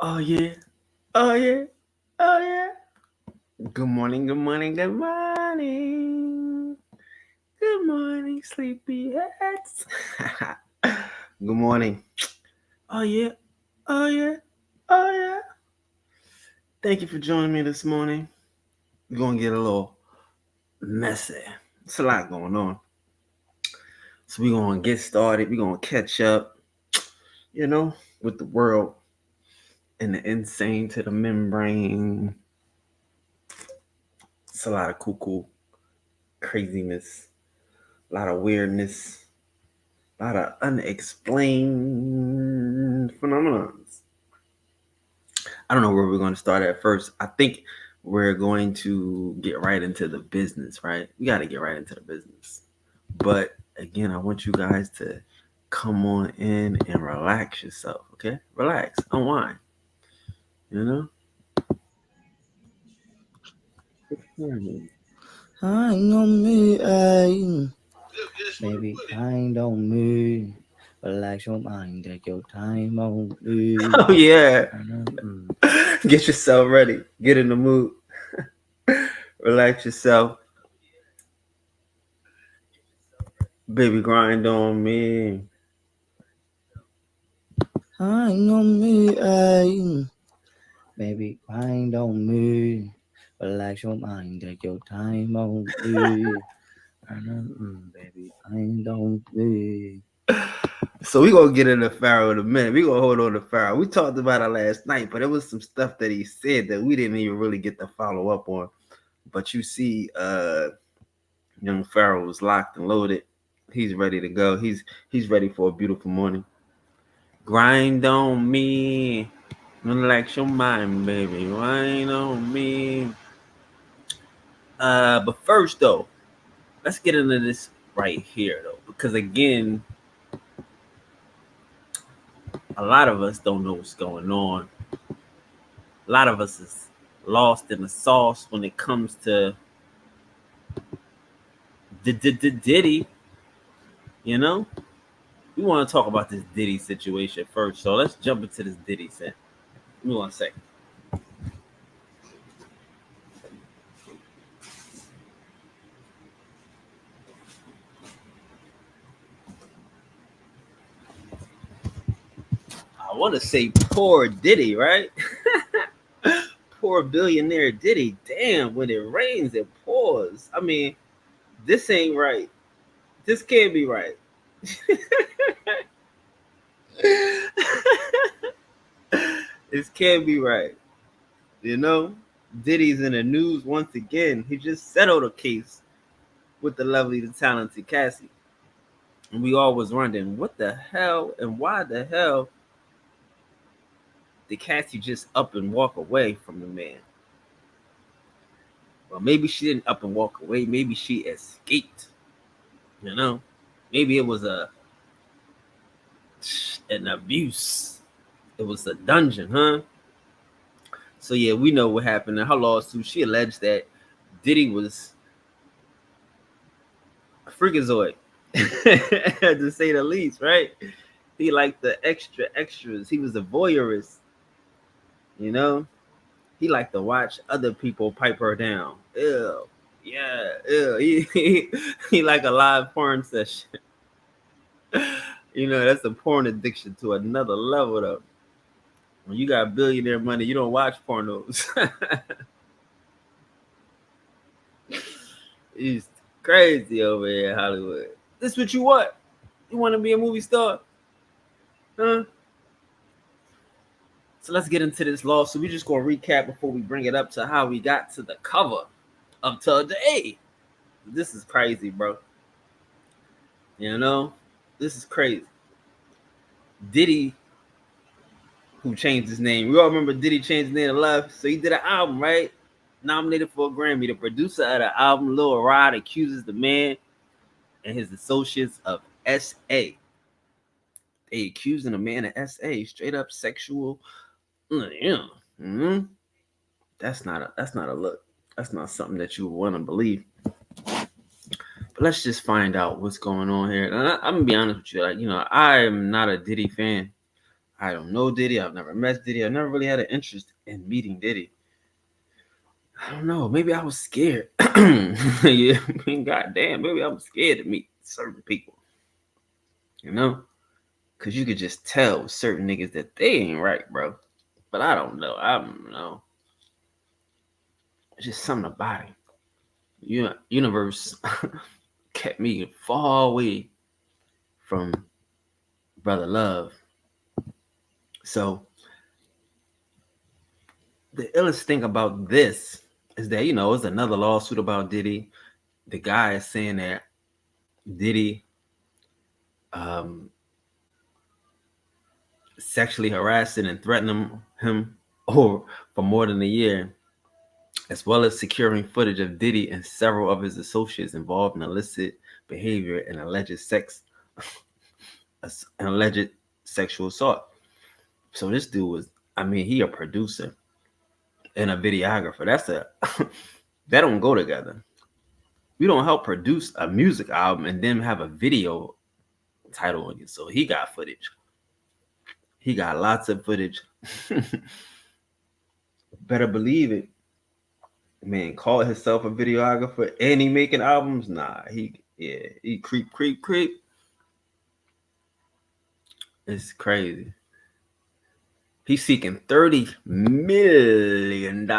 Oh yeah. Oh yeah. Oh yeah. Good morning, good morning, good morning. Good morning, sleepyheads. Good morning. Oh yeah. Oh yeah. Oh yeah. Thank you for joining me this morning. We're gonna get a little messy. It's a lot going on. So we're gonna get started. We're gonna catch up, you know, with the world and the insane to the membrane. It's a lot of cuckoo craziness, a lot of weirdness, a lot of unexplained phenomena. I don't know where we're going to start at first. I think we're going to get right into the business, right? We got to get right into the business. But again, I want you guys to come on in and relax yourself, okay? Relax, unwind, you know? Hang on me, ay. Baby, kind on me. Relax your mind, take your time on me. Oh, yeah. Mm. Get yourself ready. Get in the mood. Relax yourself. Baby, grind on me. Hang on me, ay. Baby, kind on me. Relax your mind, take your time on me. Baby, kind on me. So we gonna get into Pharoah in a minute. We gonna hold on to Pharoah. We talked about it last night, but it was some stuff that he said that we didn't even really get to follow up on. But you see, young Pharoah was locked and loaded. He's ready to go. He's ready for a beautiful morning. Grind on me, relax your mind, baby. Grind on me. But first though, let's get into this right here though, because again, a lot of us don't know what's going on. A lot of us is lost in the sauce when it comes to Diddy. You know, we want to talk about this Diddy situation first, so let's jump into this Diddy set. Give me 1 second. I want to say poor Diddy, right? Poor billionaire Diddy. Damn, when it rains, it pours. I mean, this ain't right. This can't be right. This can't be right. You know, Diddy's in the news once again. He just settled a case with the lovely, the talented Cassie. And we all was wondering, what the hell and why the hell did Cassie just up and walk away from the man? Well, maybe she didn't up and walk away. Maybe she escaped. You know, maybe it was an abuse. It was a dungeon, huh? So yeah, we know what happened in her lawsuit. She alleged that Diddy was a freakazoid, to say the least, right? He liked the extras. He was a voyeurist, you know. He liked to watch other people pipe her down. Ew, yeah, ew. He like a live porn session. You know, that's a porn addiction to another level, though. When you got billionaire money, you don't watch pornos. It's crazy over here in Hollywood. This what you want? You want to be a movie star? Huh? So let's get into this lawsuit. We're just gonna recap before we bring it up to how we got to the cover of today. This is crazy, bro. You know, this is crazy. Diddy, who changed his name. We all remember Diddy changed his name to Love. So he did an album, right? Nominated for a Grammy. The producer of the album, Lil Rod, accuses the man and his associates of SA. They accusing a man of SA, straight up sexual. Yeah. Mm-hmm. That's not a look. That's not something that you want to believe. But let's just find out what's going on here. And I'm gonna be honest with you, like, you know, I am not a Diddy fan. I don't know Diddy. I've never met Diddy. I never really had an interest in meeting Diddy. I don't know. Maybe I was scared. Yeah, I mean, goddamn. Maybe I was scared to meet certain people. You know, because you could just tell with certain niggas that they ain't right, bro. But I don't know. I don't know. It's just something about it. Universe kept me far away from brother love. So the illest thing about this is that it's another lawsuit about Diddy. The guy is saying that Diddy um, sexually harassing and threatening him over for more than a year, as well as securing footage of Diddy and several of his associates involved in illicit behavior and alleged sexual assault. So this dude was, he a producer and a videographer. That don't go together. You don't help produce a music album and then have a video title on it. So he got footage. He got lots of footage. Better believe it. Man, call himself a videographer and he making albums? Nah, he creep. It's crazy. He's seeking $30 million,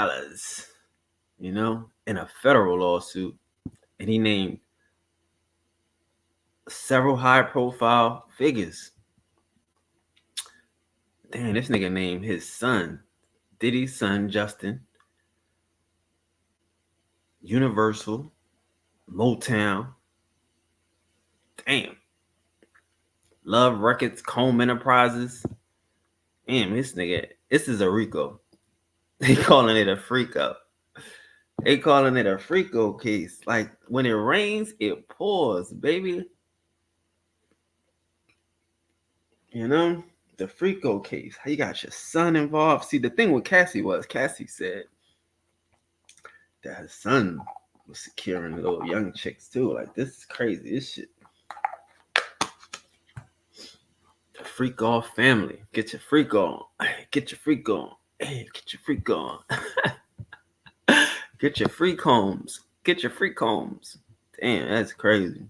in a federal lawsuit. And he named several high profile figures. Damn, this nigga named his son, Diddy's son, Justin, Universal, Motown. Damn. Love Records, Comb Enterprises. Damn, this is a RICO. They calling it a freako. They calling it a freako case. Like, when it rains, it pours, baby. The freako case. How you got your son involved? See, the thing with Cassie said that her son was securing little young chicks too. Like, this is crazy. This shit. The freak off family. Get your freak on. Get your freak on. Hey, get your freak on. Get your freak homes. Get your freak homes. Damn, that's crazy.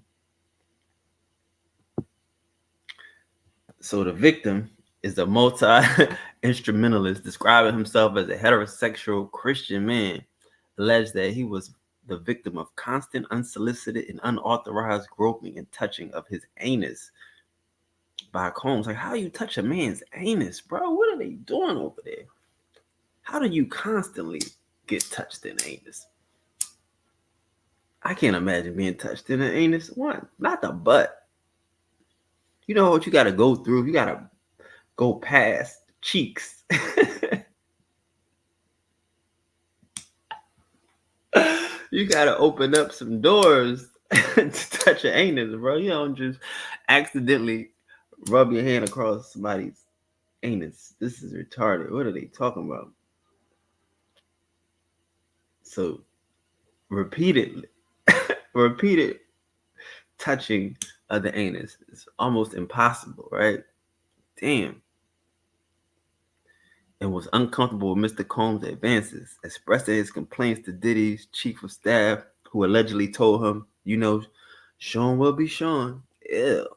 So the victim is a multi-instrumentalist describing himself as a heterosexual Christian man, alleged that he was the victim of constant, unsolicited, and unauthorized groping and touching of his anus by Combs. Like, how you touch a man's anus, bro? What are they doing over there? How do you constantly get touched in the anus? I can't imagine being touched in the anus. One, not the butt. You know what you got to go through? You got to go past cheeks. You got to open up some doors to touch your anus, bro. You don't just accidentally rub your hand across somebody's anus. This is retarded. What are they talking about? So, repeated touching of the anus is almost impossible, right? Damn. And was uncomfortable with Mr. Combs' advances, expressing his complaints to Diddy's chief of staff, who allegedly told him, Sean will be Sean. Ew.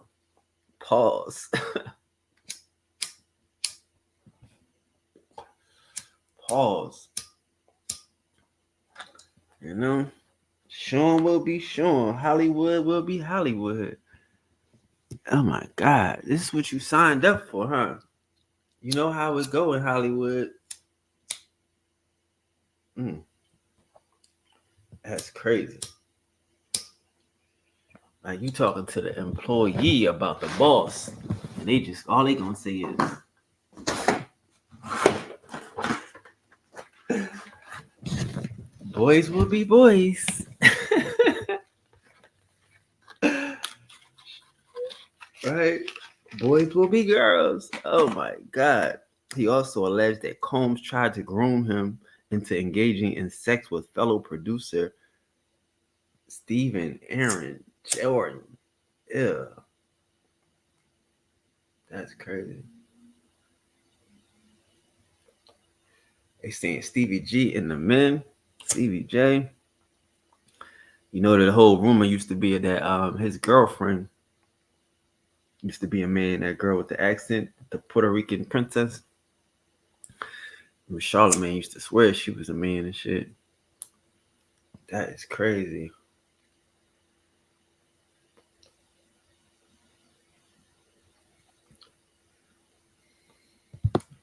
Pause. Pause. Sean will be Sean. Hollywood will be Hollywood. Oh my God. This is what you signed up for, huh? You know how it go in Hollywood. That's crazy. Like, you talking to the employee about the boss, and all they gonna say is, boys will be boys. Right? Boys will be girls. Oh my God. He also alleged that Combs tried to groom him into engaging in sex with fellow producer Stephen Aaron Jordan. Ew. That's crazy. They saying Stevie G and the men, Stevie J. You know the whole rumor used to be that his girlfriend used to be a man. That girl with the accent, the Puerto Rican princess. Charlamagne used to swear she was a man and shit. That is crazy.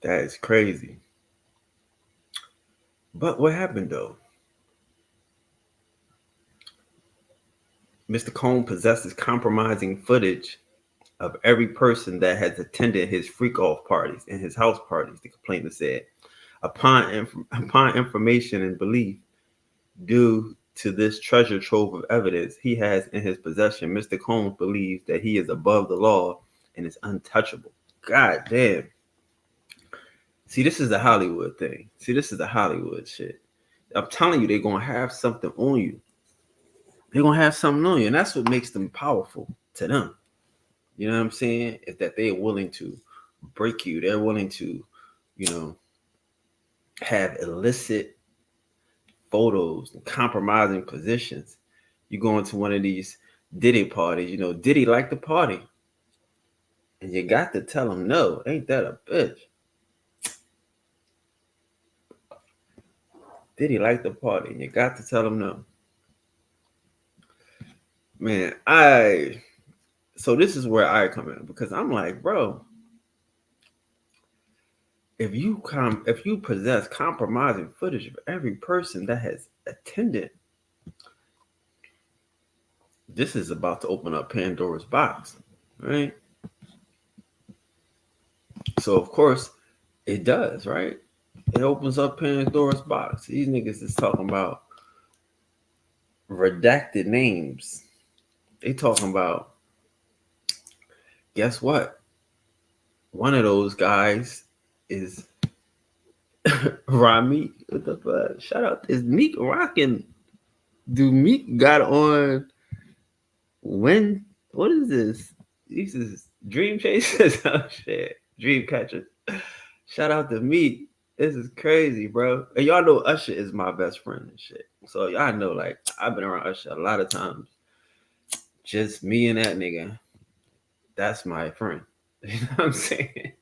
That is crazy. But what happened though? Mr. Combs possesses compromising footage of every person that has attended his freak off parties and his house parties, the complainant said. Upon information and belief due to this treasure trove of evidence he has in his possession, Mr. Combs believes that he is above the law and is untouchable. God damn. See, this is the Hollywood thing. See, this is the Hollywood shit. I'm telling you, they're going to have something on you. They're going to have something on you. And that's what makes them powerful to them. You know what I'm saying? Is that they're willing to break you. They're willing to, have illicit photos and compromising positions. You go into one of these Diddy parties, Diddy liked the party. And you got to tell him no. Ain't that a bitch? Diddy liked the party. And you got to tell him no. Man, so this is where I come in, because I'm like, bro, if you possess compromising footage of every person that has attended, this is about to open up Pandora's box, right? So of course it does, right? It opens up Pandora's box. These niggas is talking about redacted names. They talking about, guess what? One of those guys is Meek. What the fuck? Shout out, is Meek rocking? Do Meek got on when? What is this? This is Dream Chasers. Oh shit, Dream Catchers. Shout out to Meek. This is crazy, bro. And y'all know Usher is my best friend and shit. So y'all know, like, I've been around Usher a lot of times. Just me and that nigga. That's my friend. You know what I'm saying?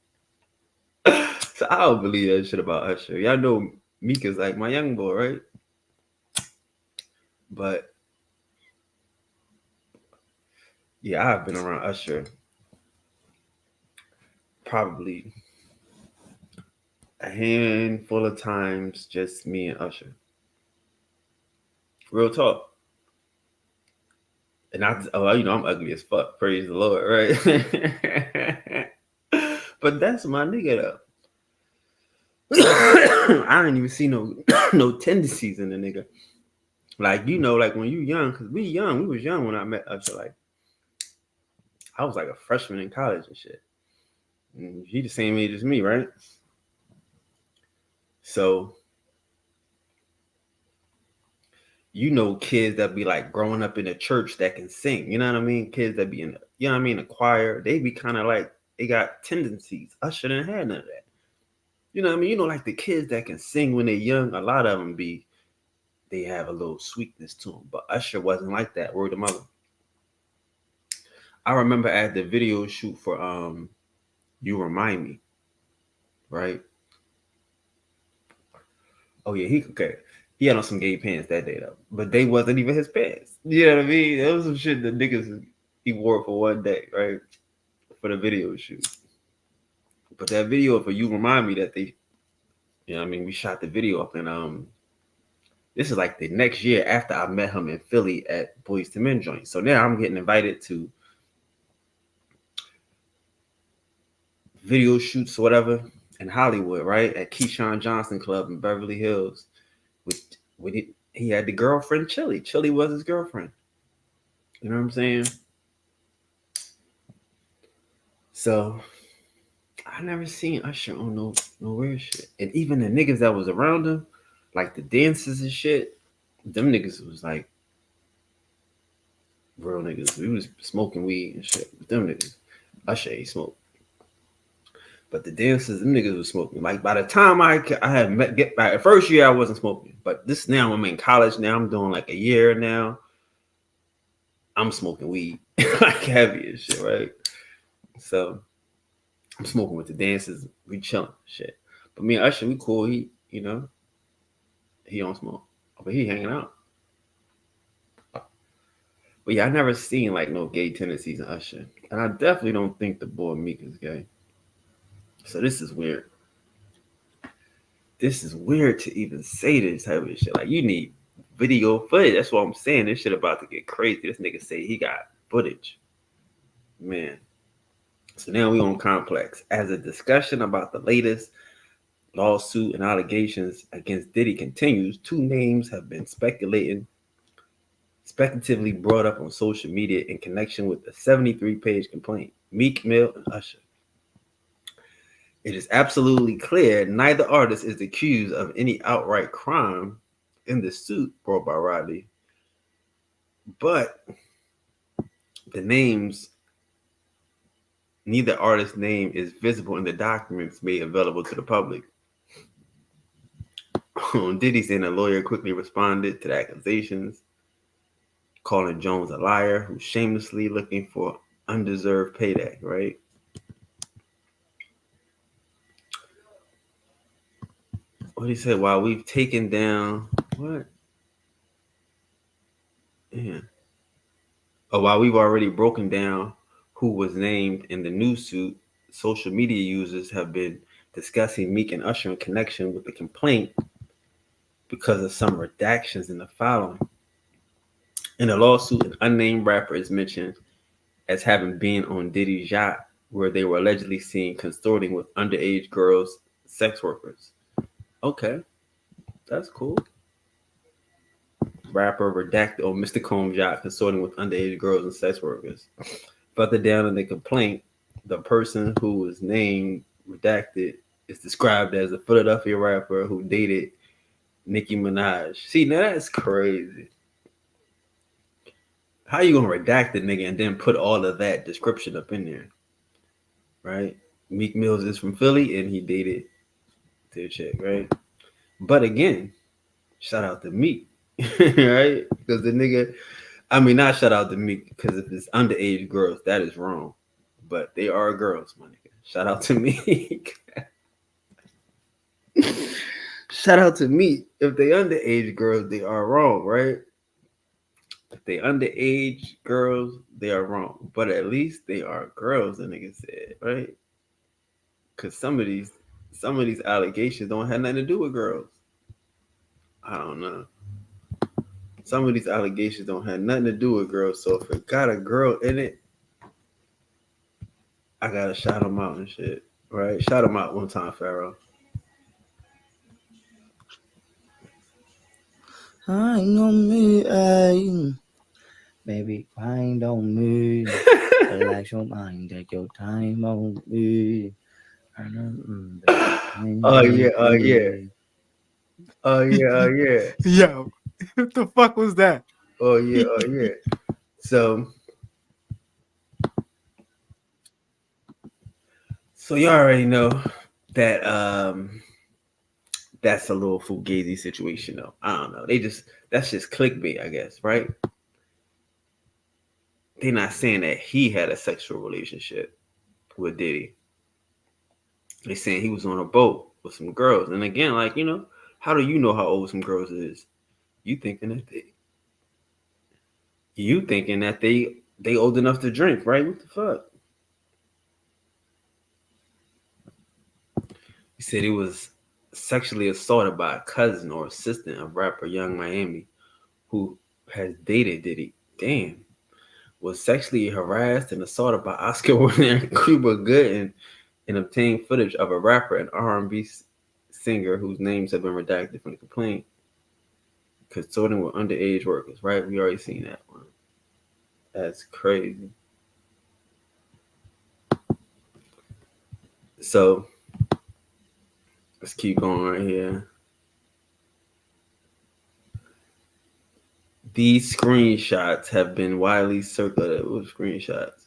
So I don't believe that shit about Usher. Y'all know Meek is like my young boy, right? But yeah, I've been around Usher probably a handful of times, just me and Usher. Real talk. And I'm ugly as fuck. Praise the Lord, right? But that's my nigga though. I didn't even see no tendencies in the nigga. Like, like when you young, because we was young when I met Usher. Like, I was like a freshman in college and shit. And he the same age as me, right? So, kids that be like growing up in a church that can sing, you know what I mean? Kids that be in a choir, they be kind of like, they got tendencies. Usher didn't have none of that. You know what I mean? Like the kids that can sing when they're young, a lot of them they have a little sweetness to them. But Usher wasn't like that. Word of mother. I remember at the video shoot for You Remind Me, right? Oh yeah, he had on some gay pants that day though, but they wasn't even his pants. You know what I mean? That was some shit that niggas he wore for one day, right? For the video shoot. But that video for You Remind Me that they, we shot the video up, and this is like the next year after I met him in Philly at Boys to Men joint. So now I'm getting invited to video shoots or whatever in Hollywood, right? At Keyshawn Johnson Club in Beverly Hills. He had the girlfriend Chili. Chili was his girlfriend. You know what I'm saying? So I never seen Usher on no weird shit. And even the niggas that was around him, like the dancers and shit, them niggas was like real niggas. We was smoking weed and shit. Them niggas, Usher ain't smoke. But the dancers, them niggas was smoking. Like by the time I had get back, first year I wasn't smoking, but this now I'm in college now. I'm doing like a year now. I'm smoking weed like heavy as shit, right? So I'm smoking with the dancers. We chilling, shit. But me and Usher, we cool. He don't smoke, but he hanging out. But yeah, I never seen like no gay tendencies in Usher, and I definitely don't think the boy Meek is gay. So this is weird. This is weird to even say this type of shit. Like you need video footage. That's what I'm saying. This shit about to get crazy. This nigga say he got footage, man. So now we on Complex as a discussion about the latest lawsuit and allegations against Diddy continues. Two names have been speculatively brought up on social media in connection with the 73-page complaint. Meek Mill and Usher. It is absolutely clear neither artist is accused of any outright crime in the suit brought by Rodney, but the names, neither artist's name is visible in the documents made available to the public. Diddy saying a lawyer quickly responded to the accusations, calling Jones a liar who's shamelessly looking for undeserved payday, right? What he said, while we've taken down, what? Yeah. Oh, while we've already broken down who was named in the new suit, social media users have been discussing Meek and Usher in connection with the complaint because of some redactions in the filing. In the lawsuit, an unnamed rapper is mentioned as having been on Diddy's yacht where they were allegedly seen consorting with underage girls, sex workers. Okay, that's cool. Rapper redacted on Mr. Combs' yacht consorting with underage girls and sex workers. Further down in the complaint, the person who was named redacted is described as a Philadelphia rapper who dated Nicki Minaj. See, now that's crazy. How you gonna redact the nigga and then put all of that description up in there, right? Meek Mills is from Philly and he dated their chick, right? But again, shout out to Meek, right? Because the nigga, I mean, not shout out to Meek because if it's underage girls, that is wrong. But they are girls, my nigga. Shout out to Meek. Shout out to Meek. If they underage girls, they are wrong, right? If they underage girls, they are wrong. But at least they are girls, the nigga said, right? Because some of these allegations don't have nothing to do with girls. I don't know. Some of these allegations don't have nothing to do with girls. So if it got a girl in it, I gotta shout them out and shit. Right? Shout them out one time, Pharoah. I know me, baby, grind on me. Relax your mind, take your time on me. Oh yeah, oh yeah. Oh yeah, oh yeah. Yo, what the fuck was that? Oh yeah, oh yeah. So you already know that that's a little fugazi situation though. I don't know. That's just clickbait, I guess, right? They're not saying that he had a sexual relationship with Diddy. They're saying he was on a boat with some girls. And again, like, how do you know how old some girls is? You thinking that they old enough to drink, right? What the fuck? He said he was sexually assaulted by a cousin or assistant of rapper Young Miami, who has dated Diddy. Damn. Was sexually harassed and assaulted by Oscar winner Cuba Gooding and obtained footage of a rapper and R&B singer whose names have been redacted from the complaint, consorting with underage workers. Right? We already seen that one. That's crazy. So let's keep going right here. These screenshots have been widely circulated. What screenshots?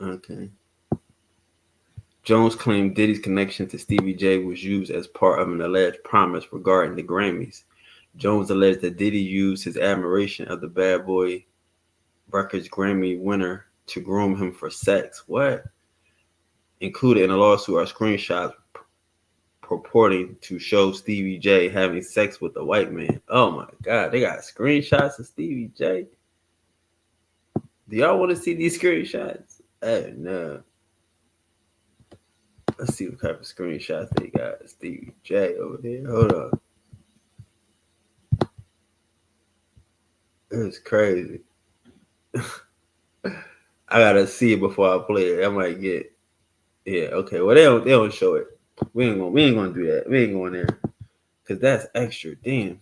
Okay. Jones claimed Diddy's connection to Stevie J was used as part of an alleged promise regarding the Grammys. Jones alleged that Diddy used his admiration of the Bad Boy Records Grammy winner to groom him for sex. What? Included in the lawsuit are screenshots purporting to show Stevie J having sex with a white man. Oh my God, they got screenshots of Stevie J. Do y'all want to see these screenshots? Oh no. Let's see what type of screenshots they got. Stevie J over there. Hold on. It's crazy. I gotta see it before I play it. I might get. Yeah. Okay. Well, they don't show it. We ain't gonna do that. We ain't going there because that's extra. Damn.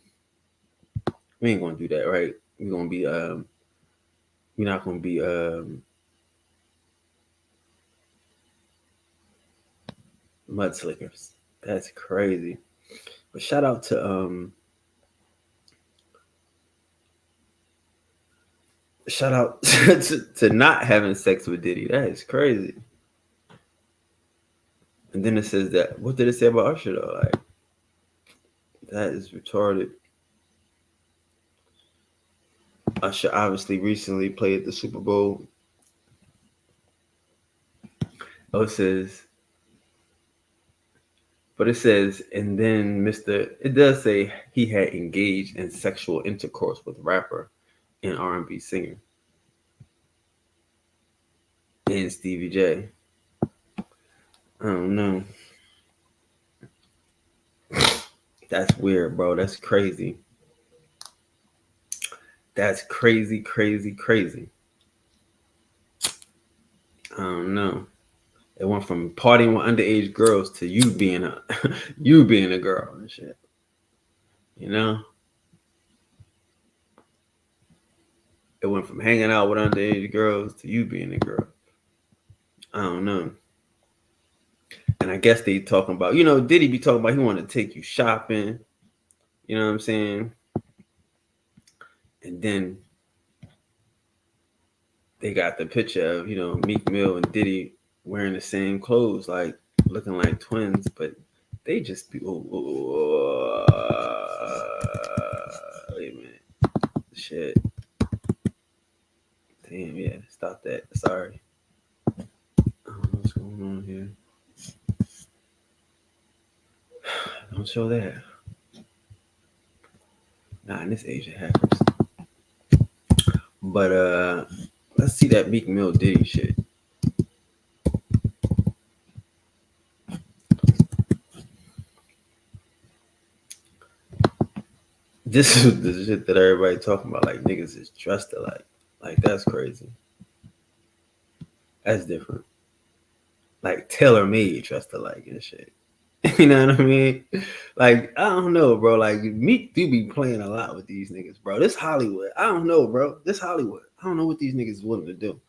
We ain't gonna do that, right? We're gonna be We're not gonna be mudslickers. That's crazy. But shout out to to not having sex with Diddy. That is crazy. And then it says that. What did it say about Usher though? Like that is retarded. Usher obviously recently played the Super Bowl. Oh, it says, but it says, and then it does say he had engaged in sexual intercourse with rapper and R&B singer and Stevie J. I don't know. That's weird, bro. That's crazy. That's crazy, crazy, crazy. I don't know. It went from partying with underage girls to you being a you being a girl and shit. You know? It went from hanging out with underage girls to you being a girl. I don't know. And I guess they talking about, Diddy be talking about he want to take you shopping. You know what I'm saying? And then they got the picture of, Meek Mill and Diddy wearing the same clothes, like looking like twins, but they just be, wait a minute. Shit. Damn, yeah, stop that. Sorry. I don't know what's going on here. Don't show that. Nah, in this age it happens. But let's see that Meek Mill Diddy shit. This is the shit that everybody talking about. Like niggas is dressed alike. Like that's crazy. That's different. Like tailor made dressed alike and shit. You know what I mean? Like I don't know, bro. Like Meek do be playing a lot with these niggas, bro. This Hollywood. I don't know, bro. This Hollywood. I don't know what these niggas willing to do.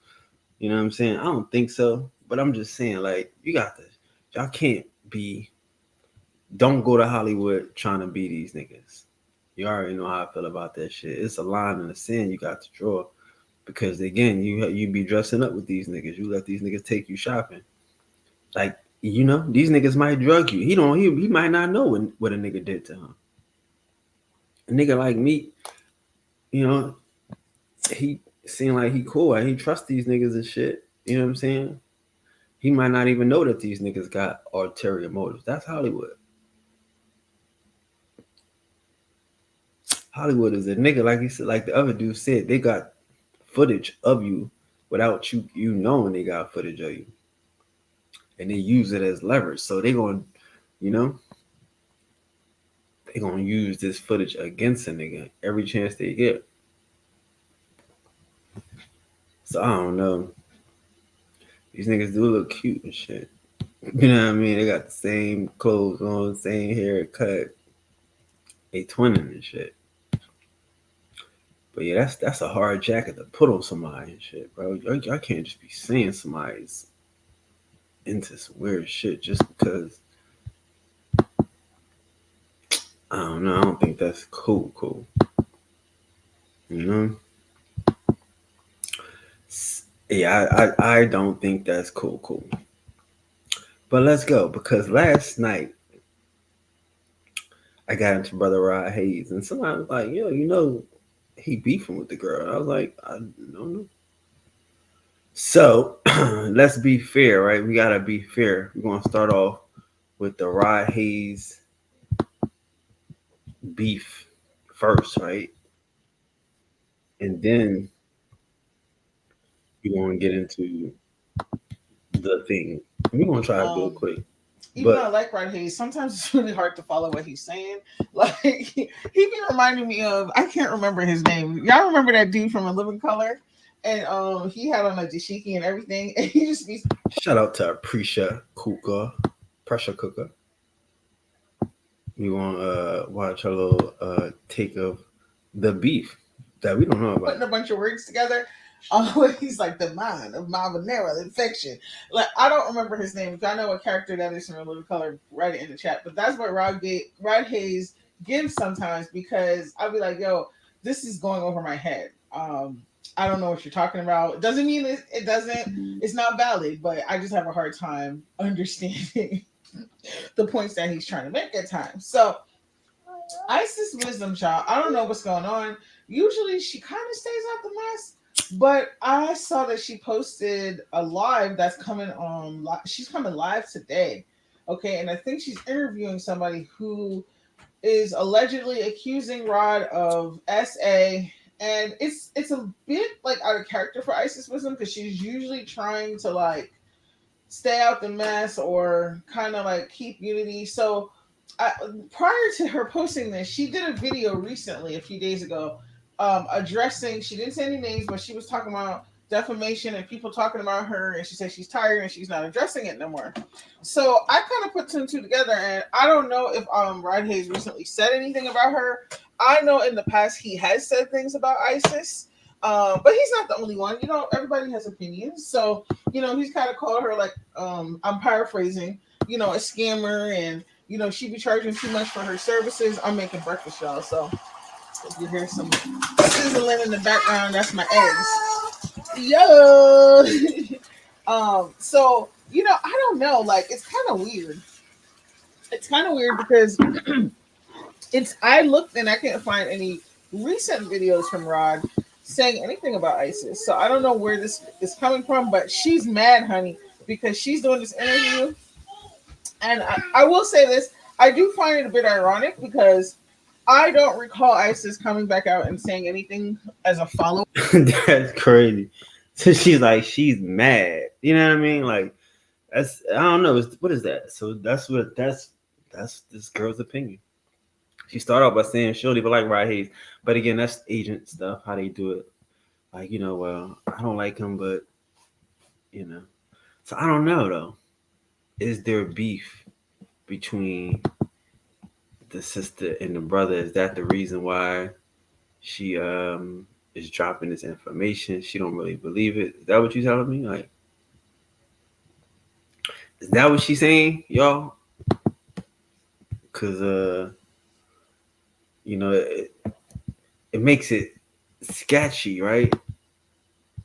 You know what I'm saying? I don't think so. But I'm just saying, like, you got this. Y'all can't be. Don't go to Hollywood trying to be these niggas. You already know how I feel about that shit. It's a line in the sand you got to draw. Because again, you be dressing up with these niggas. You let these niggas take you shopping. Like, these niggas might drug you. He might not know what a nigga did to him. A nigga like me, he seemed like he cool. He trust these niggas and shit. You know what I'm saying? He might not even know that these niggas got ulterior motives. That's Hollywood. Hollywood is a nigga, like he said, like the other dude said, they got footage of you without you knowing they got footage of you. And they use it as leverage. So they gonna, they gonna use this footage against a nigga every chance they get. So I don't know. These niggas do look cute and shit. You know what I mean? They got the same clothes on, same haircut. They twinning and shit. But yeah, that's a hard jacket to put on somebody and shit, bro. I can't just be saying somebody's into some weird shit just because. I don't know. I don't think that's cool. You know? Yeah, I don't think that's cool. But let's go because last night I got into Brother Rod Hayes, and somebody was like, "Yo, he beefing with the girl." I was like, "I don't know." So let's be fair, right? We gotta be fair. We're gonna start off with the Rod Hayes beef first, right? And then we're gonna get into the thing. We're gonna try to do it quick. Even though I But like Rod Hayes, sometimes it's really hard to follow what he's saying. Like he be reminding me of, I can't remember his name. Y'all remember that dude from A Living Color? And he had on a dashiki and everything, and he just be shout out to pressure cooker. We want to watch a little take of the beef that we don't know putting a about. bunch of words together. He's like the mind of Mavanera, infection. Like I don't remember his name. If I know what character that is from A Living Color, write it in the chat. But that's what Rod Hayes gives sometimes because I'll be like, yo, this is going over my head. I don't know what you're talking about. It doesn't mean it doesn't. It's not valid, but I just have a hard time understanding the points that he's trying to make at times. So Isis Wisdom Child, I don't know what's going on. Usually she kind of stays out the mess, but I saw that she posted a live that's coming on. She's coming live today. Okay, and I think she's interviewing somebody who is allegedly accusing Rod of SA, and it's a bit like out of character for Isis Wisdom because she's usually trying to like stay out the mess or kind of like keep unity. So prior to her posting this, she did a video recently, a few days ago, addressing. She didn't say any names, but she was talking about defamation and people talking about her, and she said she's tired and she's not addressing it no more. So I kind of put two and two together, and I don't know if Rod Hayes recently said anything about her. I know in the past he has said things about ISIS. But he's not the only one. You know, everybody has opinions. So, you know, he's kind of called her like, I'm paraphrasing, you know, a scammer, and you know, she be charging too much for her services. I'm making breakfast, y'all. So if you hear some sizzling in the background, that's my eggs. Yo. So you know, I don't know. Like, it's kind of weird. It's kind of weird because I looked and I can't find any recent videos from Rod saying anything about ISIS. So I don't know where this is coming from, but she's mad, honey, because she's doing this interview. And I will say this, I do find it a bit ironic because I don't recall ISIS coming back out and saying anything as a follow. That's crazy. So she's mad. You know what I mean? Like that's I don't know. What is that? So that's this girl's opinion. She started off by saying she'll even like Rod Hayes, but again, that's agent stuff. How they do it. Like well, I don't like him, but you know. So I don't know though. Is there beef between the sister and the brother? Is that the reason why she is dropping this information? She don't really believe it. Is that what you telling me? Like, is that what she's saying, y'all? Cause it makes it sketchy, right?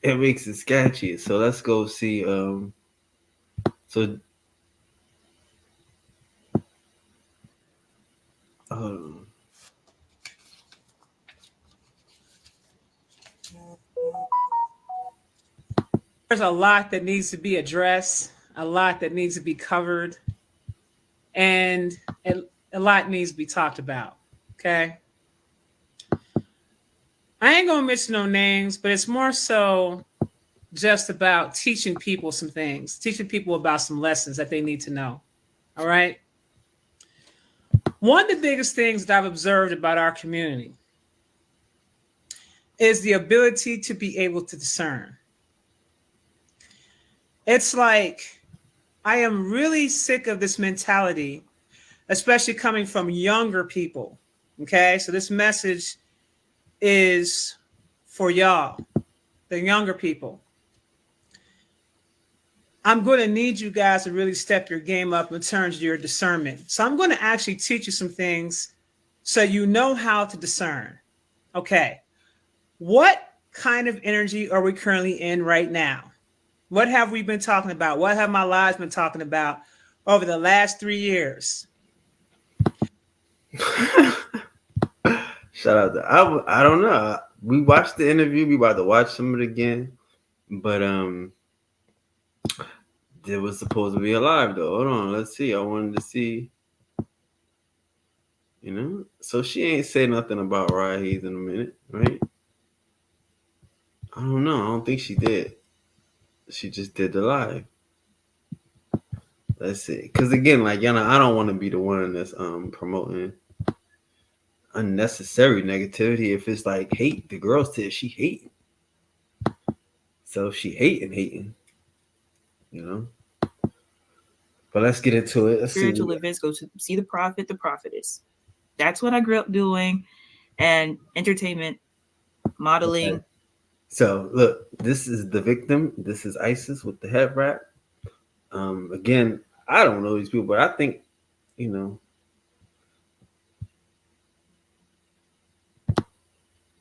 It makes it sketchy. So let's go see. So there's a lot that needs to be addressed, a lot that needs to be covered, and a lot needs to be talked about. Okay. I ain't gonna mention no names, but it's more so just about teaching people some things, teaching people about some lessons that they need to know. All right. One of the biggest things that I've observed about our community is the ability to be able to discern. It's like I am really sick of this mentality, especially coming from younger people. Okay, so this message is for y'all, the younger people. I'm going to need you guys to really step your game up in terms of your discernment. So I'm going to actually teach you some things so you know how to discern. Okay, what kind of energy are we currently in right now? What have we been talking about? What have my lives been talking about over the last 3 years? Shout out to I don't know. We watched the interview. We about to watch some of it again, but it was supposed to be alive though. Hold on, let's see. I wanted to see. You know, so she ain't say nothing about Rod Hayes in a minute, right? I don't know. I don't think she did. She just did the live. Let's see. Because again, like, you know, I don't want to be the one that's promoting unnecessary negativity. If it's like hate, the girl said she hating. So if she hating, you know. But let's get into it. Let's spiritual see. events, go to see the prophet, the prophetess. That's what I grew up doing. And entertainment, modeling. Okay. So look, this is the victim. This is ISIS with the head wrap. Again, I don't know these people, but I think, you know,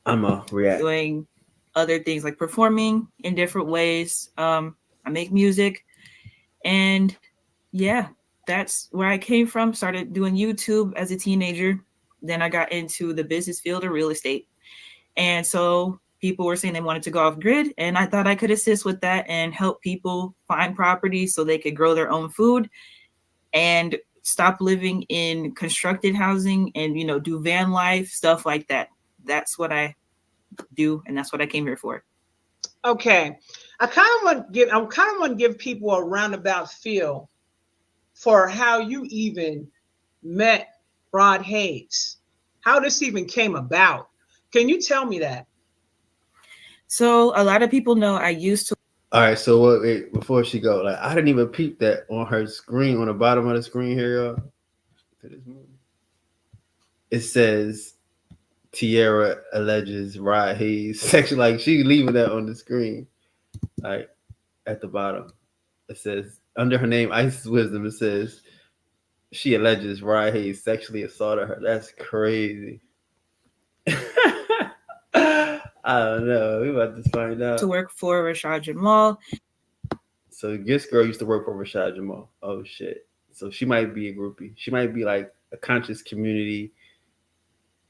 I'm a react. Doing other things like performing in different ways. I make music, and yeah, that's where I came from. Started doing YouTube as a teenager. Then I got into the business field of real estate. And so people were saying they wanted to go off grid, and I thought I could assist with that and help people find properties so they could grow their own food and stop living in constructed housing and, you know, do van life, stuff like that. That's what I do, and that's what I came here for. Okay, I kind of want to give people a roundabout feel for how you even met Rod Hayes, how this even came about. Can you tell me that? So a lot of people know I used to. All right, so wait, before she go, like, I didn't even peep that on her screen, on the bottom of the screen here, y'all. It says Tierra alleges Rod Hayes sexual. Like, she leaving that on the screen, like at the bottom. It says under her name Isis Wisdom. It says she alleges Rod Hayes sexually assaulted her. That's crazy. I don't know. We about to find out. To work for Rashad Jamal. So this girl used to work for Rashad Jamal. Oh shit. So she might be a groupie. She might be like a conscious community,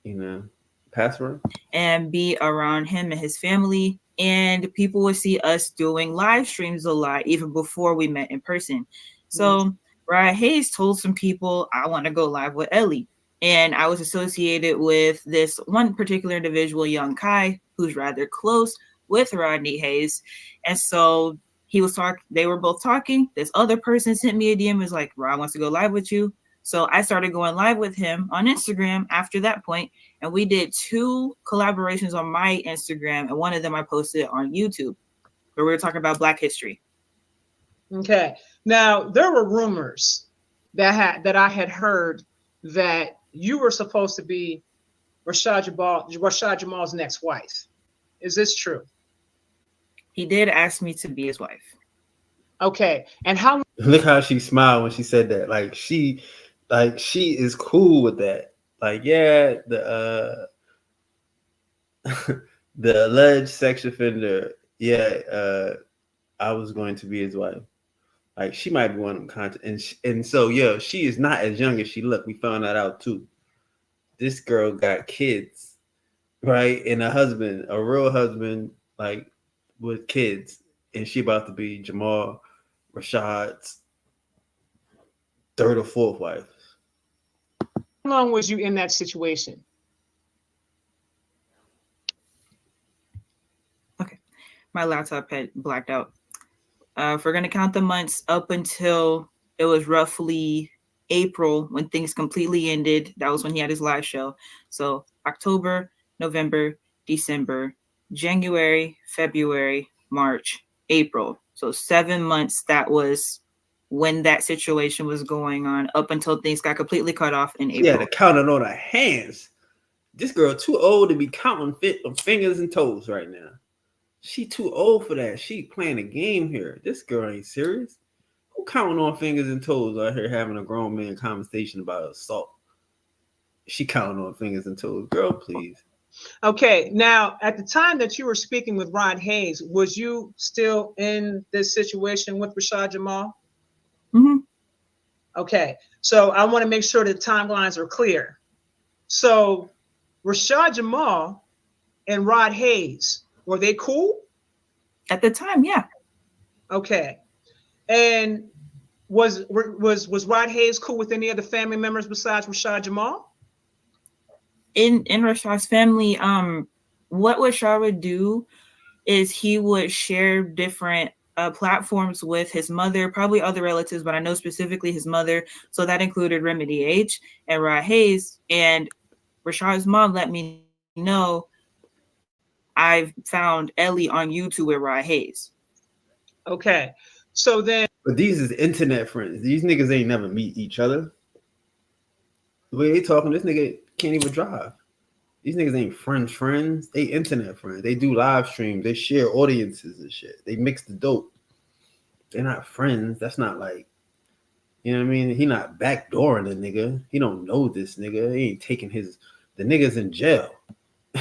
you know, pastor. And be around him and his family. And people would see us doing live streams a lot, even before we met in person. So Rod Hayes told some people, I want to go live with Ellie. And I was associated with this one particular individual, Young Kai, who's rather close with Rodney Hayes. And so he was talking, they were both talking. This other person sent me a DM, was like, Rod wants to go live with you. So I started going live with him on Instagram after that point, and we did 2 collaborations on my Instagram, and one of them I posted on YouTube, where we were talking about Black history. Okay. Now, there were rumors that I had heard that you were supposed to be Rashad Jamal's next wife. Is this true? He did ask me to be his wife. Okay. And how? Look how she smiled when she said that. Like she is cool with that. Like, yeah, the the alleged sex offender. Yeah, I was going to be his wife. Like, she might be one of them content, and so yeah, she is not as young as she looked. We found that out too. This girl got kids, right, and a husband, a real husband, like with kids, and she about to be Jamal Rashad's 3rd or 4th wife. How long was you in that situation? Okay, my laptop had blacked out. If we're going to count the months up until it was roughly April when things completely ended, that was when he had his live show. So October, November, December, January, February, March, April. So 7 months, that was when that situation was going on up until things got completely cut off in April. Yeah, to count it on her hands. This girl too old to be counting fingers and toes right now. She too old for that. She playing a game here. This girl ain't serious. Who counting on fingers and toes out here having a grown man conversation about assault? She counting on fingers and toes. Girl, please. Okay. Now, at the time that you were speaking with Rod Hayes, was you still in this situation with Rashad Jamal? Mm-hmm. Okay, so I want to make sure the timelines are clear. So Rashad Jamal and Rod Hayes, were they cool? At the time, yeah. Okay. And was Rod Hayes cool with any other family members besides Rashad Jamal? In Rashad's family, what Rashad would do is he would share different platforms with his mother, probably other relatives, but I know specifically his mother. So that included Remedy H and Rod Hayes. And Rashad's mom let me know I've found Ellie on YouTube with Rod Hayes. Okay. So then, but these is internet friends. These niggas ain't never meet each other. The way they talking, this nigga can't even drive. These niggas ain't friends. They internet friends. They do live streams. They share audiences and shit. They mix the dope. They're not friends. That's not like, you know what I mean? He not backdooring the nigga. He don't know this nigga. He ain't taking the nigga's in jail.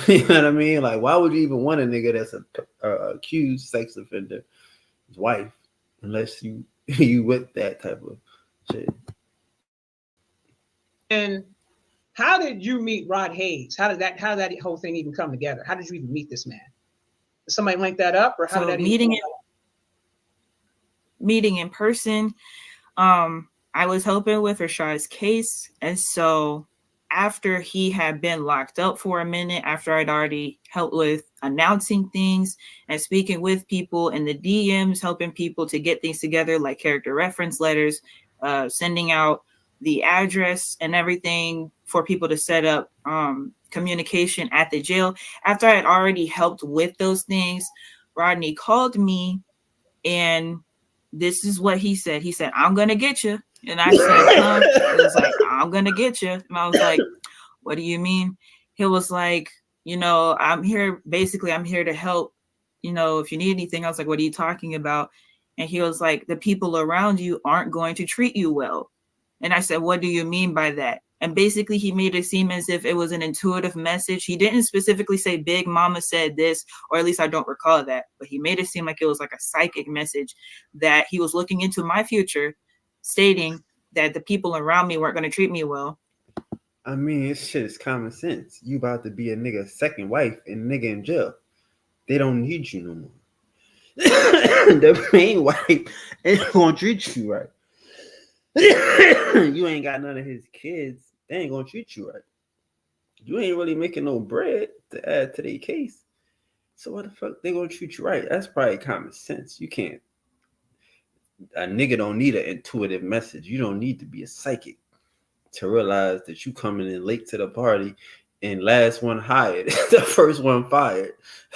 You know what I mean? Like, why would you even want a nigga that's a accused sex offender, his wife, unless you with that type of shit? and how did you meet Rod Hayes? How did that whole thing even come together? How did you even meet this man? Did somebody link that up, or how did that meeting in person? I was helping with Rashad's case, and so after he had been locked up for a minute, after I'd already helped with announcing things and speaking with people in the DMs, helping people to get things together like character reference letters, sending out the address and everything for people to set up communication at the jail. After I had already helped with those things, Rodney called me, and this is what he said. He said, "I'm going to get you." And I said, huh? He was like, "I'm going to get you." And I was like, "What do you mean?" He was like, "I'm here. Basically, I'm here to help. If you need anything." I was like, "What are you talking about?" And he was like, "The people around you aren't going to treat you well." And I said, "What do you mean by that?" And basically, he made it seem as if it was an intuitive message. He didn't specifically say Big Mama said this, or at least I don't recall that. But he made it seem like it was like a psychic message that he was looking into my future, stating that the people around me weren't going to treat me well. I mean, this shit is common sense. You about to be a nigga's second wife and nigga in jail. They don't need you no more. The main wife ain't gonna treat you right. You ain't got none of his kids. They ain't gonna treat you right. You ain't really making no bread to add to their case. So what the fuck they gonna treat you right? That's probably common sense. You can't. A nigga don't need an intuitive message. You don't need to be a psychic to realize that you coming in late to the party and last one hired, the first one fired.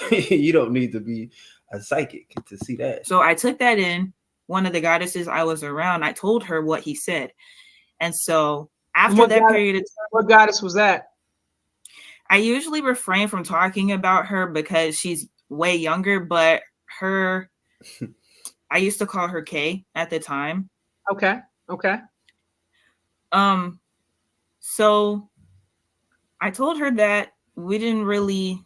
You don't need to be a psychic to see that. So I took that in. One of the goddesses I was around, I told her what he said. And so after that period of time, what goddess was that? I usually refrain from talking about her because she's way younger, but her, I used to call her Kay at the time. Okay. So I told her that we didn't really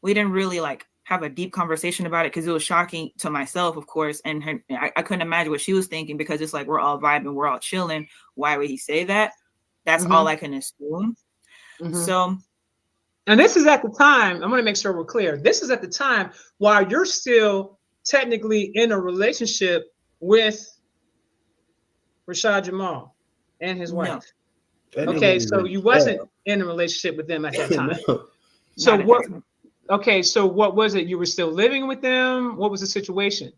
like have a deep conversation about it because it was shocking to myself, of course. And I couldn't imagine what she was thinking because it's like, we're all vibing, we're all chilling. Why would he say that? That's all I can assume. So, and this is at the time, I'm going to make sure we're clear. This is at the time while you're still technically in a relationship with Rashad Jamal and his wife. No. Okay, so you wasn't in a relationship with them at that time. No. So what? Okay, so what was it? You were still living with them? What was the situation?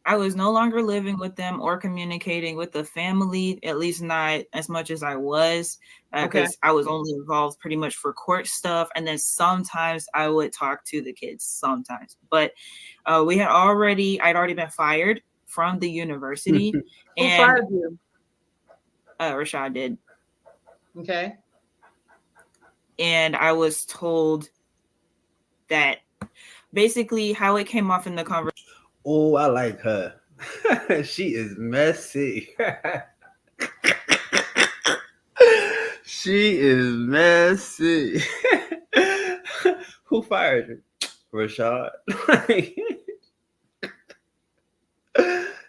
I was no longer living with them or communicating with the family, at least not as much as I was, because I was only involved pretty much for court stuff. And then sometimes I would talk to the kids sometimes. But I'd already been fired from the university. Who fired you? Rashad did. Okay. And I was told that basically how it came off in the conversation. Oh, I like her. She is messy. She is messy. Who fired her? Rashad.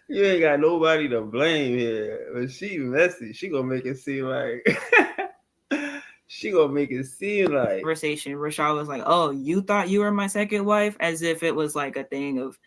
You ain't got nobody to blame here. But she messy. She gonna make it seem like she gonna make it seem like conversation. Rashad was like, "Oh, you thought you were my second wife," as if it was like a thing of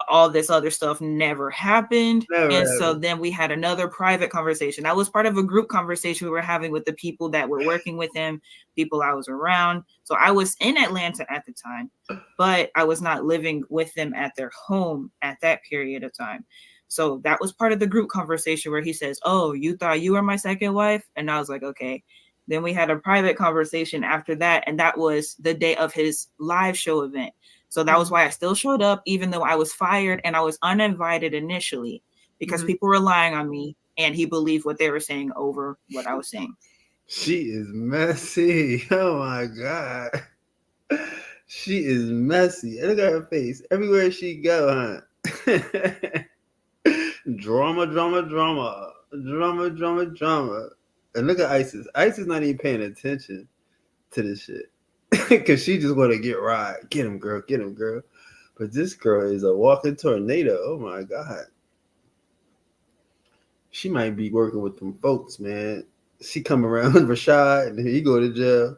all this other stuff never happened. Never So happened. then we had another private conversation. That was part of a group conversation we were having with the people that were working with him, people I was around. So I was in Atlanta at the time, but I was not living with them at their home at that period of time. So that was part of the group conversation where he says, "Oh, you thought you were my second wife?" And I was like, "Okay." Then we had a private conversation after that, and that was the day of his live show event. So that was why I still showed up, even though I was fired and I was uninvited initially, because people were relying on me, and he believed what they were saying over what I was saying. She is messy. Oh my god. She is messy. Look at her face. Everywhere she go, huh? Drama, drama, drama. Drama, drama, drama. And look at Isis. Isis not even paying attention to this shit. Cause she just want to get right. Get him, girl. Get him, girl. But this girl is a walking tornado. Oh my god. She might be working with them folks, man. She come around Rashad and he go to jail.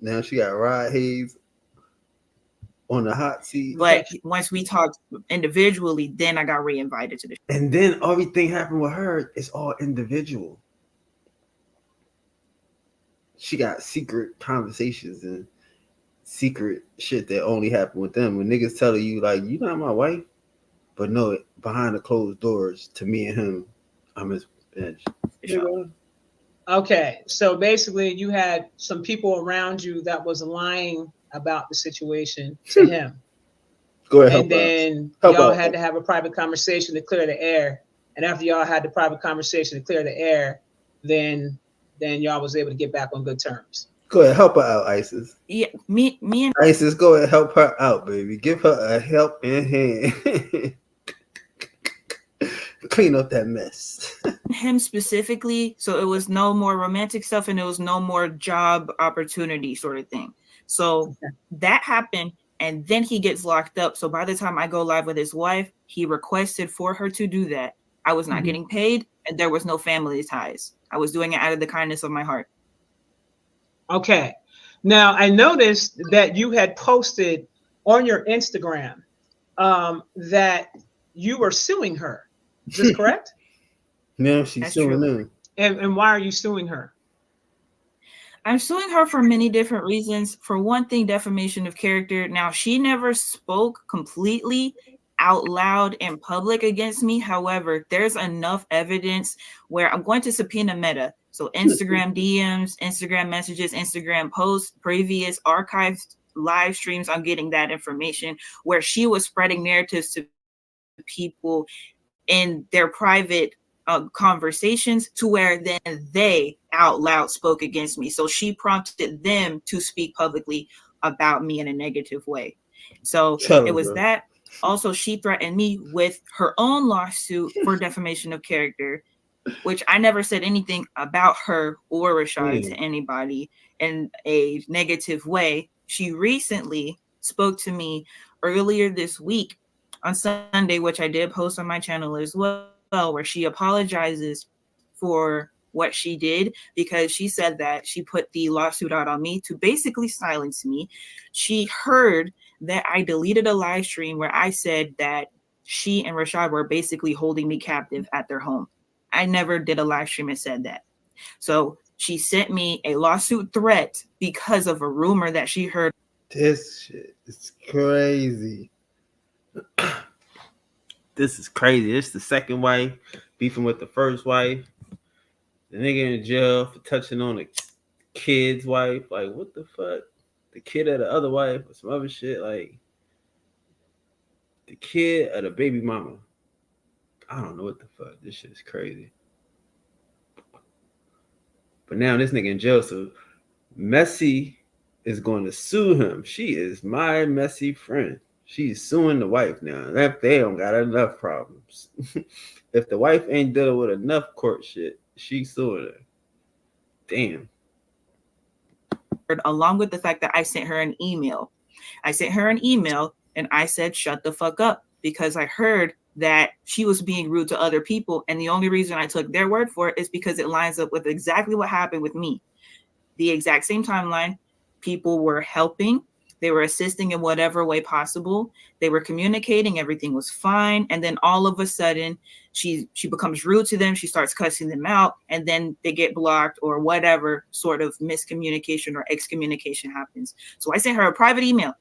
Now she got Rod Hayes on the hot seat. But once we talked individually, then I got re-invited to the show. And then everything happened with her. It's all individual. She got secret conversations and secret shit that only happen with them. When niggas telling you like, you not my wife, but no, behind the closed doors to me and him, I'm his bitch. Okay, so basically you had some people around you that was lying about the situation to him. Go ahead. And then y'all had to have a private conversation to clear the air. And after y'all had the private conversation to clear the air, then y'all was able to get back on good terms. Go ahead, help her out, Isis. Yeah, me and Isis, go ahead, help her out, baby. Give her a helping hand. Clean up that mess. Him specifically, so it was no more romantic stuff and it was no more job opportunity sort of thing. So that happened, and then he gets locked up. So by the time I go live with his wife, he requested for her to do that. I was not getting paid, and there was no family ties. I was doing it out of the kindness of my heart. Okay. Now, I noticed that you had posted on your Instagram that you were suing her. Is this correct? No, she's suing them. And why are you suing her? I'm suing her for many different reasons. For one thing, defamation of character. Now, she never spoke completely out loud in public against me. However, there's enough evidence where I'm going to subpoena Meta. So Instagram DMs, Instagram messages, Instagram posts, previous archived live streams. I'm getting that information where she was spreading narratives to people in their private conversations to where then they out loud spoke against me. So she prompted them to speak publicly about me in a negative way. So it was that. Also, she threatened me with her own lawsuit for defamation of character, which I never said anything about her or Rashad to anybody in a negative way. She recently spoke to me earlier this week on Sunday, which I did post on my channel as well, where she apologizes for what she did because she said that she put the lawsuit out on me to basically silence me. She heard that I deleted a live stream where I said that she and Rashad were basically holding me captive at their home. I never did a live stream and said that. So she sent me a lawsuit threat because of a rumor that she heard. This shit is crazy. This is crazy. This is the second wife beefing with the first wife. The nigga in jail for touching on the kid's wife. Like, what the fuck? The kid of the other wife or some other shit. Like, the kid of the baby mama. I don't know what the fuck. This shit is crazy. But now this nigga in jail, so Messy is going to sue him. She is my messy friend. She's suing the wife now. That they don't got enough problems. If the wife ain't dealing with enough court shit, she's suing her. Damn. Along with the fact that I sent her an email. I sent her an email and I said, shut the fuck up, because I heard that she was being rude to other people. And the only reason I took their word for it is because it lines up with exactly what happened with me. The exact same timeline. People were helping. They were assisting in whatever way possible. They were communicating. Everything was fine. And then all of a sudden, she becomes rude to them. She starts cussing them out. And then they get blocked or whatever sort of miscommunication or excommunication happens. So I sent her a private email,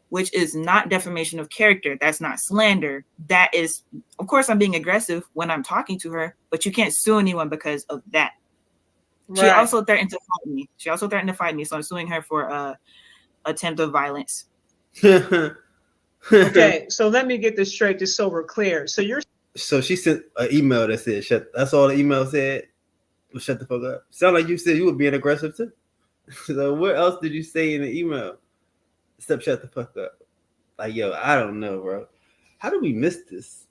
which is not defamation of character. That's not slander. That is, of course, I'm being aggressive when I'm talking to her, but you can't sue anyone because of that. She also threatened to fight me. So I'm suing her for attempt of violence. Okay, so let me get this straight just so we're clear. So she sent an email that said shut. That's all the email said. Well, shut the fuck up. Sound like you said you were being aggressive too. So what else did you say in the email? Except shut the fuck up. Like, yo, I don't know, bro. How did we miss this?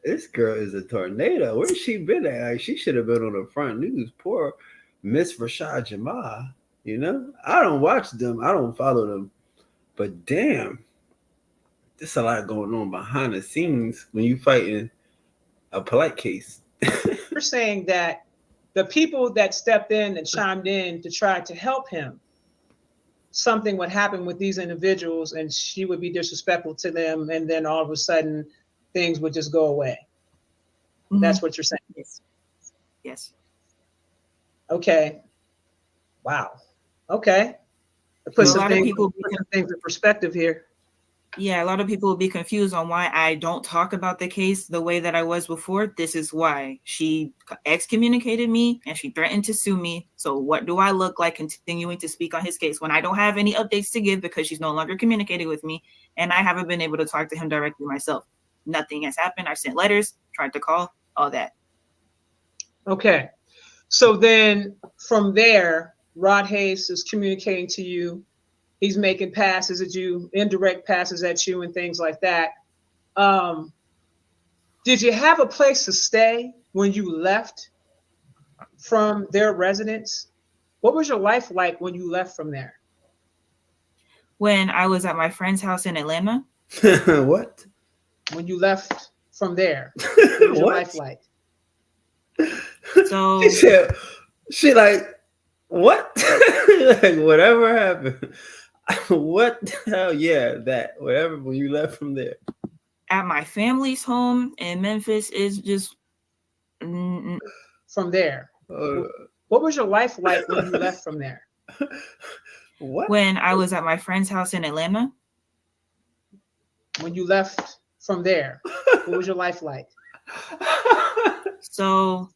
This girl is a tornado. Where's she been at? Like, she should have been on the front news. Poor Miss Rashad Jamal. You know, I don't watch them. I don't follow them. But damn, there's a lot going on behind the scenes when you fighting a polite case. You're saying that the people that stepped in and chimed in to try to help him, something would happen with these individuals and she would be disrespectful to them. And then all of a sudden things would just go away. Mm-hmm. That's what you're saying. Yes. Okay. Wow. Okay. Put some things in perspective here. Yeah, a lot of people will be confused on why I don't talk about the case the way that I was before. This is why. She excommunicated me and she threatened to sue me. So what do I look like continuing to speak on his case when I don't have any updates to give because she's no longer communicating with me and I haven't been able to talk to him directly myself? Nothing has happened. I sent letters, tried to call, all that. Okay. So then from there, Rod Hayes is communicating to you. He's making passes at you, indirect passes at you and things like that. Did you have a place to stay when you left from their residence? What was your life like when you left from there? When I was at my friend's house in Atlanta. What? When you left from there, what was your life like? So she like, what? Like, whatever happened. What the hell? Yeah, that whatever. When you left from there, at my family's home in Memphis is just from there. What was your life like when you left from there? What? When I was at my friend's house in Atlanta. When you left from there, what was your life like? So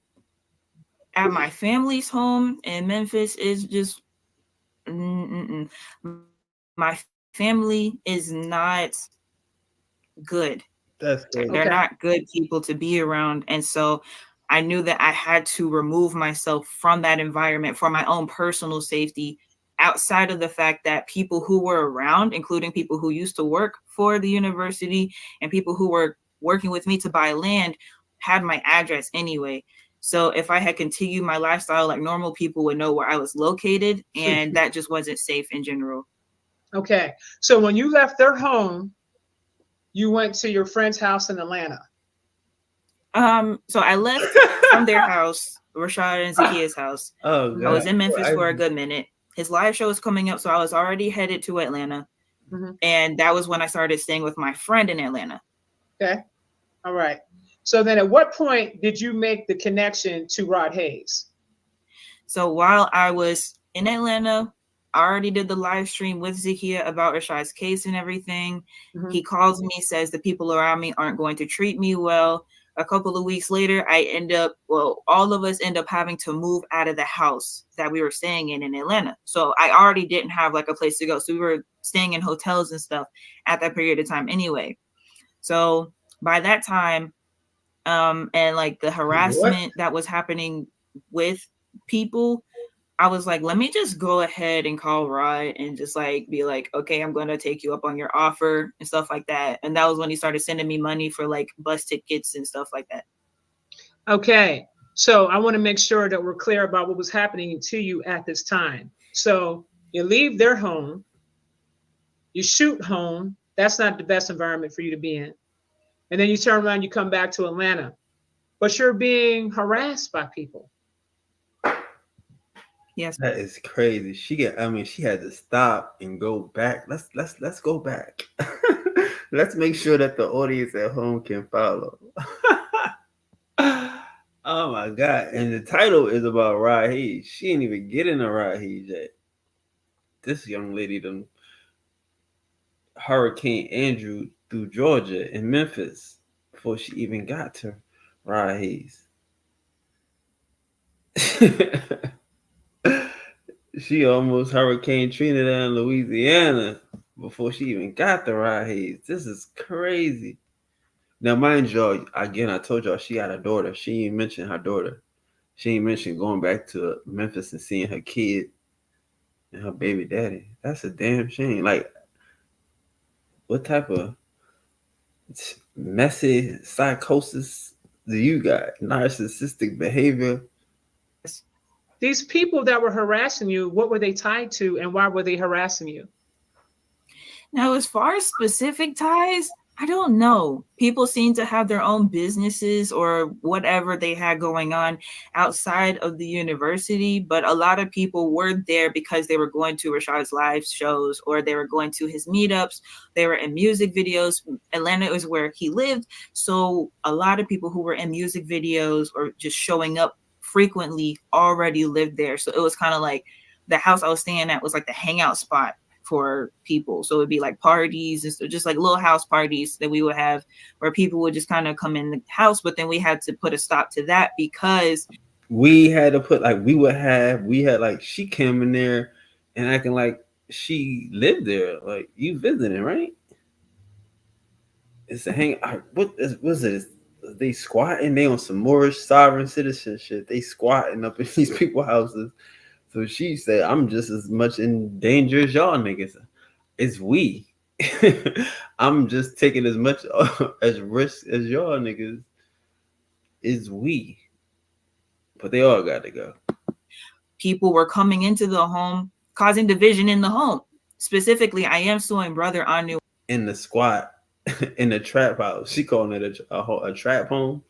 at my family's home in Memphis is just my family is not good. That's good. They're not good people to be around. And so I knew that I had to remove myself from that environment for my own personal safety, outside of the fact that people who were around, including people who used to work for the university and people who were working with me to buy land, had my address anyway. So if I had continued my lifestyle like normal people would know where I was located, and that just wasn't safe in general. Okay. So when you left their home, you went to your friend's house in Atlanta. So I left from their house, Rashad and Zakia's house. Oh, God. I was in Memphis for a good minute. His live show was coming up, so I was already headed to Atlanta. Mm-hmm. And that was when I started staying with my friend in Atlanta. Okay. All right. So then at what point did you make the connection to Rod Hayes? So while I was in Atlanta, I already did the live stream with Zakia about Rashad's case and everything. Mm-hmm. He calls me, says the people around me aren't going to treat me well. A couple of weeks later, all of us end up having to move out of the house that we were staying in Atlanta. So I already didn't have like a place to go. So we were staying in hotels and stuff at that period of time anyway. So by that time, and like the harassment that was happening with people, I was like, let me just go ahead and call Rod and just like be like, okay, I'm going to take you up on your offer and stuff like that. And that was when he started sending me money for like bus tickets and stuff like that. Okay. So I want to make sure that we're clear about what was happening to you at this time. So you leave their home, you shoot home. That's not the best environment for you to be in. and then you turn around, you come back to Atlanta, but you're being harassed by people. Yes. That is crazy. She had to stop and go back. Let's go back. Let's make sure that the audience at home can follow. Oh my god! And the title is about Raheem. She ain't even getting a Raheem yet. This young lady done Hurricane Andrew through Georgia and Memphis before she even got to Raheem. She almost Hurricane Trina down in Louisiana before she even got the Raheem. This is crazy. Now, mind y'all, again, I told y'all she had a daughter. She ain't mentioned her daughter. She ain't mentioned going back to Memphis and seeing her kid and her baby daddy. That's a damn shame. Like, what type of messy psychosis do you got? Narcissistic behavior? These people that were harassing you, what were they tied to, and why were they harassing you? Now, as far as specific ties, I don't know. People seem to have their own businesses or whatever they had going on outside of the university, but a lot of people were there because they were going to Rashad's live shows or they were going to his meetups. They were in music videos. Atlanta is where he lived. So a lot of people who were in music videos or just showing up frequently already lived there. So it was kind of like the house I was staying at was like the hangout spot for people. So it'd be like parties and so just like little house parties that we would have where people would just kind of come in the house. But then we had to put a stop to that because we had to put like we had like she came in there and acting like she lived there. Like you visiting, right? It's a hang. What was it? They squatting. They on some Moorish sovereign citizen shit. They squatting up in these people's houses. So she said, "I'm just as much in danger as y'all niggas. It's we. I'm just taking as much as risk as y'all niggas. It's we." But they all got to go. people were coming into the home, causing division in the home. Specifically, I am suing Brother Anu In the squat, in the trap house. She calling it a trap home.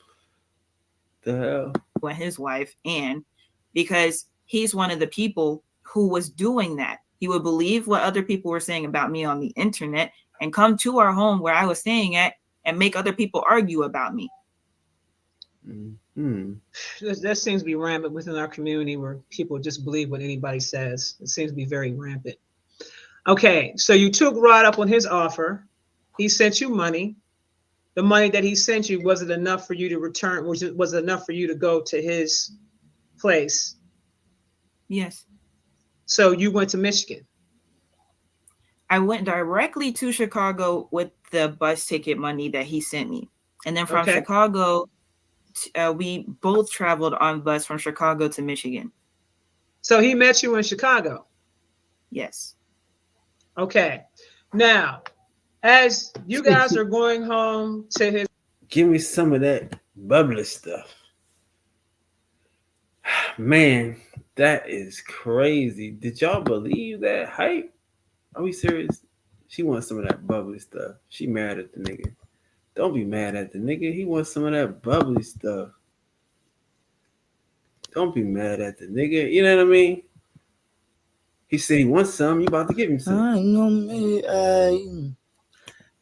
The hell? and his wife, Ann, because he's one of the people who was doing that. He would believe what other people were saying about me on the internet and come to our home where I was staying at and make other people argue about me. Mm-hmm. That seems to be rampant within our community where people just believe what anybody says. It seems to be very rampant. Okay, so you took Rod up on his offer. He sent you money. The money that he sent you, was it enough for you to return? Was it enough for you to go to his place? Yes. So you went to Michigan. I went directly to Chicago with the bus ticket money that he sent me. And then from Chicago, we both traveled on bus from Chicago to Michigan. So he met you in Chicago? Yes. Okay. Now, as you guys are going home to his... Give me some of that bubbly stuff. Man, that is crazy. Did y'all believe that hype? Are we serious? She wants some of that bubbly stuff. She mad at the nigga. Don't be mad at the nigga. He wants some of that bubbly stuff. Don't be mad at the nigga. You know what I mean? He said he wants some. You about to give him some.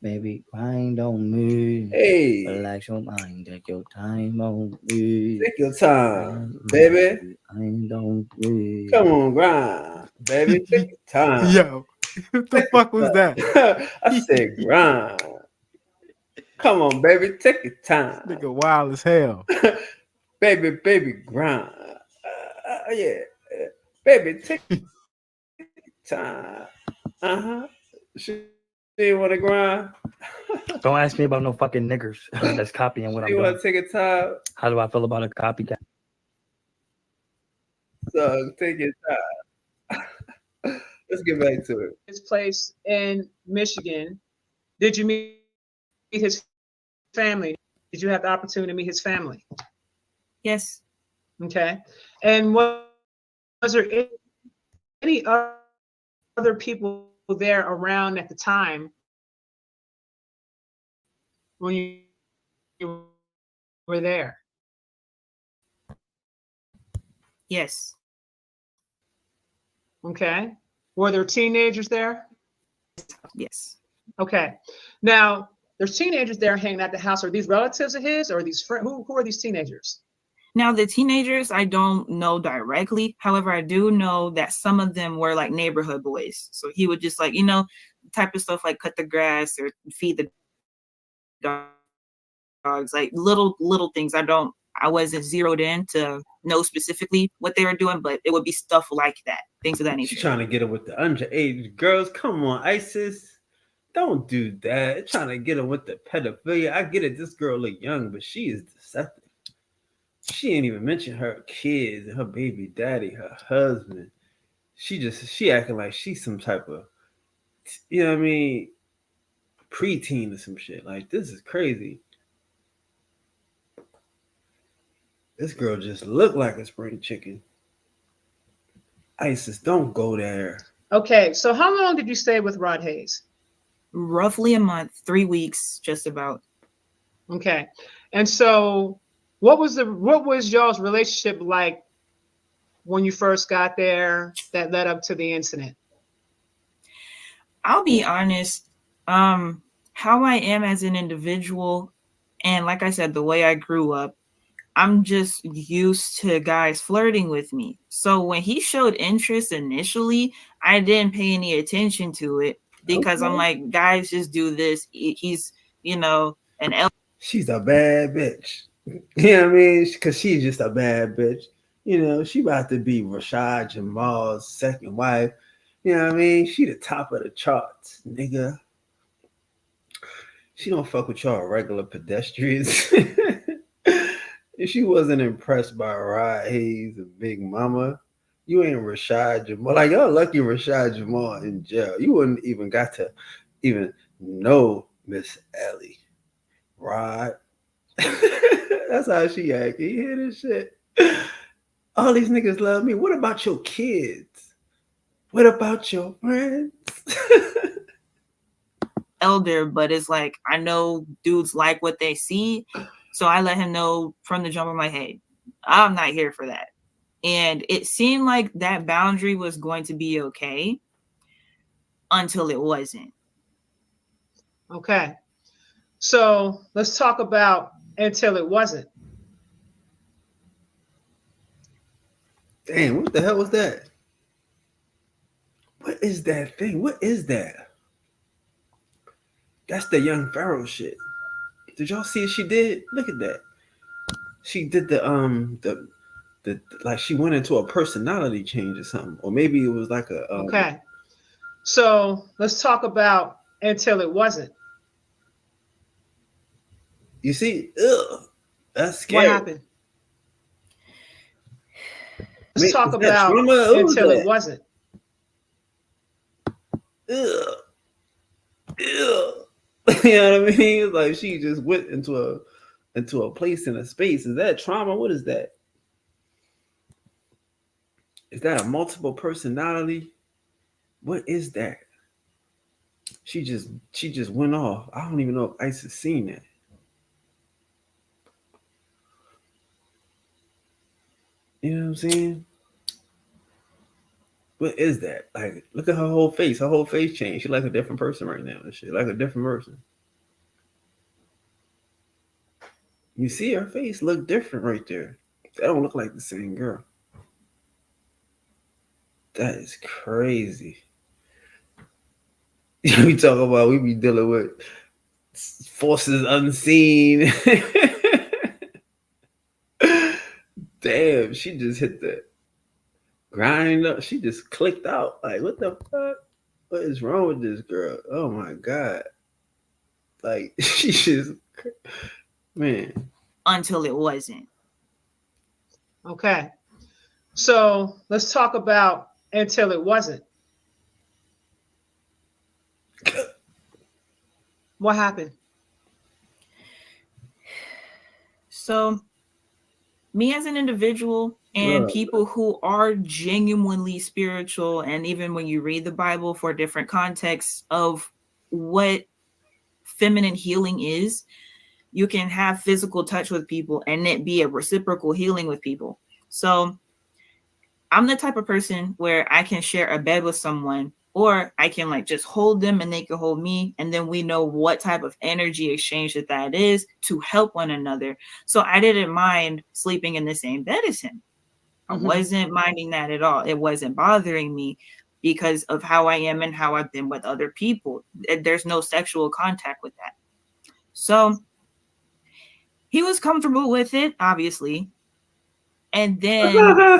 Baby, grind on me. Hey. Relax your mind. Take your time on me. Take your time, baby. Grind on me. Come on, grind, baby. Take your time. Yo, what the fuck was that? I said grind. Come on, baby. Take your time. Nigga wild as hell. baby, grind. Yeah. Baby, take time. She want to grind. Don't ask me about no fucking niggers that's copying what I'm doing. You want to take a time? How do I feel about a copycat? So take your time. Let's get back to it. His place in Michigan. Did you meet his family? Did you have the opportunity to meet his family? Yes. Okay. And was there any other people there around at the time when you you were there? Yes. Okay. Were there teenagers there? Yes. Okay. Now, there's teenagers there hanging at the house. Are these relatives of his, or are these friends? Who are these teenagers? Now, the teenagers, I don't know directly. However, I do know that some of them were like neighborhood boys. So he would just like, type of stuff like cut the grass or feed the dogs, like little things. I wasn't zeroed in to know specifically what they were doing, but it would be stuff like that, things of that nature. She's trying to get her with the underage girls. Come on, ISIS. Don't do that. Trying to get her with the pedophilia. I get it. This girl look young, but she is deceptive. She ain't even mention her kids and her baby daddy, her husband. She acting like she's some type of, you know what I mean, preteen or some shit. Like, this is crazy. This girl just looked like a spring chicken. ISIS, don't go there. Okay, so how long did you stay with Rod Hayes? Roughly a month, 3 weeks, just about. Okay, and so what was y'all's relationship like when you first got there that led up to the incident? I'll be honest, how I am as an individual, and like I said, the way I grew up, I'm just used to guys flirting with me. So when he showed interest initially, I didn't pay any attention to it because I'm like, guys just do this. He's, an L. She's a bad bitch. You know what I mean? Because she's just a bad bitch. She about to be Rashad Jamal's second wife. You know what I mean? She the top of the charts, nigga. She don't fuck with y'all regular pedestrians. If she wasn't impressed by Rod Hayes and Big Mama, you ain't Rashad Jamal. Like, y'all lucky Rashad Jamal in jail. You wouldn't even got to even know Miss Ellie. Rod. That's how she act. You hear this shit? All these niggas love me. What about your kids? What about your friends? Elder, but it's like, I know dudes like what they see. So I let him know from the jump. I'm like, hey, I'm not here for that. And it seemed like that boundary was going to be okay until it wasn't. Okay. So let's talk about until it wasn't. Damn, what the hell was that? What is that thing? What is that? That's the young Pharoah shit. Did y'all see what she did? Look at that. She did the like she went into a personality change or something, or maybe it was like a. Okay. So let's talk about until it wasn't. You see, that's scary. What happened? Let's talk about until it wasn't. Ugh. You know what I mean? It's like she just went into a place in a space. Is that trauma? What is that? Is that a multiple personality? What is that? She just went off. I don't even know if Ice has seen that. You know what I'm saying? What is that? Like, look at her whole face. Her whole face changed. She's like a different person right now. And shit, like a different person. You see her face look different right there. That don't look like the same girl. That is crazy. We talk about we be dealing with forces unseen. Damn, she just hit the grind up. She just clicked out. Like, what the fuck? What is wrong with this girl? Oh my God. Like, she just, man. Until it wasn't. Okay. So let's talk about until it wasn't. What happened? So me as an individual and people who are genuinely spiritual, and even when you read the Bible for different contexts of what feminine healing is, you can have physical touch with people and it be a reciprocal healing with people. So I'm the type of person where I can share a bed with someone, or I can like just hold them and they can hold me. And then we know what type of energy exchange that is to help one another. So I didn't mind sleeping in the same bed as him. I wasn't minding that at all. It wasn't bothering me because of how I am and how I've been with other people. There's no sexual contact with that. So he was comfortable with it, obviously. And then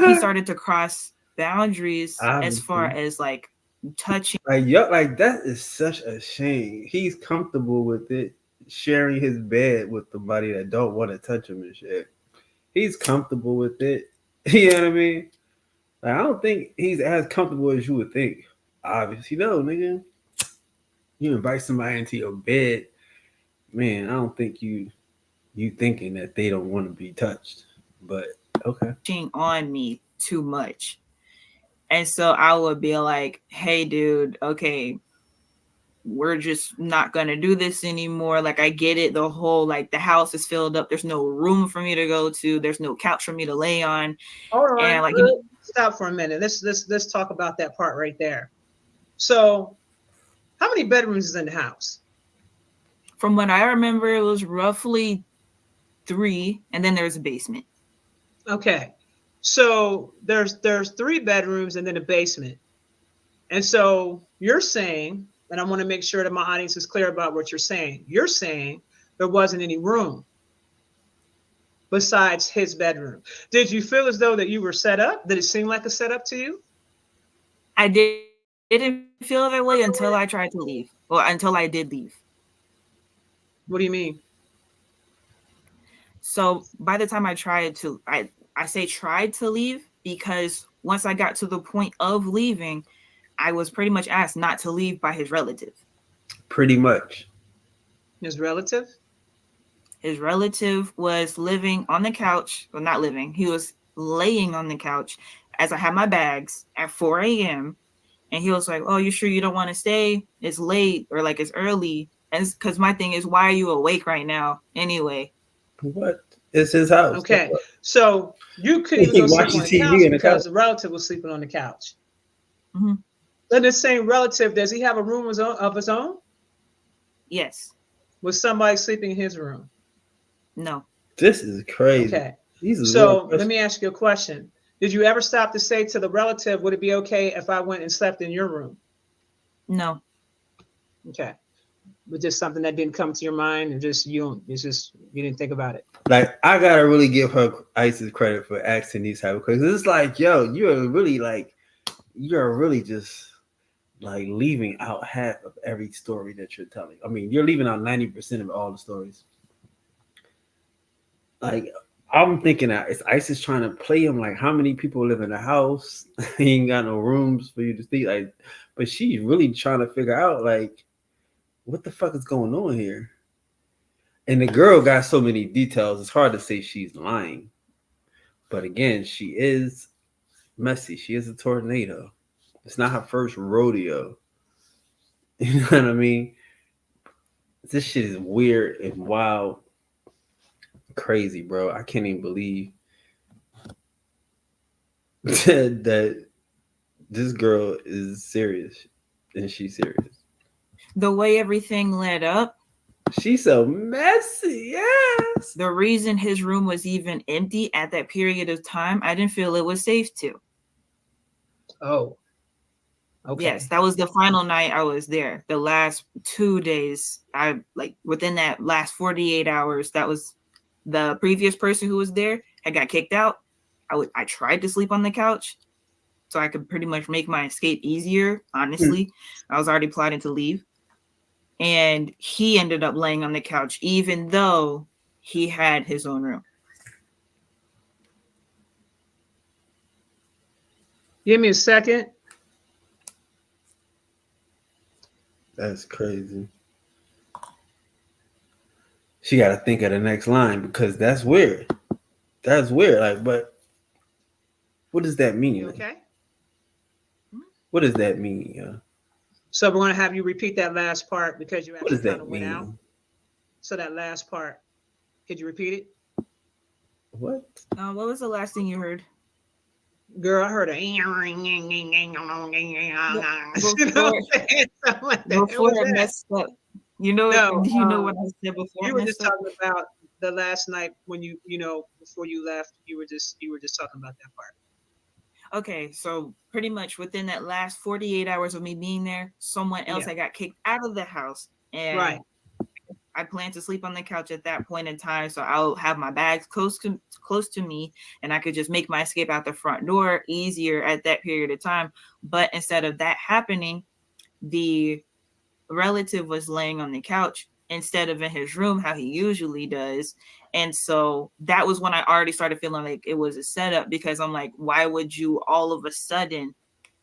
he started to cross boundaries as far as like touching. Like, yo, like that is such a shame. He's comfortable with it, sharing his bed with somebody that don't want to touch him and shit. He's comfortable with it. You know what I mean? Like, I don't think he's as comfortable as you would think. Obviously, no, nigga. You invite somebody into your bed, man. I don't think you thinking that they don't want to be touched. But okay, on me too much. And so I would be like, hey, dude, okay, we're just not going to do this anymore. Like, I get it. The whole, like, the house is filled up. There's no room for me to go to. There's no couch for me to lay on. Hold on. And like, stop for a minute. Let's talk about that part right there. So how many bedrooms is in the house? From what I remember, it was roughly 3. And then there's a basement. Okay. So there's 3 bedrooms and then a basement. And so you're saying, and I want to make sure that my audience is clear about what you're saying. You're saying there wasn't any room besides his bedroom. Did you feel as though that you were set up? Did it seem like a setup to you? I didn't feel that way until I tried to leave. Well, until I did leave. What do you mean? So by the time I tried to, I say tried to leave because once I got to the point of leaving, I was pretty much asked not to leave by his relative. pretty much. His relative? His relative was living on the couch. Well, not living. He was laying on the couch as I had my bags at 4 a.m. And he was like, oh, you sure you don't want to stay? It's late or like it's early. And because my thing is, why are you awake right now anyway? What? It's his house. Okay. So you couldn't even go sleep on the couch because the relative was sleeping on the couch. Mm-hmm. Then the same relative, does he have a room of his own? Yes. Was somebody sleeping in his room? No. This is crazy. Okay. So let me ask you a question. Did you ever stop to say to the relative, would it be okay if I went and slept in your room? No. Okay. But just something that didn't come to your mind and just you didn't think about it. Like, I gotta really give her Isis credit for asking these type of questions. It's like, yo, you're really just like leaving out half of every story that you're telling. I mean, you're leaving out 90% of all the stories. Like, I'm thinking that is Isis trying to play him? Like, how many people live in the house? He ain't got no rooms for you to sleep. Like, but she's really trying to figure out, like, what the fuck is going on here? And the girl got so many details. It's hard to say she's lying. But again, she is messy. She is a tornado. It's not her first rodeo. You know what I mean? This shit is weird and wild. Crazy, bro. I can't even believe that this girl is serious and she's serious. The way everything led up. She's so messy, yes. The reason his room was even empty at that period of time, I didn't feel it was safe to. Oh. Okay. Yes, that was the final night I was there. The last 2 days, within that last 48 hours, that was the previous person who was there had got kicked out. I tried to sleep on the couch so I could pretty much make my escape easier. Honestly, I was already plotting to leave. And he ended up laying on the couch, even though he had his own room. Give me a second. That's crazy. She got to think of the next line because that's weird. That's weird. Like, but what does that mean? You okay? What does that mean? Yeah. So we're going to have you repeat that last part because you What does actually kind that of went out. mean? So that last part. Could you repeat it? What? What was the last thing you heard? Girl, I heard a you know, Before something like that. What before was it that? messed up. You know No, do you know what I said before you it were just messed up? talking about the last night when before you left, you were just talking about that part. Okay, so pretty much within that last 48 hours of me being there, someone else Yeah. had got kicked out of the house, Right. and I plan to sleep on the couch at that point in time, so I'll have my bags close to me, and I could just make my escape out the front door easier at that period of time. But instead of that happening, the relative was laying on the couch instead of in his room how he usually does. And so that was when I already started feeling like it was a setup, because I'm like, why would you all of a sudden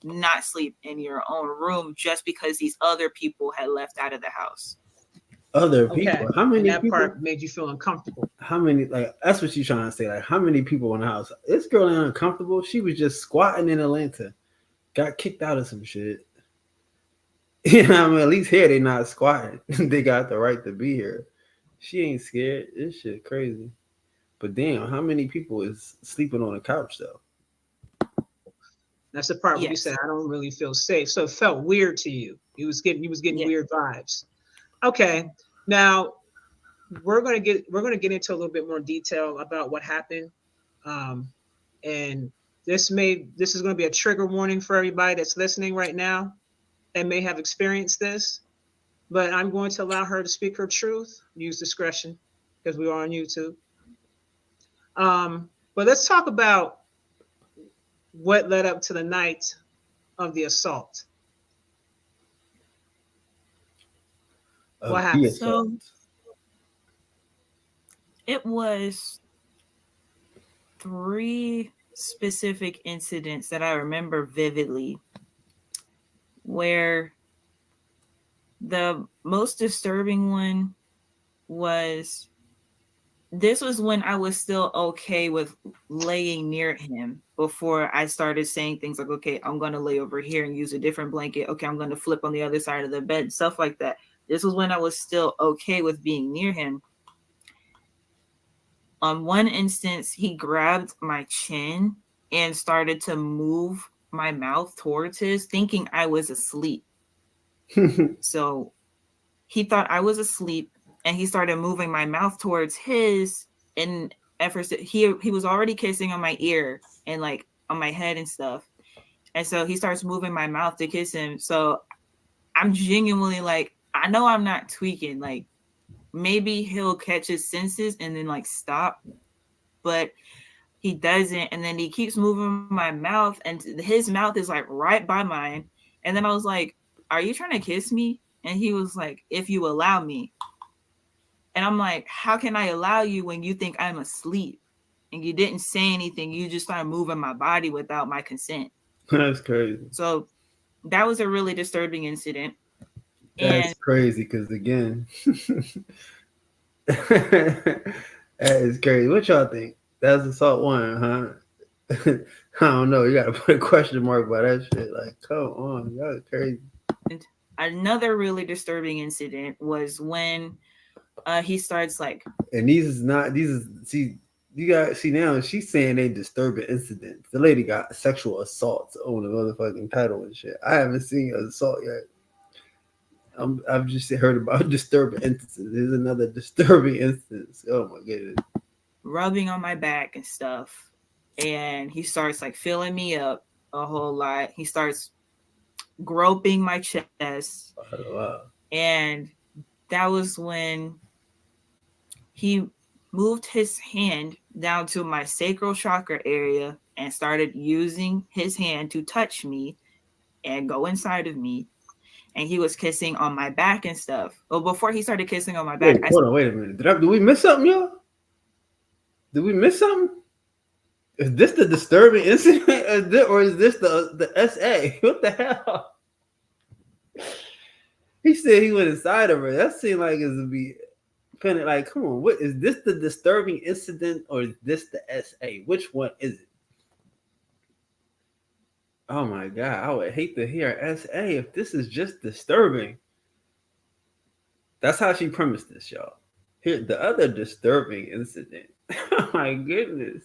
not sleep in your own room just because these other people had left out of the house? Other Okay. people? How And many that people? part made you feel uncomfortable. How many? Like that's what you trying to say? Like how many people in the house? This girl ain't uncomfortable. She was just squatting in Atlanta, got kicked out of some shit. You know, I mean, at least here they not squatting. They got the right to be here. She ain't scared. This shit crazy. But damn, how many people is sleeping on the couch though? That's the part where you Yes. said I don't really feel safe. So it felt weird to you. You was getting Yeah. weird vibes. Okay. Now we're gonna get into a little bit more detail about what happened. And this is gonna be a trigger warning for everybody that's listening right now that may have experienced this. But I'm going to allow her to speak her truth. Use discretion because we are on YouTube. But let's talk about what led up to the night of the assault. What happened? So it was 3 specific incidents that I remember vividly, where the most disturbing one was, this was when I was still okay with laying near him before I started saying things like, okay, I'm going to lay over here and use a different blanket. Okay, I'm going to flip on the other side of the bed, stuff like that. This was when I was still okay with being near him. On one instance, he grabbed my chin and started to move my mouth towards his, thinking I was asleep. So he thought I was asleep, and he started moving my mouth towards his. And at first, he was already kissing on my ear and like on my head and stuff. And so he starts moving my mouth to kiss him. So I'm genuinely like, I know I'm not tweaking. Like maybe he'll catch his senses and then like stop, but he doesn't. And then he keeps moving my mouth, and his mouth is like right by mine. And then I was like, are you trying to kiss me? And he was like, if you allow me. And I'm like, how can I allow you when you think I'm asleep? And you didn't say anything. You just started moving my body without my consent. That's crazy. So that was a really disturbing incident. That's And crazy because again, that is crazy. What y'all think? That's assault 1, huh? I don't know. You got to put a question mark by that shit. Like, come on, y'all crazy. another really disturbing incident was when he starts like, And see, you got see now she's saying they disturbing incidents. The lady got sexual assaults on the motherfucking title and shit. I haven't seen an assault yet. I've just heard about disturbing instances. There's another disturbing instance. Oh my goodness. rubbing on my back and stuff. And he starts like filling me up a whole lot. He starts groping my chest. Oh, wow. And that was when he moved his hand down to my sacral chakra area and started using his hand to touch me and go inside of me. And he was kissing on my back and stuff. Well, before he started kissing on my back, Hold on, wait a minute. Did we miss something, y'all? Did we miss something? Is this the disturbing incident, or is this the SA? What the hell? He said he went inside of her. That seemed like it's to be kind of like, come on, what is this the disturbing incident, or is this the SA? Which one is it? Oh my god, I would hate to hear SA if this is just disturbing. That's how she premised this, y'all. Here, the other disturbing incident. Oh my goodness.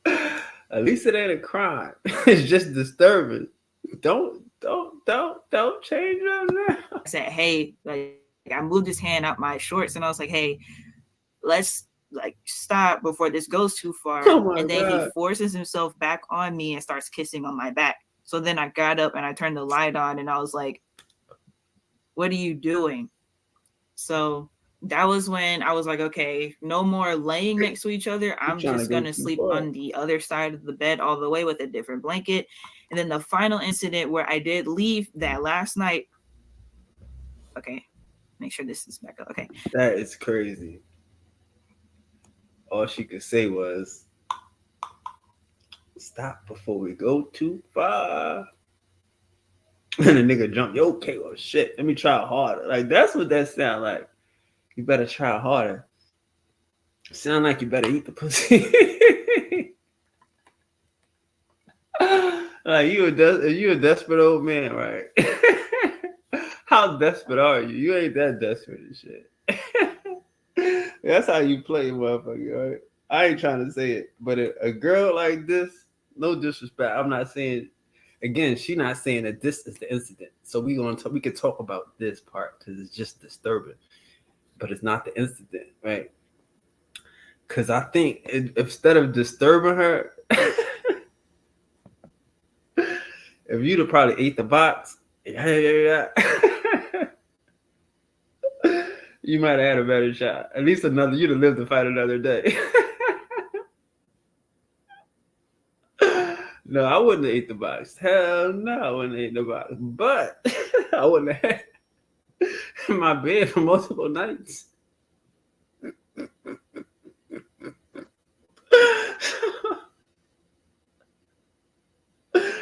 At least it ain't a crime. It's just disturbing. Don't change up now. I said, hey, like I moved his hand out my shorts and I was like, hey, let's like stop before this goes too far. Oh my and then God. he forces himself back on me and starts kissing on my back. So then I got up and I turned the light on and I was like, what are you doing? So that was when I was like, okay, no more laying next to each other. I'm just going to sleep on the other side of the bed all the way with a different blanket. And then the final incident where I did leave that last night. Okay, make sure this is back up. Okay. That is crazy. All she could say was, stop before we go too far. And the nigga jumped, yo, okay, well, shit, let me try harder. Like, that's what that sound like. You better try harder. Sound like you better eat the pussy. Like, you a desperate old man, right? How desperate are you? You ain't that desperate and shit. That's how you play, motherfucker, right? I ain't trying to say it, but a girl like this, no disrespect. I'm not saying, again, she not saying that this is the incident. So we can talk about this part because it's just disturbing, but it's not the incident, right? Because I think instead of disturbing her, if you'd have probably ate the box, yeah. You might have had a better shot. At least you'd have lived to fight another day. No, I wouldn't have ate the box. Hell no, I wouldn't have ate the box. But I wouldn't have had in my bed for multiple nights.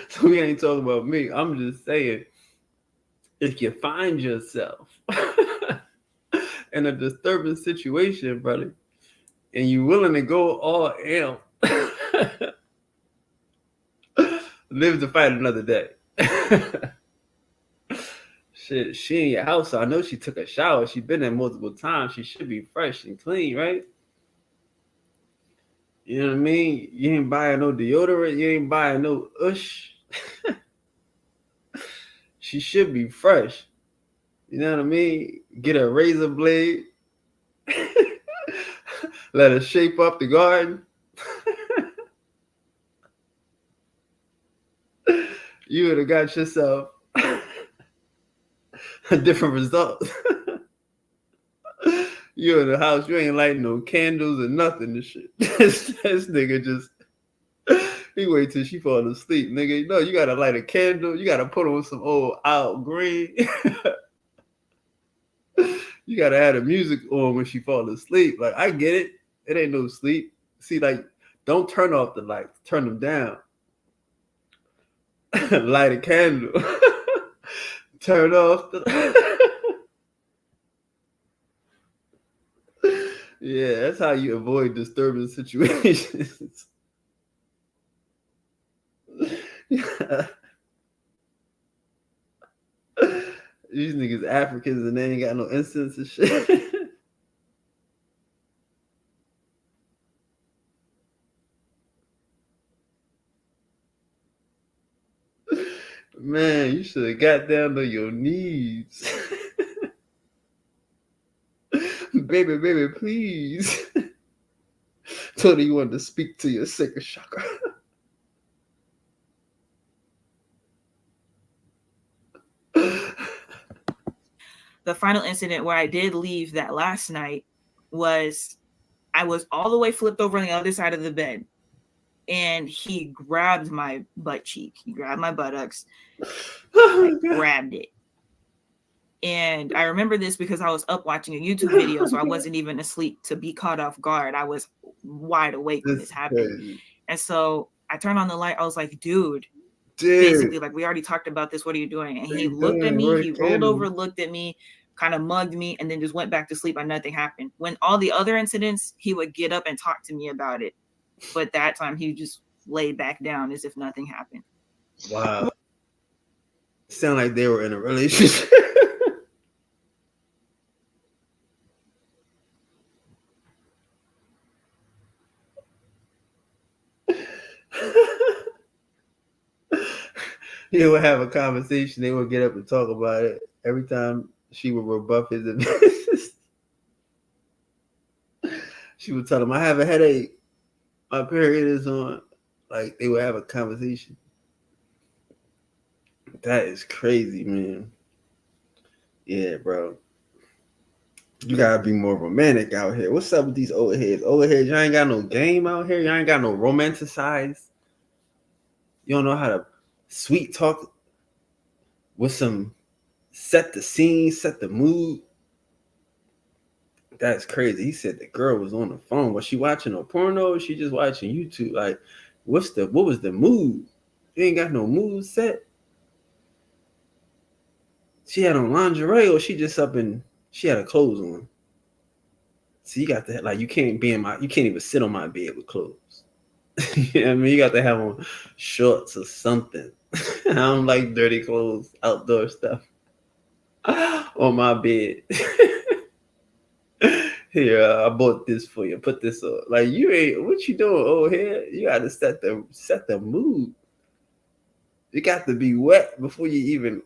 So we ain't talking about me. I'm just saying, if you find yourself in a disturbing situation, brother, and you're willing to go all out, live to fight another day. Shit, she in your house, so I know she took a shower. She been there multiple times. She should be fresh and clean, right? You know what I mean? You ain't buying no deodorant. You ain't buying no Usher. She should be fresh. You know what I mean? Get a razor blade. Let her shape up the garden. You would have got yourself a different result. You in the house, you ain't lighting no candles or nothing. This shit. This nigga just, he wait till she fall asleep. Nigga, no, you gotta light a candle. You gotta put on some old out green. You gotta have the music on when she fall asleep. Like, I get it. It ain't no sleep. See, like, don't turn off the lights. Turn them down. Light a candle. Turn off the... Yeah, that's how you avoid disturbing situations. These niggas Africans and they ain't got no incense and shit. Man, you should have got down to your knees. Baby, please. Told her you wanted to speak to your sicker chakra. The final incident where I did leave that last night was I was all the way flipped over on the other side of the bed. And he grabbed my butt cheek. He grabbed my buttocks. Grabbed it. And I remember this because I was up watching a YouTube video, so I wasn't even asleep to be caught off guard. I was wide awake when this happened. Crazy. And so I turned on the light. I was like, dude, basically, like, we already talked about this. What are you doing? And he looked at me. He rolled over, looked at me, kind of mugged me, and then just went back to sleep and nothing happened. When all the other incidents, he would get up and talk to me about it. But that time, he just laid back down as if nothing happened. Wow. Sound like they were in a relationship. He would have a conversation. They would get up and talk about it. Every time she would rebuff his advances, she would tell him, "I have a headache. My period is on." Like they would have a conversation. That is crazy, man. Yeah, bro. You gotta be more romantic out here. What's up with these old heads? Old heads, y'all ain't got no game out here. Y'all ain't got no romanticize. You don't know how to sweet talk with some set the scene, set the mood. That's crazy. He said the girl was on the phone. Was she watching a porno or she just watching YouTube? Like, what was the mood? You ain't got no mood set. She had on lingerie or she just she had her clothes on. So you got to like you can't even sit on my bed with clothes. You know what I mean? You got to have on shorts or something. I don't like dirty clothes, outdoor stuff on my bed. Here, I bought this for you. Put this on. Like you ain't what you doing, old head? You got to set the mood. You got to be wet before you even.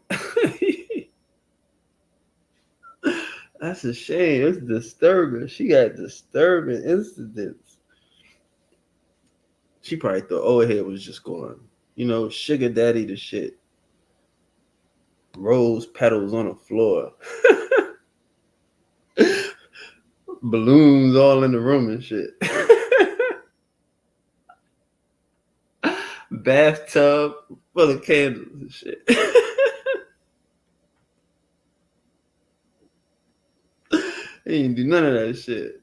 That's a shame. It's disturbing. She got disturbing incidents. She probably thought old head was just going, sugar daddy the shit. Rose petals on the floor. Balloons all in the room and shit. Bathtub full of candles and shit. He ain't do none of that shit.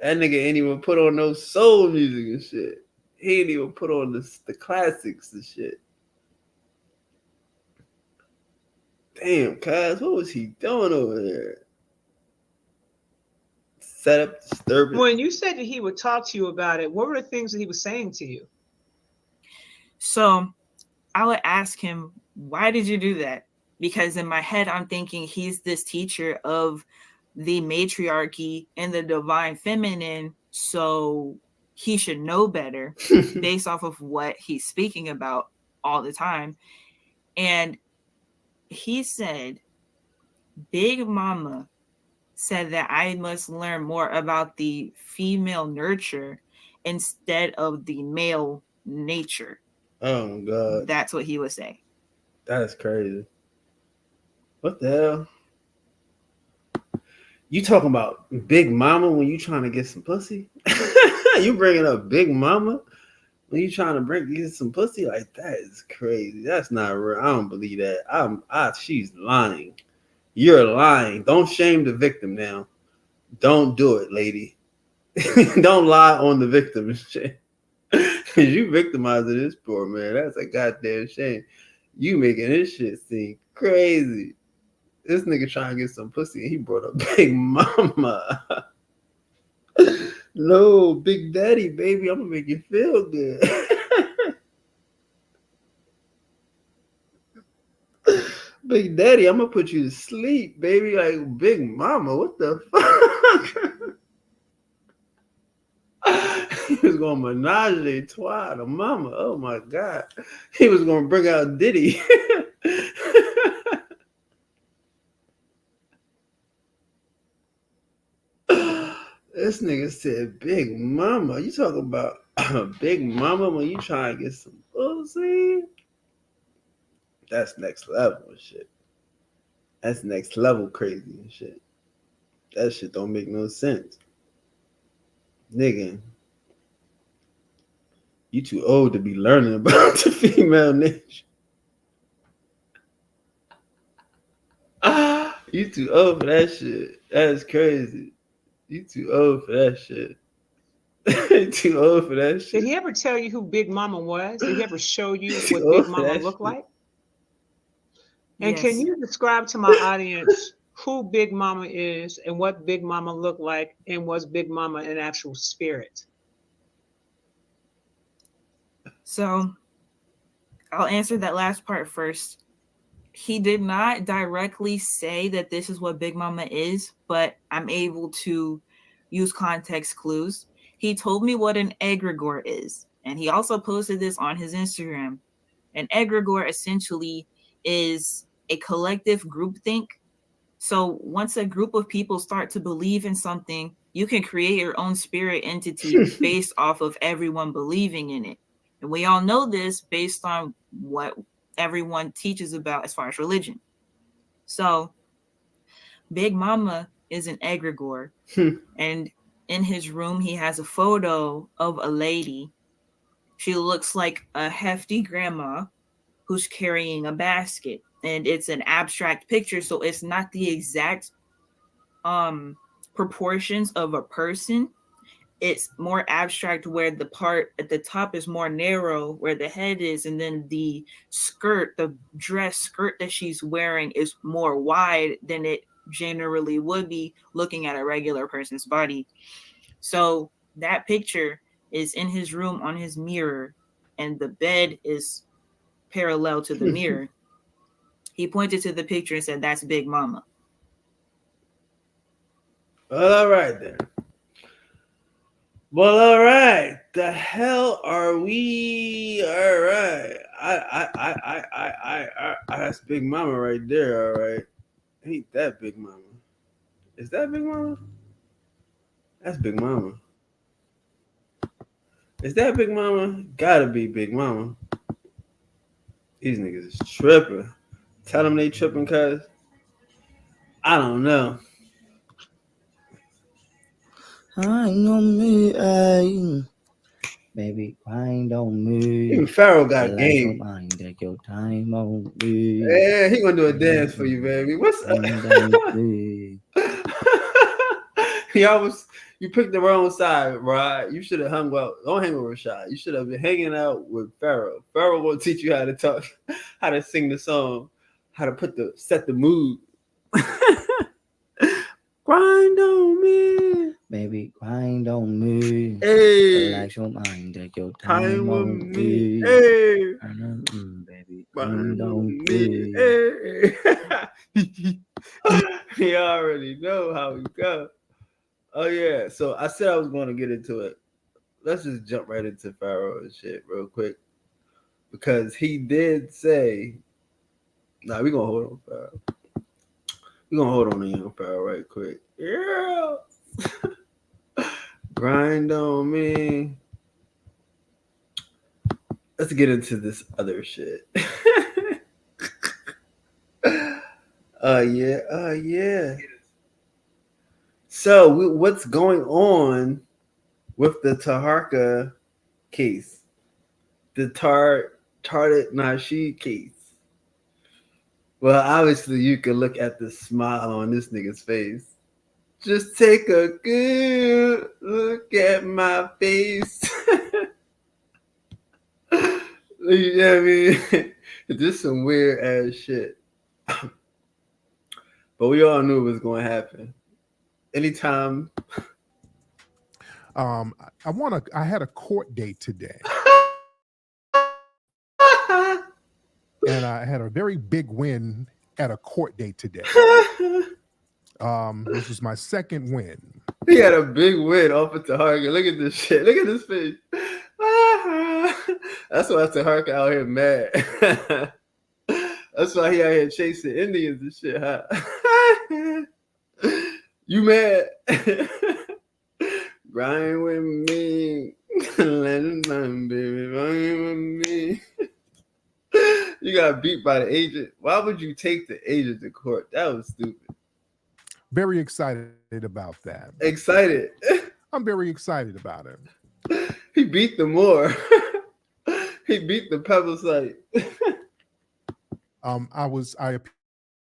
That nigga ain't even put on no soul music and shit. He ain't even put on the classics and shit. Damn, cuz, what was he doing over there? Set up disturbance. When you said that he would talk to you about it, what were the things that he was saying to you? So I would ask him, why did you do that? Because in my head, I'm thinking he's this teacher of the matriarchy and the divine feminine, so he should know better based off of what he's speaking about all the time. And he said, Big Mama said that I must learn more about the female nurture instead of the male nature. Oh, God. That's what he would say. That's crazy. What the hell? You talking about Big Mama when you trying to get some pussy? You bringing up Big Mama when you trying to get some pussy? Like, that is crazy. That's not real. I don't believe that. She's lying. You're lying. Don't shame the victim now. Don't do it, lady. Don't lie on the victim and shit. Because you victimizing this poor man. That's a goddamn shame. You making this shit seem crazy. This nigga trying to get some pussy and he brought up Big Mama. No, Big Daddy, baby. I'm going to make you feel good. Big Daddy, I'm going to put you to sleep, baby. Like, Big Mama, what the fuck? He was going to menage a trois to Mama. Oh, my God. He was going to bring out Diddy. This nigga said Big Mama. You talking about Big Mama when you try to get some pussy? That's next level shit. That's next level crazy and shit. That shit don't make no sense. Nigga, you too old to be learning about the female nature. You too old for that shit. That is crazy. You too old for that shit. Too old for that shit. Did he ever tell you who Big Mama was? Did he ever show you what Big Mama looked like? And Yes. can you describe to my audience who Big Mama is and what Big Mama looked like and was Big Mama an actual spirit? So I'll answer that last part first. He did not directly say that this is what Big Mama is, but I'm able to use context clues. He told me what an egregore is, and he also posted this on his Instagram. An egregore essentially is a collective groupthink. So once a group of people start to believe in something, you can create your own spirit entity based off of everyone believing in it. And we all know this based on what everyone teaches about as far as religion. So Big Mama is an egregore. And in his room, he has a photo of a lady. She looks like a hefty grandma who's carrying a basket. And it's an abstract picture, so it's not the exact proportions of a person. It's more abstract where the part at the top is more narrow where the head is, and then the skirt, the dress skirt that she's wearing is more wide than it generally would be looking at a regular person's body. So that picture is in his room on his mirror, and the bed is parallel to the mirror. He pointed to the picture and said, "That's Big Mama." Well, all right then. Well, all right. The hell are we? All right. That's Big Mama right there. All right. Ain't that Big Mama? Is that Big Mama? That's Big Mama. Is that Big Mama? Gotta be Big Mama. These niggas is tripping. Tell them they tripping, cuz I don't know. I know me, baby, grind on me. Even Pharoah got Relax game. your mind, take your time on me. Yeah, he gonna do a dance for you, baby. What's up? You picked the wrong side, right? You should have hung out. Don't hang with Rashad. You should have been hanging out with Pharoah. Pharoah will teach you how to talk, how to sing the song, how to set the mood. Grind on me, baby, grind on me. Hey, relax your mind, take your time on me. Hey, baby, grind on me. Hey. You already know how we go. Oh yeah, so I said I was going to get into it. Let's just jump right into Pharoah and shit real quick, because he did say, "Nah, we gonna hold on, Pharoah. We gonna hold on to young Pharoah right quick." Yeah, grind on me. Let's get into this other shit. Yeah. So, what's going on with the Taharka case? The Tariq Nasheed case. Well, obviously, you can look at the smile on this nigga's face. Just take a good look at my face. You know what I mean? Just some weird ass shit. But we all knew it was going to happen. Anytime. I had a court date today. And I had a very big win at a court date today. This was my second win. He had a big win off of Taharka. Look at this shit. Look at this face. That's why Taharka out here mad. That's why he out here chasing Indians and shit, huh? You mad? Grind with me. Let him run, baby. Grind with me. You got beat by the agent. Why would you take the agent to court? That was stupid. Very excited about that. Excited? I'm very excited about it. He beat the Moor. He beat the Pebble site. I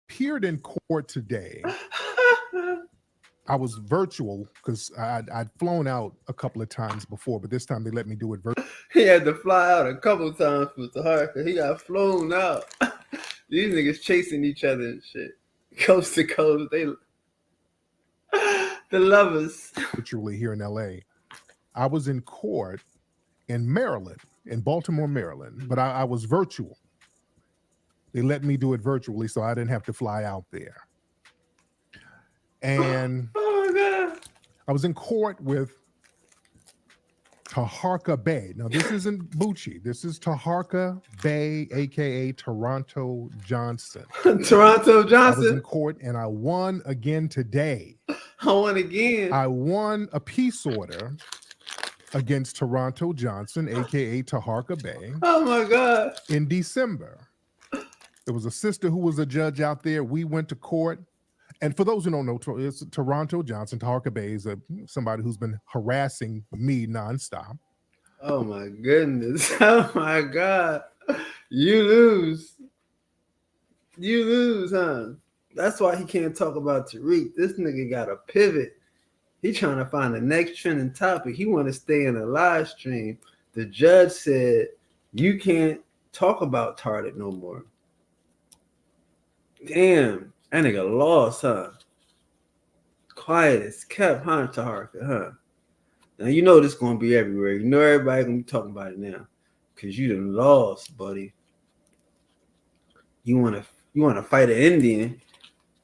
appeared in court today. I was virtual because I'd flown out a couple of times before, but this time they let me do it virtual. He had to fly out a couple of times for Taharka. He got flown out. These niggas chasing each other and shit. Coast to coast. The lovers. Virtually here in LA. I was in court in Maryland, in Baltimore, Maryland, but I was virtual. They let me do it virtually, so I didn't have to fly out there. And oh my God. I was in court with Taharka Bay. Now, this isn't Bucci. This is Taharka Bay, aka Toronto Johnson. Toronto I was in Johnson. court and I won again today. I won again. I won a peace order against Toronto Johnson, aka Taharka Bay, Oh my God. in December. There was a sister who was a judge out there. We went to court. And for those who don't know, it's Toronto Johnson. Taharka Bay is somebody who's been harassing me nonstop. Oh my goodness. Oh my God. You lose. You lose, huh? That's why he can't talk about Tariq. This nigga got a pivot. He trying to find the next trending topic. He want to stay in a live stream. The judge said, you can't talk about Tariq no more. Damn. That nigga lost, huh? Quiet as kept, huh, Taharka, huh? Now you know this gonna be everywhere. You know everybody gonna be talking about it now. Cause you done lost, buddy. You wanna fight an Indian,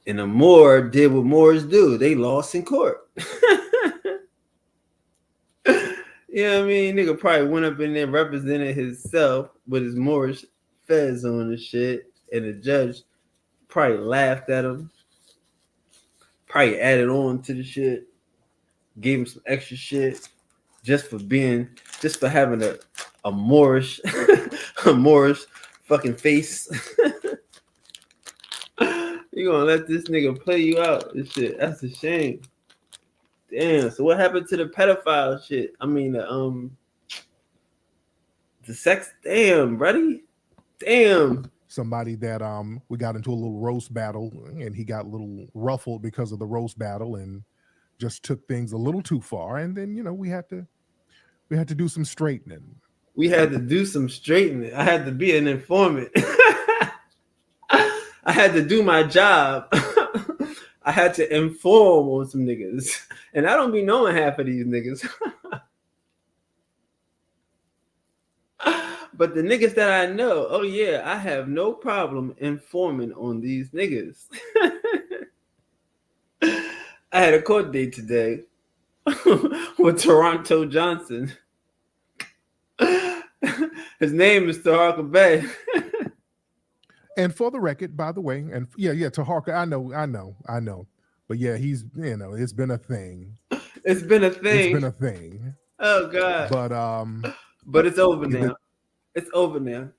and the Moor did what Moors do. They lost in court. You know what I mean? Nigga probably went up in there represented himself with his Moorish fez on and shit, and the judge probably laughed at him. Probably added on to the shit, gave him some extra shit just for having a Moorish, a Moorish fucking face. You gonna let this nigga play you out and shit? That's a shame. Damn. So what happened to the pedophile shit? I mean the sex. Damn, buddy. Damn. Somebody that we got into a little roast battle, and he got a little ruffled because of the roast battle and just took things a little too far. And then, you know, we had to do some straightening. We had to do some straightening. I had to be an informant. I had to do my job. I had to inform on some niggas. And I don't be knowing half of these niggas. But the niggas that I know, oh yeah, I have no problem informing on these niggas. I had a court date today with Toronto Johnson. His name is Taharka Bay. And for the record, by the way, and yeah, Taharka, I know. But yeah, he's, you know, it's been a thing. It's been a thing. It's been a thing. Oh God. But it's over now. It's over now.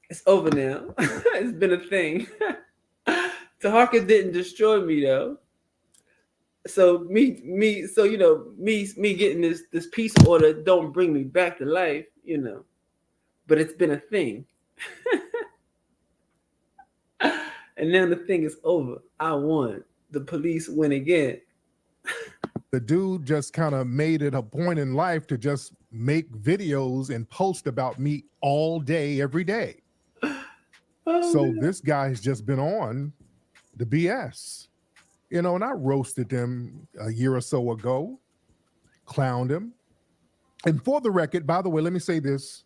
It's over now. It's been a thing. Taharka didn't destroy me though. So me getting this peace order don't bring me back to life, you know. But it's been a thing. And now the thing is over. I won. The police win again. The dude just kind of made it a point in life to just make videos and post about me all day, every day. So this guy's just been on the BS, you know, and I roasted him a year or so ago, clowned him. And for the record, by the way, let me say this,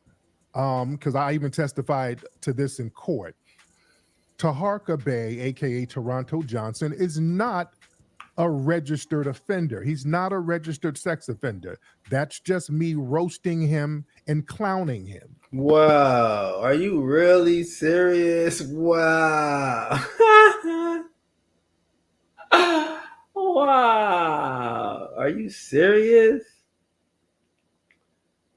because I even testified to this in court. Taharka Bay, aka Toronto Johnson, is not a registered offender. He's not a registered sex offender. That's just me roasting him and clowning him. Wow. Are you really serious? Wow. Wow. Are you serious?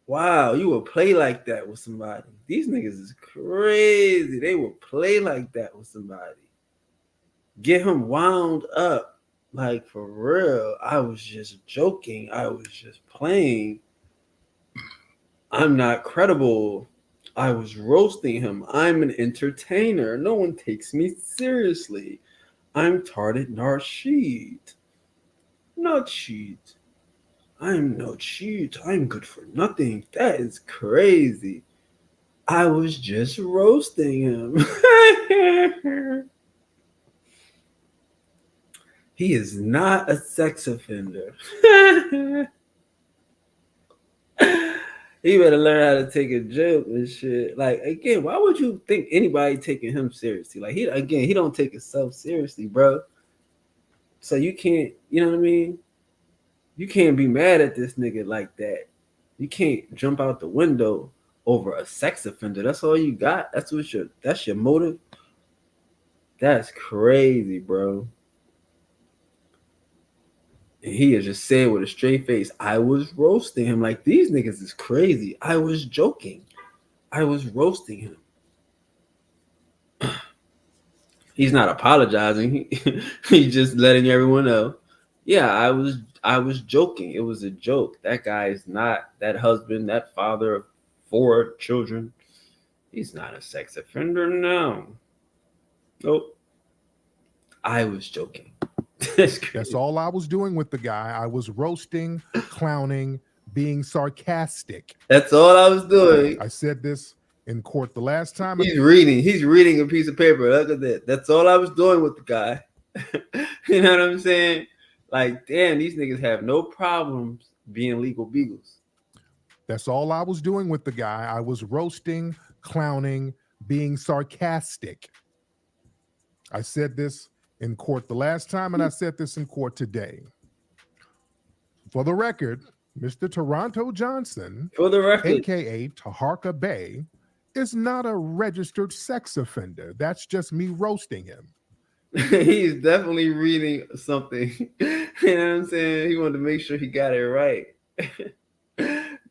Wow, you will play like that with somebody. These niggas is crazy. They will play like that with somebody. Get him wound up. Like, for real. I was just joking. I was just playing. I'm not credible. I was roasting him. I'm an entertainer. No one takes me seriously. I'm Tariq Nasheed. Not cheat. I'm no cheat. I'm good for nothing. That is crazy. I was just roasting him. He is not a sex offender. He better learn how to take a joke and shit. Like, again, why would you think anybody taking him seriously? Like, he don't take himself seriously, bro. So you can't, you know what I mean? You can't be mad at this nigga like that. You can't jump out the window over a sex offender. That's all you got. That's your motive. That's crazy, bro. And he has just said with a straight face, I was roasting him. Like, these niggas is crazy. I was joking. I was roasting him. He's not apologizing. He's just letting everyone know. Yeah, I was joking. It was a joke. That guy is not that husband, that father of 4 children. He's not a sex offender. No. Nope. I was joking. That's all I was doing with the guy. I was roasting, clowning, being sarcastic. That's all I was doing. I said this in court the last time. He's reading a piece of paper. Look at that. That's all I was doing with the guy. You know what I'm saying? Like, damn, these niggas have no problems being legal beagles. That's all I was doing with the guy. I was roasting, clowning, being sarcastic. I said this in court the last time, and I said this in court today. For the record, Mr. Toronto Johnson, for the record, aka Taharka Bay, is not a registered sex offender. That's just me roasting him. He's definitely reading something. You know what I'm saying? He wanted to make sure he got it right.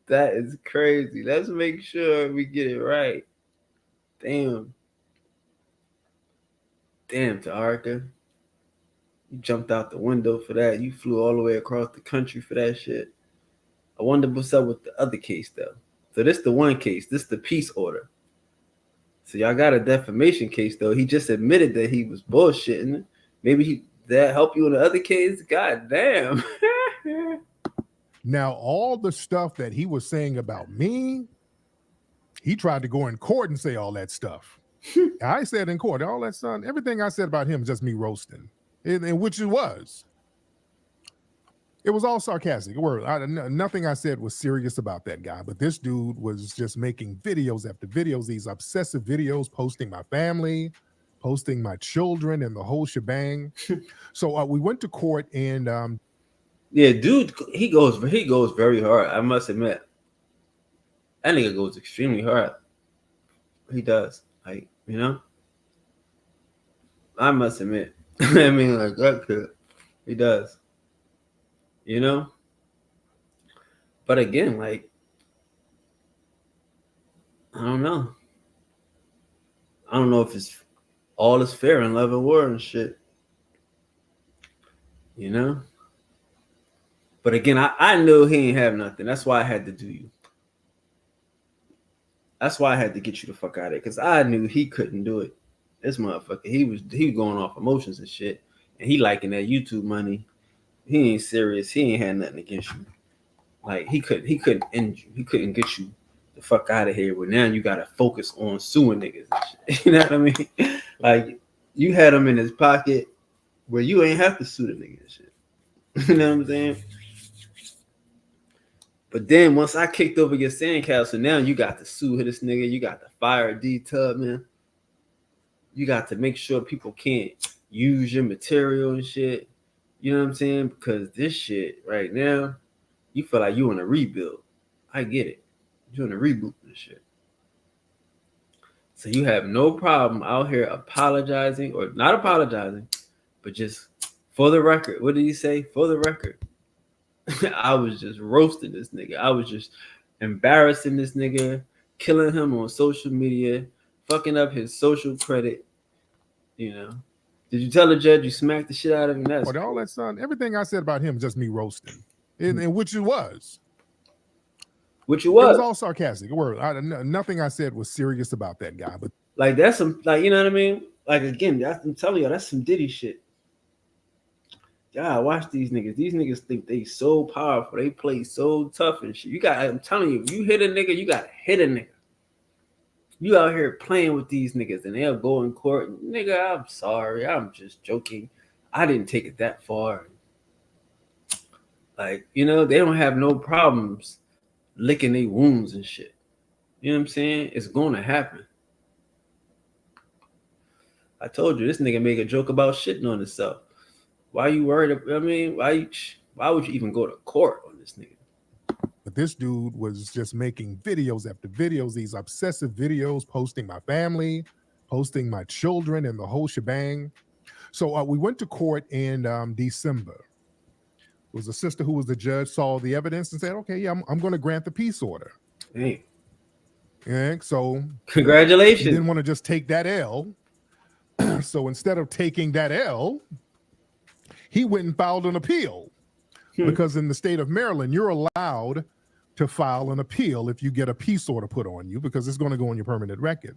That is crazy. Let's make sure we get it right. Damn. Damn, Taharka. You jumped out the window for that. You flew all the way across the country for that shit. I wonder what's up with the other case, though. So this the one case. This the peace order. So y'all got a defamation case, though. He just admitted that he was bullshitting. Maybe that help you in the other case? God damn. Now, all the stuff that he was saying about me, he tried to go in court and say all that stuff. I said in court, all that stuff, everything I said about him is just me roasting, and which it was. It was all sarcastic. Nothing I said was serious about that guy, but this dude was just making videos after videos, these obsessive videos, posting my family, posting my children, and the whole shebang. So we went to court, and yeah, dude, he goes very hard. I must admit, that nigga goes extremely hard. He does, like, you know. I must admit, I mean, like, that kid, he does. You know? But again, like, I don't know. I don't know if it's all is fair in love and war and shit. You know? But again, I knew he ain't have nothing. That's why I had to do you. That's why I had to get you the fuck out of it. Because I knew he couldn't do it. This motherfucker, he was going off emotions and shit. And he liking that YouTube money. He ain't serious. He ain't had nothing against you. Like, he couldn't end you. He couldn't get you the fuck out of here. But now you gotta focus on suing niggas and shit. You know what I mean? Like, you had him in his pocket where you ain't have to sue the nigga and shit. You know what I'm saying? But then once I kicked over your sandcastle, now you got to sue this nigga. You got to fire D-Tub, man. You got to make sure people can't use your material and shit. You know what I'm saying? Because this shit right now, you feel like you in a rebuild. I get it. You're in a reboot and shit. So you have no problem out here apologizing, or not apologizing, but just for the record. What did he say? For the record. I was just roasting this nigga. I was just embarrassing this nigga, killing him on social media, fucking up his social credit. You know. Did you tell the judge you smacked the shit out of him? That's all that stuff. Everything I said about him is just me roasting, and which it was. Which it was. It was all sarcastic. Nothing I said was serious about that guy. But like, that's some, like, you know what I mean? Like, again, I'm telling you, that's some Diddy shit. God, watch these niggas. These niggas think they so powerful. They play so tough and shit. I'm telling you, if you hit a nigga, you gotta hit a nigga. You out here playing with these niggas and they'll go in court. Nigga, I'm sorry. I'm just joking. I didn't take it that far. Like, you know, they don't have no problems licking their wounds and shit. You know what I'm saying? It's going to happen. I told you, this nigga make a joke about shitting on himself. Why you worried? I mean, why Why would you even go to court on this nigga? But this dude was just making videos after videos, these obsessive videos, posting my family, posting my children, and the whole shebang. So we went to court in December. It was a sister who was the judge, saw the evidence and said, okay, yeah, I'm going to grant the peace order. Hey, And so congratulations. he didn't want to just take that L. So instead of taking that L, he went and filed an appeal. Because in the state of Maryland, you're allowed to file an appeal if you get a peace order put on you, because it's going to go on your permanent record.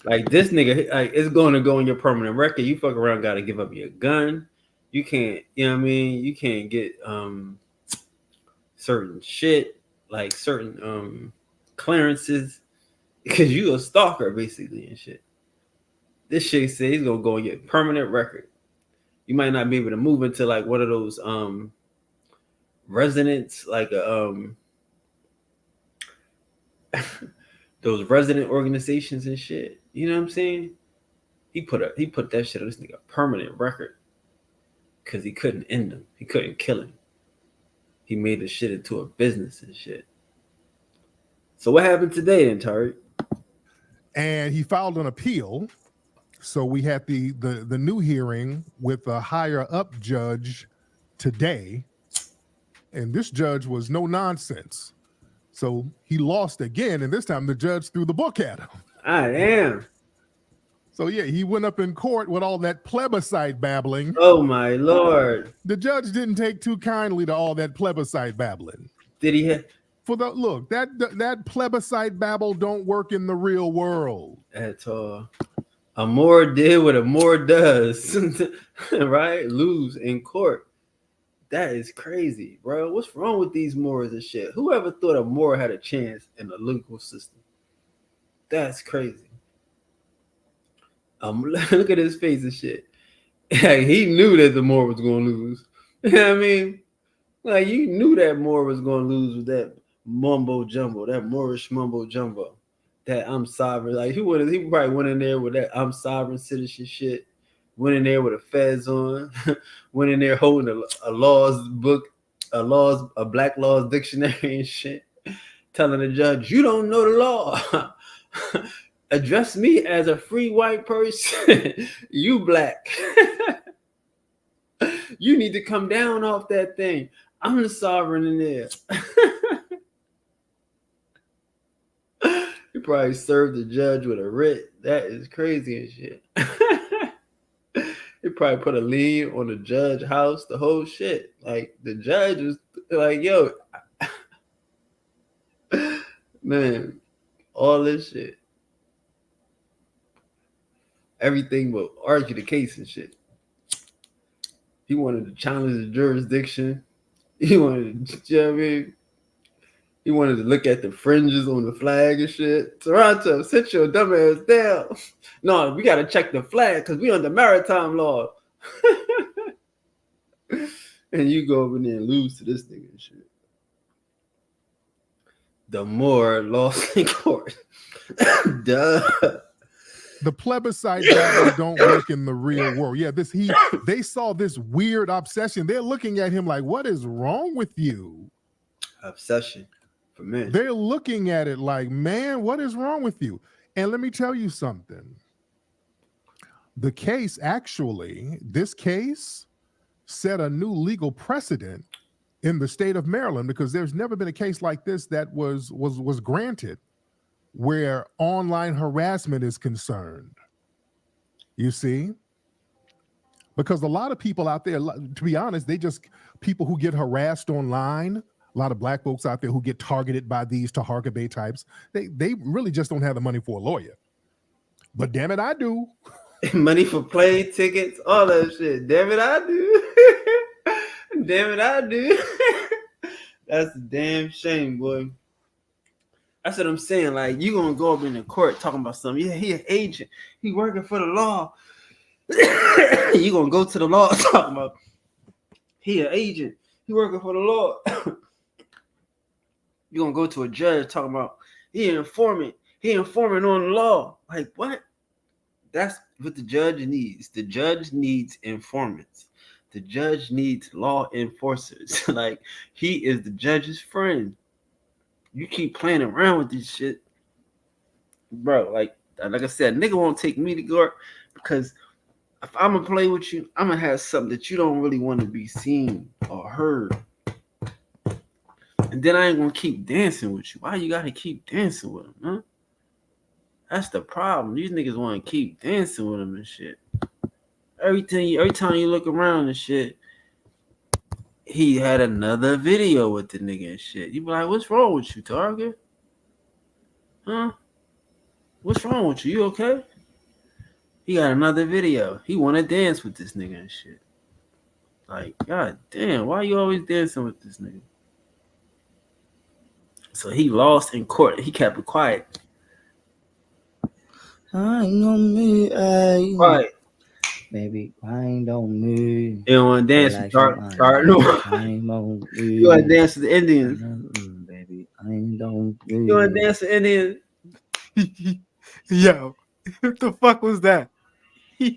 Like this nigga, like it's going to go on your permanent record. You fuck around, got to give up your gun. You can't, you know what I mean? You can't get certain shit, like certain clearances, because you a stalker basically and shit. This shit says he's gonna go on your permanent record. You might not be able to move into like one of those residents, like those resident organizations and shit. You know what I'm saying? He put that shit on this nigga permanent record because he couldn't end him. He couldn't kill him. He made the shit into a business and shit. So what happened today then, Tariq? And he filed an appeal. So we had the new hearing with a higher up judge today. And this judge was no nonsense. So he lost again. And this time the judge threw the book at him. I am. So yeah, he went up in court with all that plebiscite babbling. Oh my Lord. The judge didn't take too kindly to all that plebiscite babbling. Did he have look, that plebiscite babble don't work in the real world at all? A Moor did what a Moor does, right? Lose in court. That is crazy, bro. What's wrong with these Moors and shit? Whoever thought a Moor had a chance in the legal system? That's crazy. Look at his face and shit. Like, he knew that the Moor was going to lose. You know what I mean? Like, you knew that Moor was going to lose with that mumbo jumbo, that Moorish mumbo jumbo, that I'm sovereign. Like, he probably went in there with that I'm sovereign citizen shit. Went in there with a fez on. Went in there holding a laws book, a black laws dictionary and shit. Telling the judge, you don't know the law. Address me as a free white person. You black. You need to come down off that thing. I'm the sovereign in there. He probably served the judge with a writ. That is crazy and shit. He probably put a lien on the judge house, the whole shit. Like, the judge was like, yo, man, all this shit. Everything will argue the case and shit. He wanted to challenge the jurisdiction. He wanted to, you know what I mean? He wanted to look at the fringes on the flag and shit. Toronto, sit your dumb ass down. No, we got to check the flag because we under maritime law. And you go over there and lose to this nigga and shit. The Moor lost in court. Duh. The plebiscite battle don't work in the real world. Yeah, they saw this weird obsession. They're looking at him like, what is wrong with you? Obsession for men. They're looking at it like, man, what is wrong with you? And let me tell you something. The case this case set a new legal precedent in the state of Maryland, because there's never been a case like this that was granted where online harassment is concerned. You see? Because a lot of people out there, to be honest, people who get harassed online, a lot of black folks out there who get targeted by these Taharka Bay types, they really just don't have the money for a lawyer. But damn it, I do. Money for plane tickets, all that shit. Damn it, I do. Damn it, I do. That's a damn shame, boy. That's what I'm saying. Like, you gonna go up in the court talking about something. Yeah, he an agent. He working for the law. You gonna go to the law talking about he an agent. He working for the law. You gonna go to a judge talking about he an informant. He informing on the law. Like, what? That's what the judge needs. The judge needs informants. The judge needs law enforcers. Like, he is the judge's friend. You keep playing around with this shit, bro. Like I said, nigga won't take me to court because if I'm gonna play with you, I'm gonna have something that you don't really want to be seen or heard. And then I ain't gonna keep dancing with you. Why you gotta keep dancing with him, huh? That's the problem. These niggas want to keep dancing with him and shit. Every time you look around and shit, he had another video with the nigga and shit. You be like, what's wrong with you, Target? Huh? What's wrong with you? You okay? He got another video. He want to dance with this nigga and shit. Like, god damn, why you always dancing with this nigga? So he lost in court. He kept it quiet. Grind on me, ay. Quiet. Baby, grind on me. You don't want to dance with Grind on me. You want to dance with the Indians. Baby, grind on me. You want to dance with Indians. Yo, what the fuck was that? This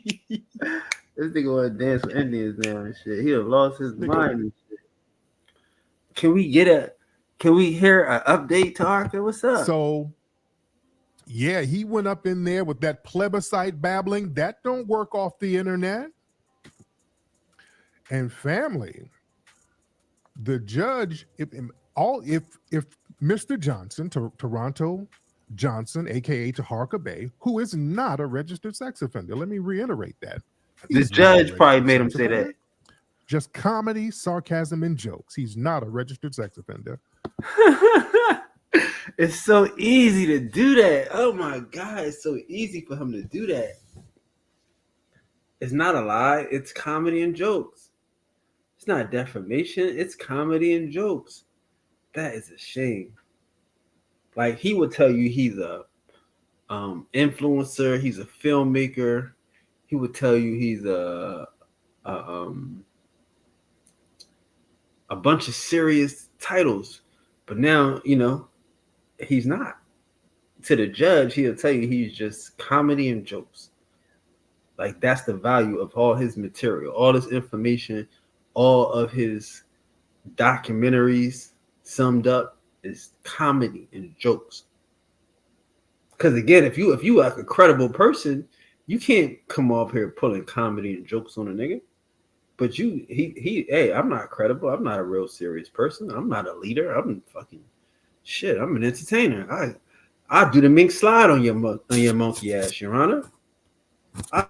nigga want to dance with Indians now and shit. He done lost his mind and shit. Can we hear an update, Tarka? What's up? So, yeah, he went up in there with that plebiscite babbling. That don't work off the internet. And family, the judge, if Mr. Johnson, Toronto Johnson, aka Taharka Bay, who is not a registered sex offender. Let me reiterate that. This judge probably made him say that. Just comedy, sarcasm, and jokes. He's not a registered sex offender. It's so easy to do that. Oh my God, it's so easy for him to do that. It's not a lie. It's comedy and jokes. It's not defamation. It's comedy and jokes. That is a shame. Like, he would tell you he's a influencer. He's a filmmaker. He would tell you he's a bunch of serious titles. But now, you know, he's not. To the judge, he'll tell you he's just comedy and jokes. Like, that's the value of all his material, all this information, all of his documentaries summed up is comedy and jokes. Because again, if you like a credible person, you can't come off here pulling comedy and jokes on a nigga. But hey, I'm not credible. I'm not a real serious person. I'm not a leader. I'm fucking shit. I'm an entertainer. I do the mink slide on your monkey ass, Your Honor. I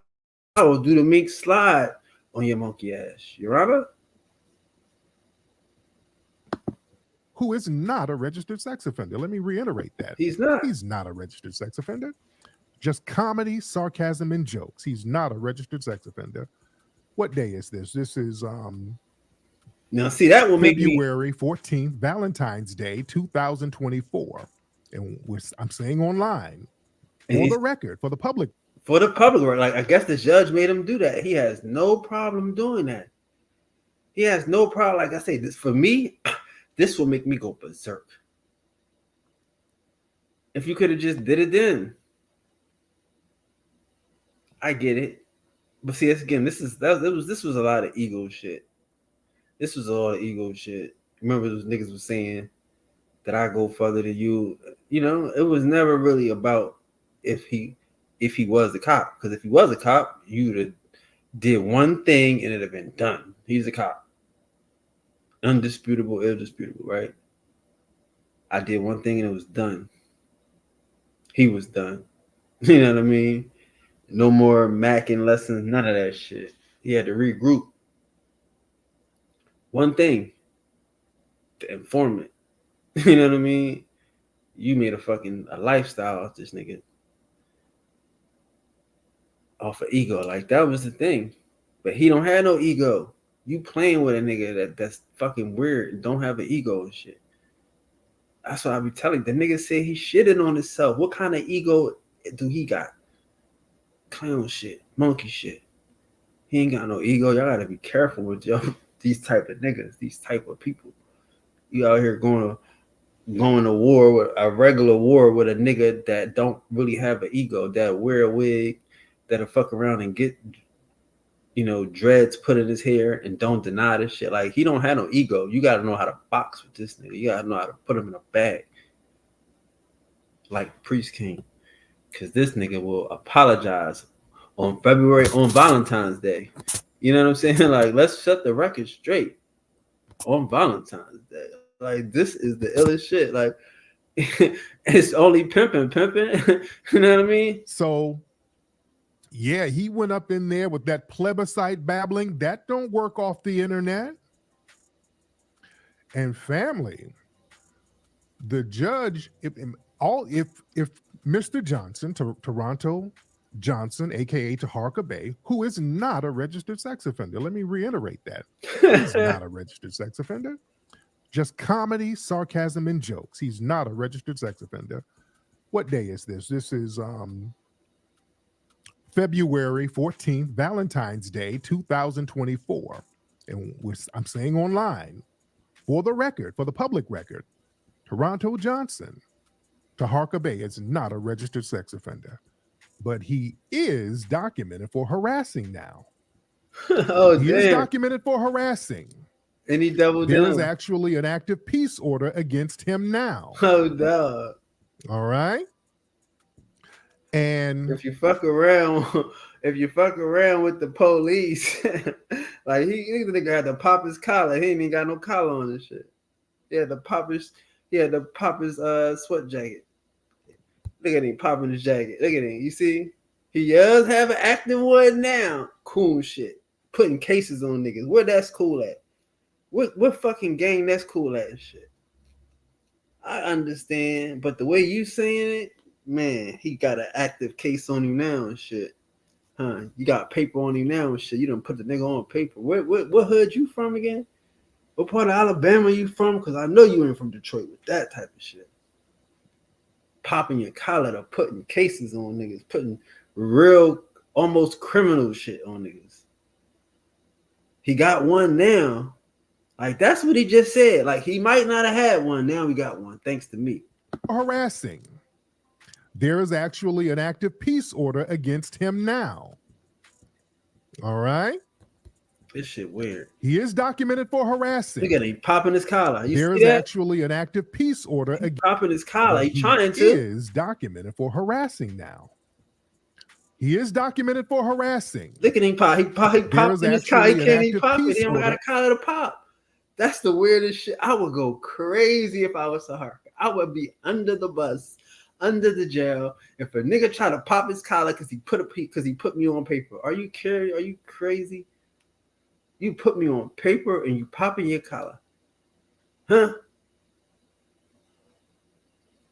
will do the mink slide on your monkey ass, Your Honor. Who is not a registered sex offender. Let me reiterate that. He's not. He's not a registered sex offender. Just comedy, sarcasm, and jokes. He's not a registered sex offender. What day is this? This is now see, that will make February 14th, Valentine's Day, 2024. And I'm saying online. For the record, for the public. For the public, like, I guess the judge made him do that. He has no problem doing that. He has no problem. Like I say, this for me, this will make me go berserk. If you could have just did it then. I get it. But see, again, this was a lot of ego shit. This was all ego shit. Remember those niggas was saying that I go further than you. You know, it was never really about if he was a cop. Because if he was a cop, you'd have did one thing and it'd have been done. He's a cop. Undisputable, indisputable, right? I did one thing and it was done. He was done. You know what I mean? No more macking lessons, none of that shit. He had to regroup. One thing, the informant. You know what I mean? You made a lifestyle of this nigga. Off of ego. Like, that was the thing. But he don't have no ego. You playing with a nigga that's fucking weird and don't have an ego and shit. That's what I be telling. The nigga said he shitting on himself. What kind of ego do he got? Clown shit, monkey shit. He ain't got no ego. Y'all gotta be careful with these type of niggas, these type of people. You out here going to war with a regular war with a nigga that don't really have an ego, that wear a wig, that'll fuck around and get, dreads put in his hair and don't deny this shit. Like, he don't have no ego. You got to know how to box with this nigga. You got to know how to put him in a bag. Like ThePriestking. Because this nigga will apologize on Valentine's Day. You know what I'm saying? Like, let's set the record straight on Valentine's Day. Like, this is the illest shit. Like, it's only pimping. You know what I mean? So, yeah, he went up in there with that plebiscite babbling. That don't work off the internet. And family, the judge, if Mr. Johnson, Toronto Johnson, aka Taharka Bay, who is not a registered sex offender. Let me reiterate that. He's not a registered sex offender. Just comedy, sarcasm, and jokes. He's not a registered sex offender. What day is this? This is February 14th, Valentine's Day, 2024. And I'm saying online, for the record, for the public record, Toronto Johnson, Taharka Bay is not a registered sex offender, but he is documented for harassing now. He is documented for harassing. And he doubled down. There is actually an active peace order against him now. Oh, dog. All right. And if you fuck around with the police, like he the nigga had to pop his collar. He ain't even got no collar on and shit. He had to pop his sweat jacket. Look at him popping his jacket. Look at him. You see? He does have an active one now. Cool shit. Putting cases on niggas. Where that's cool at? What fucking game that's cool at and shit? I understand, but the way you saying it, man, he got an active case on him now and shit. Huh? You got paper on him now and shit. You done put the nigga on paper. What hood you from again? What part of Alabama you from? Because I know you ain't from Detroit with that type of shit. Popping your collar to putting cases on niggas, putting real, almost criminal shit on niggas. He got one now. Like, that's what he just said. Like, he might not have had one. Now we got one, thanks to me. Harassing. There is actually an active peace order against him now. All right? This shit weird. He is documented for harassing. Look at him popping his collar. There is actually an active peace order against popping his collar. He trying to. He is documented for harassing now. He is documented for harassing. Look at him pop. He popped his collar. He can't even pop it. He don't got a collar to pop. That's the weirdest shit. I would go crazy if I was Taharka. I would be under the bus, under the jail. If a nigga try to pop his collar because he put me on paper. Are you crazy? You put me on paper and you popping your collar. Huh?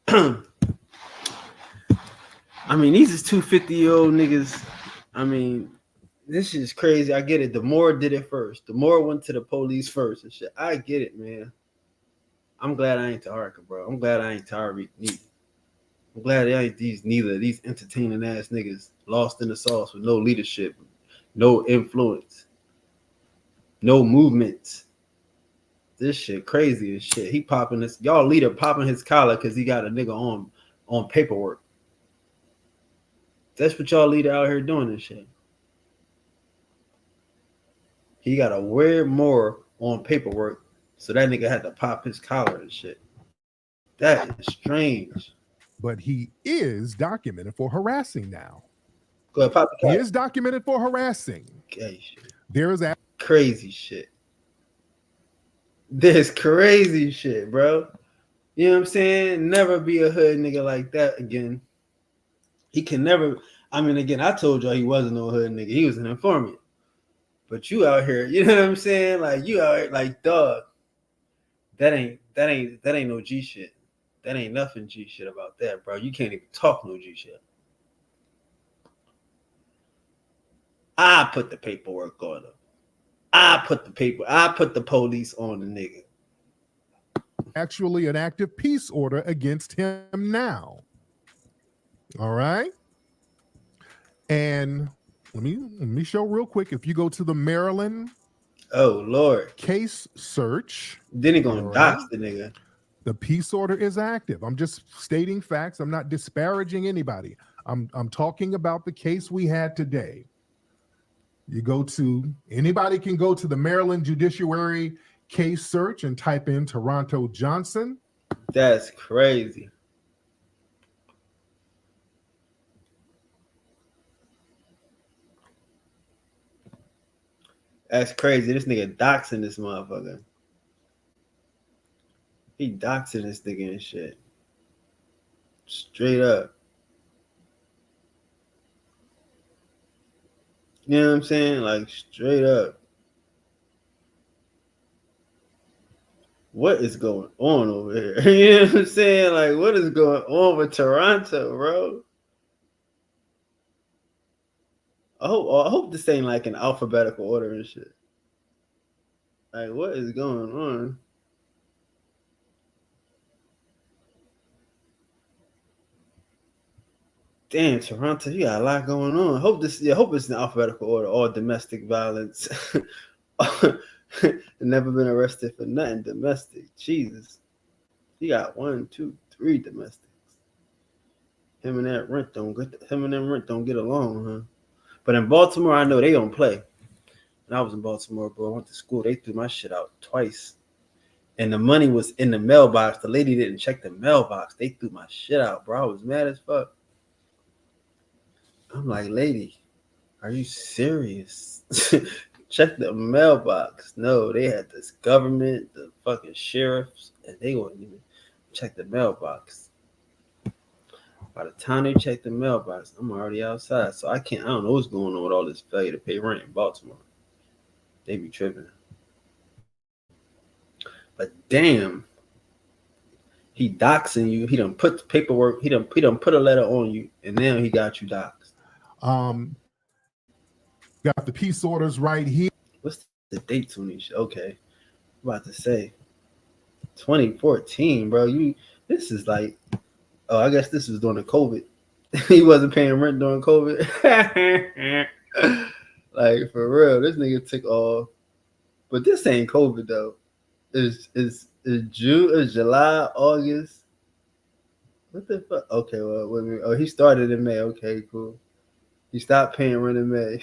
I mean, these is 250-year-old niggas. I mean, this is crazy. I get it. The Moor did it first. The Moor went to the police first and shit. I get it, man. I'm glad I ain't Taharka, bro. I'm glad I ain't Tariq neither. I'm glad I ain't these entertaining ass niggas lost in the sauce with no leadership, no influence, no movement. This shit crazy as shit. He popping this. Y'all leader popping his collar because he got a nigga on paperwork. That's what y'all leader out here doing this shit. He got to wear more on paperwork, so that nigga had to pop his collar and shit. That is strange. But he is documented for harassing now. Go ahead, pop the collar. He is documented for harassing. Okay, shit. There is crazy shit. There's crazy shit, bro. You know what I'm saying? Never be a hood nigga like that again. He can never. I mean, again, I told y'all he wasn't no hood nigga. He was an informant. But you out here, you know what I'm saying? Like, you out here, like, dog. That ain't no G shit. That ain't nothing G shit about that, bro. You can't even talk no G shit. I put the paperwork on him. I put the police on the nigga. Actually an active peace order against him now. All right. And let me show real quick. If you go to the Maryland case search, then he gonna dox the nigga. The peace order is active. I'm just stating facts. I'm not disparaging anybody. I'm talking about the case we had today. You go to, anybody can go to the Maryland Judiciary case search and type in Toronto Johnson. That's crazy. That's crazy. This nigga doxing this motherfucker. He doxing this nigga and shit. Straight up. You know what I'm saying? Like, straight up. What is going on over here? You know what I'm saying? Like, what is going on with Toronto, bro? I hope this ain't like an alphabetical order and shit. Like, what is going on? Damn, Toronto, you got a lot going on. I hope it's in alphabetical order. All domestic violence. Never been arrested for nothing domestic. Jesus. You got 1, 2, 3 domestics. Him and them Rent don't get along, huh? But in Baltimore, I know they don't play. When I was in Baltimore, bro, I went to school. They threw my shit out twice. And the money was in the mailbox. The lady didn't check the mailbox. They threw my shit out, bro. I was mad as fuck. I'm like, lady, are you serious? Check the mailbox. No, they had this government, the fucking sheriffs, and they wouldn't even check the mailbox. By the time they check the mailbox, I'm already outside. So I don't know what's going on with all this failure to pay rent in Baltimore. They be tripping. But damn, he doxing you. He done put the paperwork. He done put a letter on you, and now he got you doxed. Got the peace orders right here. What's the dates on these? Okay, I'm about to say 2014, bro. This is like, oh, I guess this was during the COVID. He wasn't paying rent during COVID. Like, for real, this nigga took off. But this ain't COVID though. It's June, it's July, August. What the fuck? Okay, well, wait a minute. Oh, he started in May. Okay, cool. He stopped paying rent in May.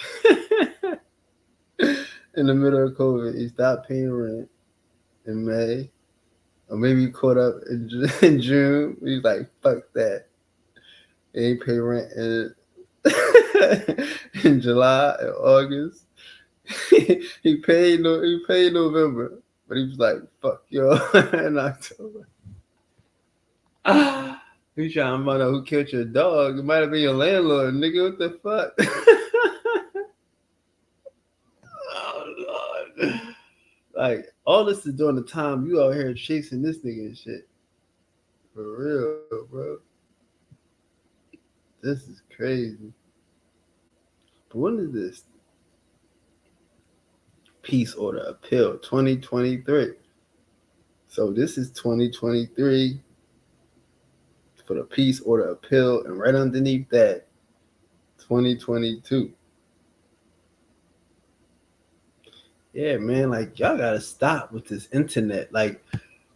In the middle of COVID, he stopped paying rent in May. Or maybe he caught up in June. He's like, fuck that. He ain't pay rent in July and August. he paid November. But he was like, fuck yo, in October. You trying to find out who killed your dog? It might have been your landlord, nigga. What the fuck? Oh, Lord. Like, all this is during the time you out here chasing this nigga and shit. For real, bro. This is crazy. But when is this? Peace order appeal 2023. So this is 2023 for the peace order appeal, and right underneath that, 2022. Yeah, man, like, y'all gotta stop with this internet. Like,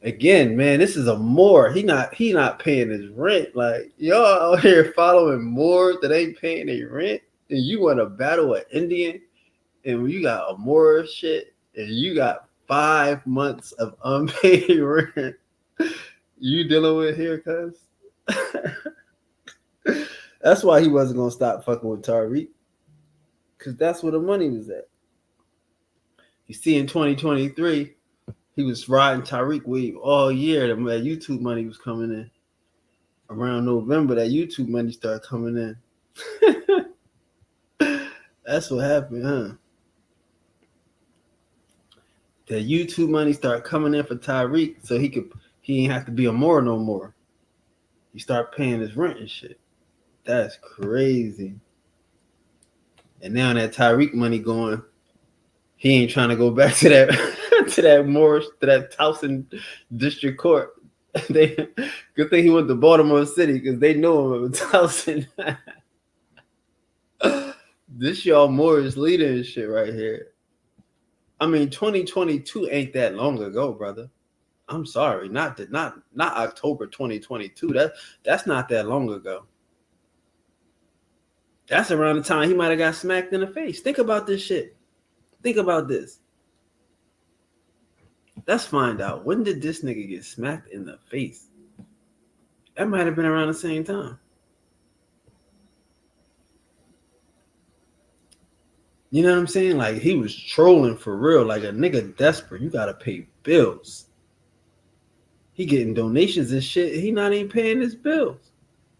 again, man, this is a Moor. He not paying his rent. Like, y'all out here following Moors that ain't paying their rent, and you want to battle an Indian, and you got a Moor shit, and you got 5 months of unpaid rent. You dealing with here, cuz? That's why he wasn't gonna stop fucking with Tariq, because that's where the money was at. You see, in 2023, he was riding Tariq wave all year. That YouTube money was coming in. Around November, that YouTube money started coming in. That's what happened, huh? That YouTube money started coming in for Tariq, so he ain't have to be a Moor no more. He start paying his rent and shit. That's crazy. And now that Tariq money going, he ain't trying to go back to that to that Towson District Court. Good thing he went to Baltimore City, because they know him at Towson. This y'all Moorish leader and shit right here. I mean, 2022 ain't that long ago, brother. I'm sorry, not October 2022. That's not that long ago. That's around the time he might have got smacked in the face. Think about this shit. Think about this. Let's find out. When did this nigga get smacked in the face? That might have been around the same time. You know what I'm saying? Like, he was trolling for real. Like, a nigga desperate. You gotta pay bills. He getting donations and shit. He not even paying his bills.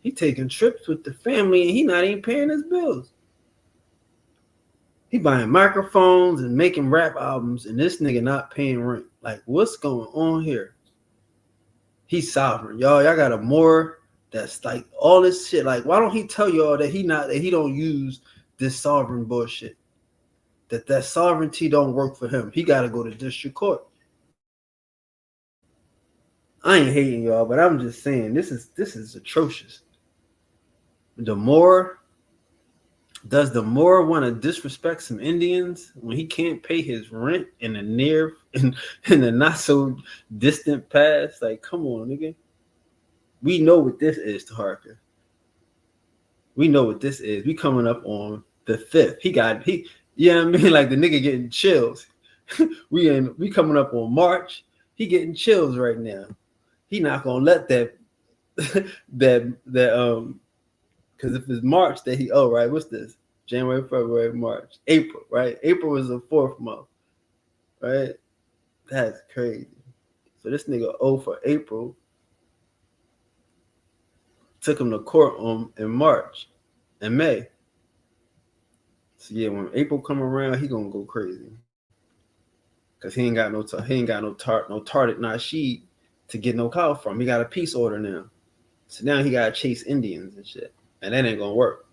He taking trips with the family and he not even paying his bills. He buying microphones and making rap albums, and this nigga not paying rent. Like, what's going on here? He's sovereign, y'all. Y'all got a more that's like all this shit. Like, why don't he tell y'all that he don't use this sovereign bullshit? That sovereignty don't work for him. He got to go to district court. I ain't hating y'all, but I'm just saying this is atrocious. Does the Moor want to disrespect some Indians when he can't pay his rent in the not so distant past? Like, come on, nigga. We know what this is, Taharka. We know what this is. We coming up on the 5th. You know what I mean? Like, the nigga getting chills. we coming up on March. He getting chills right now. He not gonna let that because if it's March that right, what's this? January, February, March, April, right? April is the 4th month, right? That's crazy. So this nigga for April. Took him to court in March and May. So yeah, when April come around, he gonna go crazy. Cause he ain't got no Tariq Nasheed to get no call from. He got a peace order now. So now he gotta chase Indians and shit. And that ain't gonna work.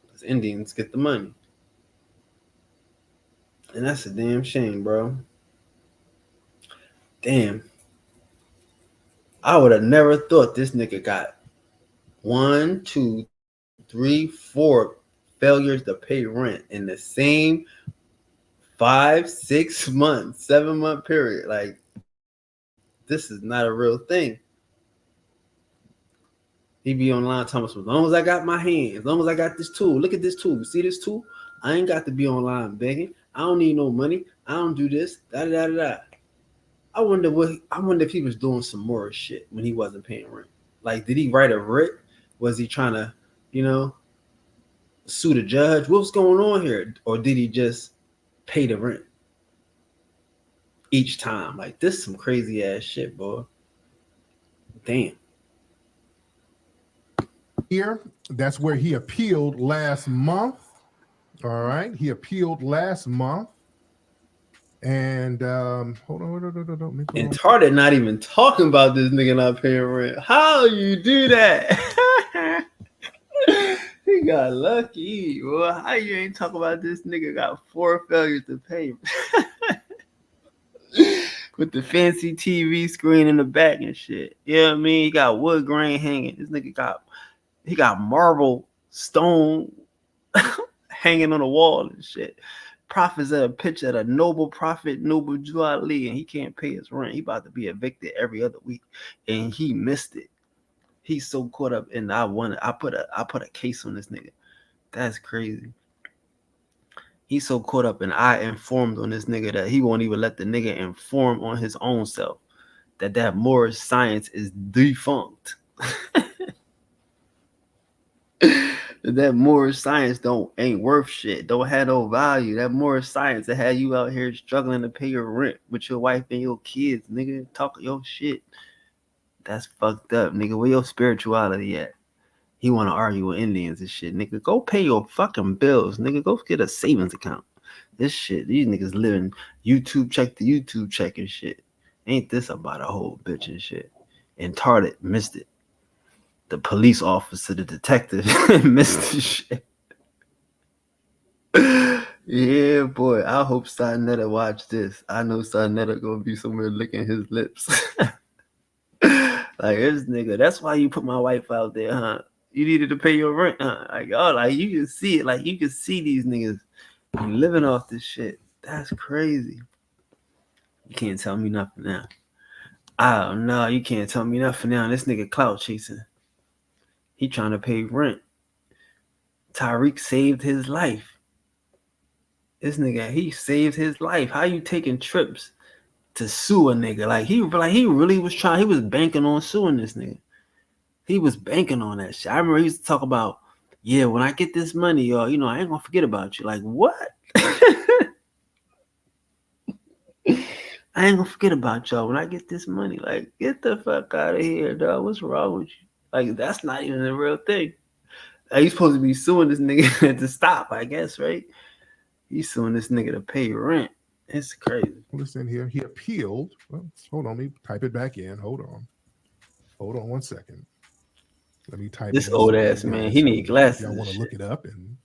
Because Indians get the money. And that's a damn shame, bro. Damn. I would have never thought this nigga got 1, 2, 3, 4 failures to pay rent in the same 5, 6 months, 7-month period. Like, this is not a real thing. He be online talking about, as long as I got my hands, as long as I got this tool. Look at this tool. See this tool? I ain't got to be online begging. I don't need no money. I don't do this. Da da da da. I wonder if he was doing some more shit when he wasn't paying rent. Like, did he write a writ? Was he trying to, sue the judge? What's going on here? Or did he just pay the rent each time? Like, this is some crazy ass shit, boy. Damn. Here, that's where he appealed last month. All right, he appealed last month. And hold on. And Tardit not even talking about this nigga not paying rent. How you do that? He got lucky. Well, how you ain't talking about this nigga got 4 failures to pay? With the fancy TV screen in the back and shit. You know what I mean? He got wood grain hanging. This nigga got marble stone hanging on the wall and shit. Prophet's at a picture of a noble prophet, Noble Jew Ali, and he can't pay his rent. He about to be evicted every other week, and he missed it. He's so caught up in I put a case on this nigga. That's crazy. He's so caught up in I informed on this nigga that he won't even let the nigga inform on his own self that Moorish science is defunct. That Moorish science ain't worth shit. Don't have no value. That Moorish science that had you out here struggling to pay your rent with your wife and your kids, nigga. Talk your shit. That's fucked up, nigga. Where your spirituality at? He want to argue with Indians and shit, nigga. Go pay your fucking bills, nigga. Go get a savings account. This shit, these niggas living YouTube check to YouTube check and shit. Ain't this about a whole bitch and shit? And Tardit missed it. The police officer, the detective, missed the shit. Yeah, boy. I hope Sarnetta watch this. I know Sarnetta gonna be somewhere licking his lips. Like, this nigga, that's why you put my wife out there, huh? You needed to pay your rent, huh? Like, oh, like, you can see it. Like, you can see these niggas living off this shit. That's crazy. You can't tell me nothing now. Oh, no, you can't tell me nothing now. This nigga clout chasing. He trying to pay rent. Tariq saved his life. This nigga, he saved his life. How you taking trips to sue a nigga? Like he really was trying. He was banking on suing this nigga. He was banking on that shit. I remember he used to talk about, yeah, when I get this money, y'all, you know, I ain't gonna forget about you. Like what? I ain't gonna forget about y'all when I get this money. Like, get the fuck out of here, dog. What's wrong with you? Like, that's not even a real thing. Like, he's supposed to be suing this nigga to stop, I guess, right? He's suing this nigga to pay rent. It's crazy. Listen here. He appealed. Well, hold on. Let me type it back in. Hold on 1 second. Let me type this old ass man. He need glasses. Y'all want to look it up, and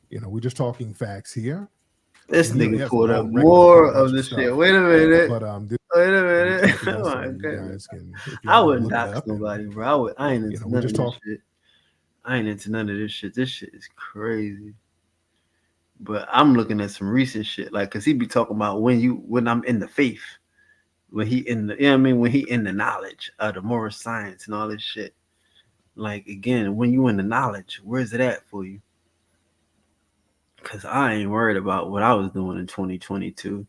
we're just talking facts here. This nigga pulled up more of the shit. Wait a minute. But wait a minute. Oh my God. I wouldn't dox nobody, bro. I ain't into none of this shit. I ain't into none of this shit. This shit is crazy. But I'm looking at some recent shit, like, cause he be talking about when I'm in the faith, when he in the, when he in the knowledge of the moral science and all this shit. Like, again, when you in the knowledge, where's it at for you? Cause I ain't worried about what I was doing in 2022.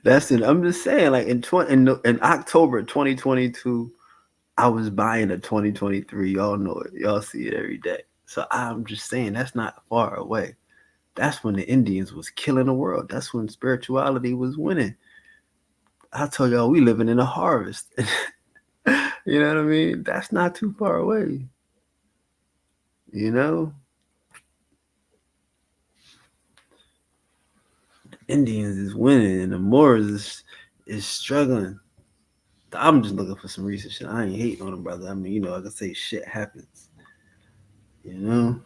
That's it. I'm just saying, like in October 2022, I was buying a 2023. Y'all know it. Y'all see it every day. So I'm just saying that's not far away. That's when the Indians was killing the world. That's when spirituality was winning. I told y'all we living in a harvest. You know what I mean? That's not too far away. You know? The Indians is winning and the Moors is struggling. I'm just looking for some recent shit. I ain't hating on them, brother. I mean, like I say, shit happens. You know?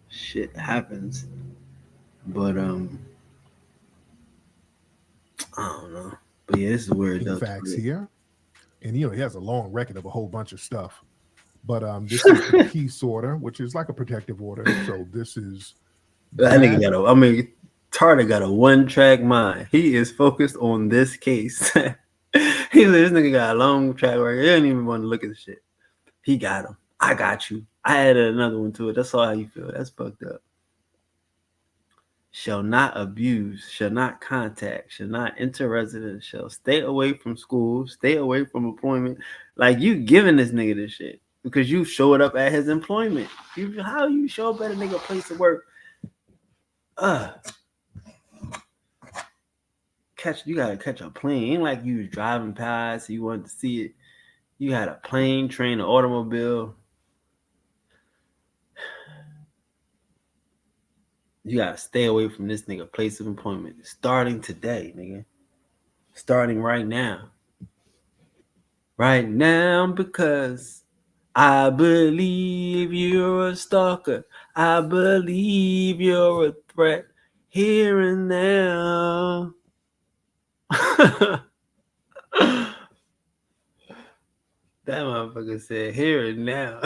Shit happens. But I don't know. But yeah, this is where it does. Facts here. And he has a long record of a whole bunch of stuff. But this is the peace order, which is like a protective order. So this is that nigga got Tarda got a one-track mind. He is focused on this case. He said this nigga got a long track record. He didn't even want to look at the shit. He got him. I got you. I added another one to it. That's all how you feel. That's fucked up. Shall not abuse, shall not contact, shall not enter residence, shall stay away from school, stay away from employment. Like, you giving this nigga this shit because you showed up at his employment. How you show up at a nigga place of work? You gotta catch a plane. Ain't like you was driving past, you wanted to see it. You had a plane, train, an automobile. You gotta stay away from this nigga place of employment. Starting today, nigga. Starting right now. Right now, because I believe you're a stalker. I believe you're a threat here and now. That motherfucker said here and now.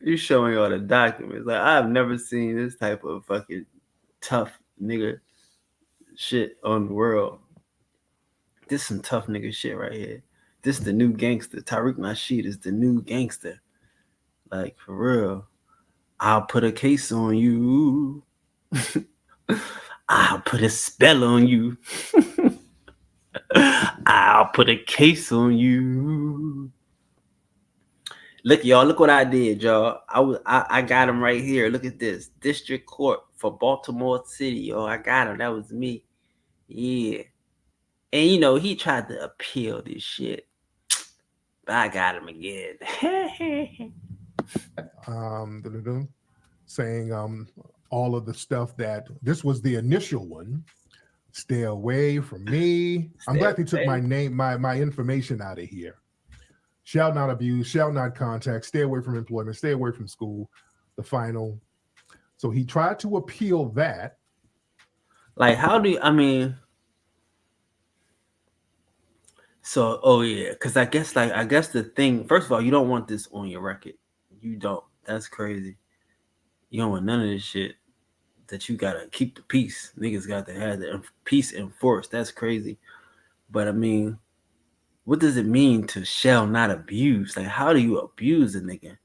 You showing all the documents. Like, I've never seen this type of fucking tough nigga shit on the world. This some tough nigga shit right here. This the new gangster. Tariq Nasheed is the new gangster. Like, for real. I'll put a case on you. I'll put a spell on you. I'll put a case on you. Look, y'all. Look what I did, y'all. I got him right here. Look at this. District Court for Baltimore City, y'all. I got him. That was me. Yeah. And he tried to appeal this shit. But I got him again. Saying all of the stuff that this was the initial one. Stay away from me. I'm glad they took my name, my information out of here. Shall not abuse, shall not contact, stay away from employment, stay away from school. The final. So he tried to appeal that. Like, how do you, so, yeah, because I guess the thing, first of all, you don't want this on your record. You don't. That's crazy. You don't want none of this shit that you gotta keep the peace. Niggas got to have the peace enforced. That's crazy. But what does it mean to shall not abuse? Like, how do you abuse a nigga?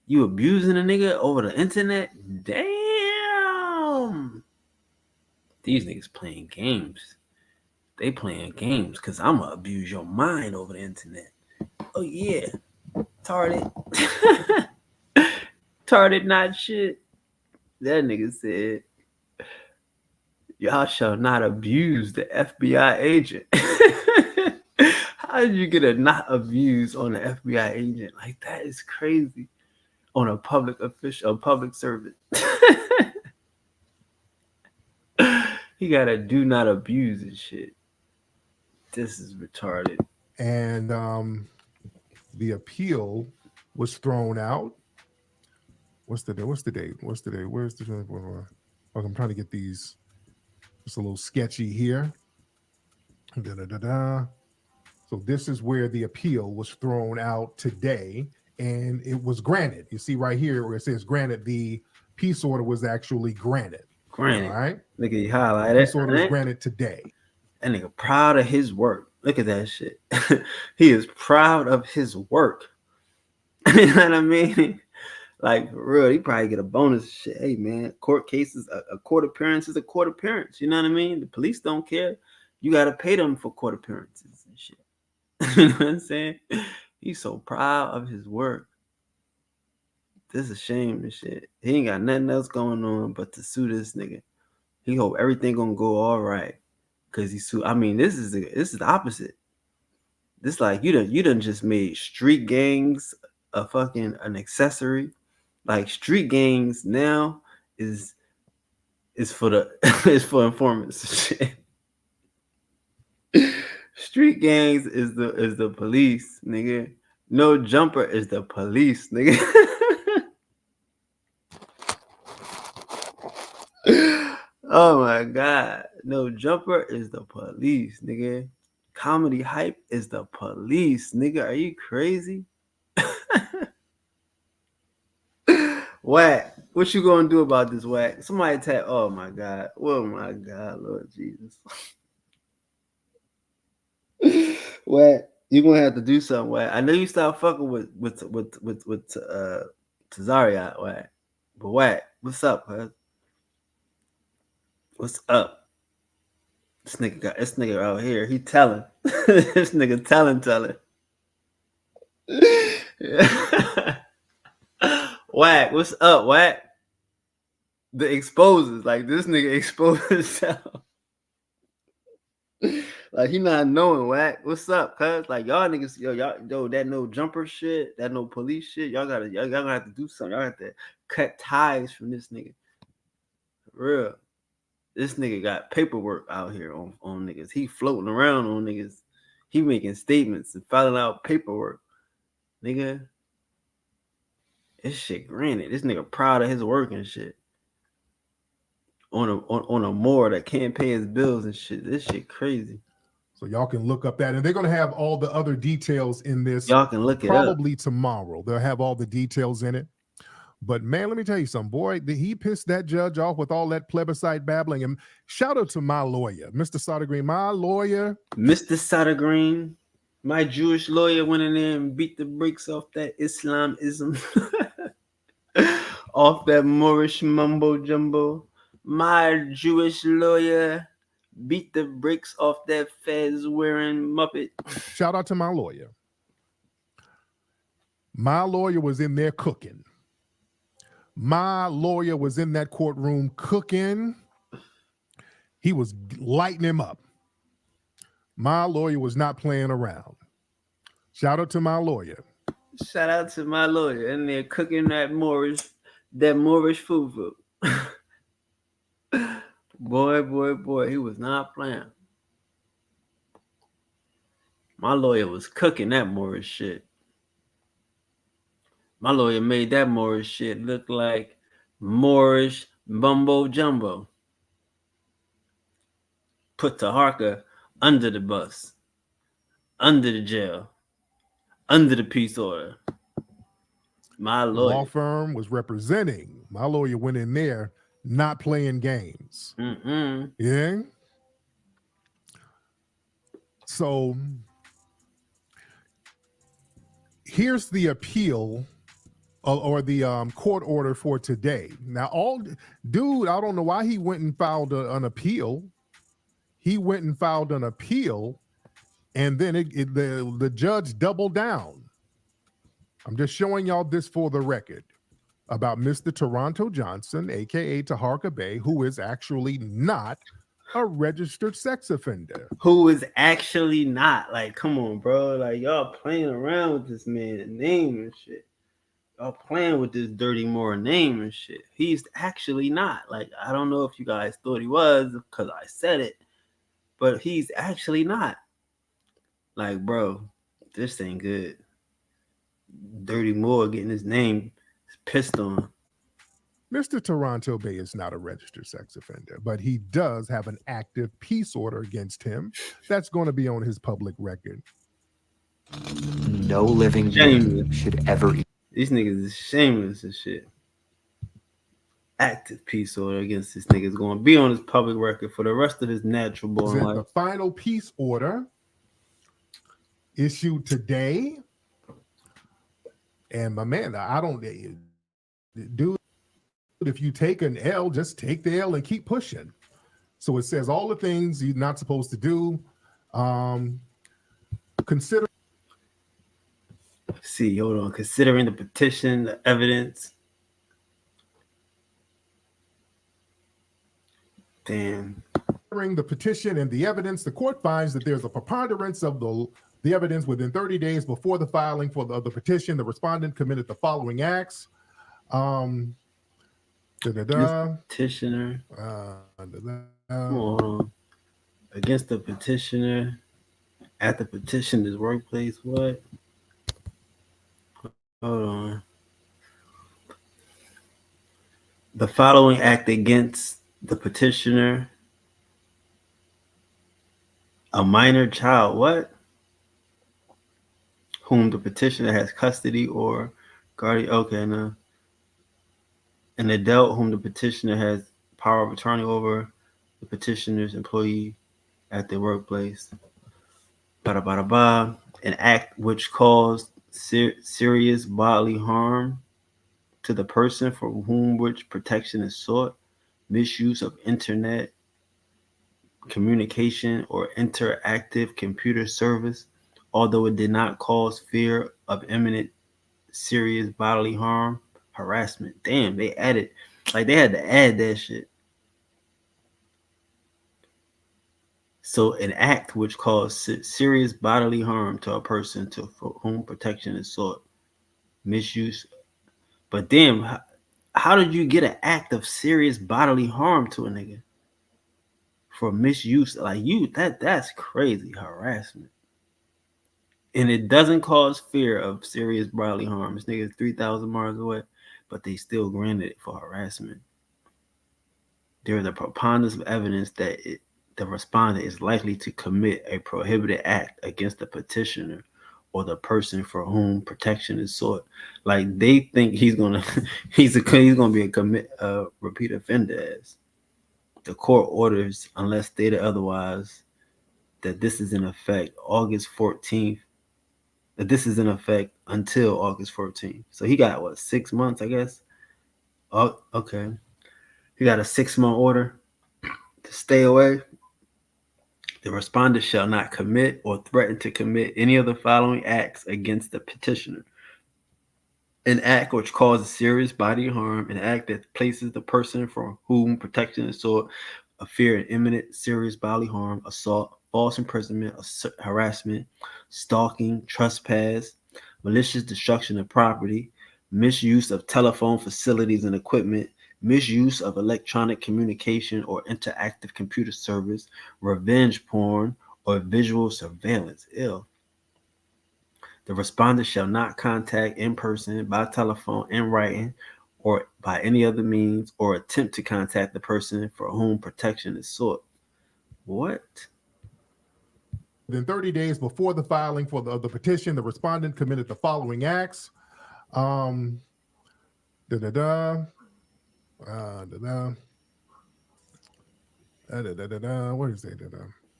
You abusing a nigga over the internet? Damn. These niggas playing games. They playing games because I'm going to abuse your mind over the internet. Oh, yeah. Tarded. Tarded not shit. That nigga said, y'all shall not abuse the FBI agent. How did you get a not abuse on an FBI agent? Like, that is crazy. On a public official, a public servant. He got to do not abuse and shit. This is retarded. And the appeal was thrown out. What's the date? Where's the date? Where's the? I'm trying to get these. It's a little sketchy here. So this is where the appeal was thrown out today, and it was granted. You see right here where it says granted, the peace order was actually granted. Granted. All right. Look at you highlight it. Peace order was granted today. That nigga proud of his work. Look at that shit. He is proud of his work. You know what I mean? Like, for real, he probably get a bonus. Shit. Hey, man, court cases, a court appearance is a court appearance. You know what I mean? The police don't care. You got to pay them for court appearances and shit. You know what I'm saying? He's so proud of his work. This is a shame and shit. He ain't got nothing else going on but to sue this nigga. He hope everything gonna go all right. Cause he sue. I mean, this is the opposite. This like you done just made street gangs an accessory. Like street gangs now is for the is for informants. Street gangs is the police, nigga. No Jumper is the police, nigga. Oh my God. No Jumper is the police, nigga. Comedy Hype is the police, nigga. Are you crazy? Whack. What you gonna do about this, Whack? Somebody tag. Oh my God. Oh my God, Lord Jesus. Whack. You gonna have to do something, Whack. I know you start fucking with Tazariot, Whack. But Whack, what's up, huh? What's up? This nigga out here. He telling. This nigga telling. Whack, what's up, Whack? The exposes. Like this nigga exposed himself. Like he not knowing, Whack. What's up, cuz? Like y'all niggas, yo, that no Jumper shit, that no police shit. Y'all gonna have to do something. Y'all have to cut ties from this nigga. For real. This nigga got paperwork out here on niggas. He floating around on niggas. He making statements and filing out paperwork. Nigga. This shit granted. This nigga proud of his work and shit. On a moor that can't pay his bills and shit. This shit crazy. So y'all can look up that. And they're going to have all the other details in this. Y'all can look it up. Probably tomorrow. They'll have all the details in it. But man, let me tell you something, boy. He pissed that judge off with all that plebiscite babbling. And shout out to my lawyer, Mr. Sodergreen, my lawyer. Mr. Sodergreen, my Jewish lawyer went in there and beat the brakes off that Islamism. Off that Moorish mumbo jumbo. My Jewish lawyer beat the brakes off that fez wearing Muppet. Shout out to my lawyer. My lawyer was in there cooking. My lawyer was in that courtroom cooking. He was lighting him up. My lawyer was not playing around. Shout out to my lawyer. Shout out to my lawyer in there cooking that Moorish fufu. Boy, he was not playing. My lawyer was cooking that Moorish shit. My lawyer made that Moorish shit look like Moorish mumbo jumbo. Put Taharka under the bus, under the jail, under the peace order. My lawyer. Law firm was representing. My lawyer went in there not playing games. Yeah. So here's the appeal or the court order for today. Now, dude, I don't know why he went and filed an appeal. He went and filed an appeal, and then the judge doubled down. I'm just showing y'all this for the record about Mr. Toronto Johnson, aka Taharka Bey, who is actually not a registered sex offender. Who is actually not. Like, come on, bro. Like, y'all playing around with this man's name and shit. Y'all playing with this Dirty Moore name and shit. He's actually not. Like, I don't know if you guys thought he was because I said it, but he's actually not. Like, bro, this ain't good. Dirty Moore getting his name pissed on. Mr. Toronto Bey is not a registered sex offender, but he does have an active peace order against him that's going to be on his public record. No living being should ever eat. These niggas is shameless and shit. Active peace order against this nigga is going to be on his public record for the rest of his natural born life. The final peace order issued today. And my man, I don't, dude, if you take an L, just take the L and keep pushing. So it says all the things you're not supposed to do. Consider. See, hold on. Considering the petition, the evidence. Damn. Considering the petition and the evidence, the court finds that there's a preponderance of the evidence within 30 days before the filing for the petition. The respondent committed the following acts. Petitioner. Hold on. Against the petitioner at the petitioner's workplace. What? Hold on. The following act against the petitioner, a minor child, what? Whom the petitioner has custody or guardian, okay, no. An adult whom the petitioner has power of attorney over, the petitioner's employee at their workplace. An act which caused serious bodily harm to the person for whom which protection is sought, misuse of internet communication or interactive computer service, although it did not cause fear of imminent serious bodily harm, harassment. Damn, they added, like they had to add that shit. So an act which caused serious bodily harm to a person for whom protection is sought, misuse. But damn, how did you get an act of serious bodily harm to a nigga for misuse? Like that's crazy harassment. And it doesn't cause fear of serious bodily harm. This nigga is 3,000 miles away, but they still granted it for harassment. There is a preponderance of evidence that the respondent is likely to commit a prohibited act against the petitioner or the person for whom protection is sought. Like they think he's gonna be a repeat offender. As the court orders, unless stated otherwise, that this is in effect August 14th. That this is in effect until August 14th. So he got what, 6 months, I guess. Oh, okay. He got a 6-month order to stay away. The respondent shall not commit or threaten to commit any of the following acts against the petitioner. An act which causes serious bodily harm, an act that places the person for whom protection is sought, a fear of imminent serious bodily harm, assault, false imprisonment, harassment, stalking, trespass, malicious destruction of property, misuse of telephone facilities and equipment, misuse of electronic communication or interactive computer service, revenge porn, or visual surveillance. Ill. The respondent shall not contact in person, by telephone, in writing, or by any other means, or attempt to contact the person for whom protection is sought. What? Within 30 days before the filing for the petition, the respondent committed the following acts. What is that?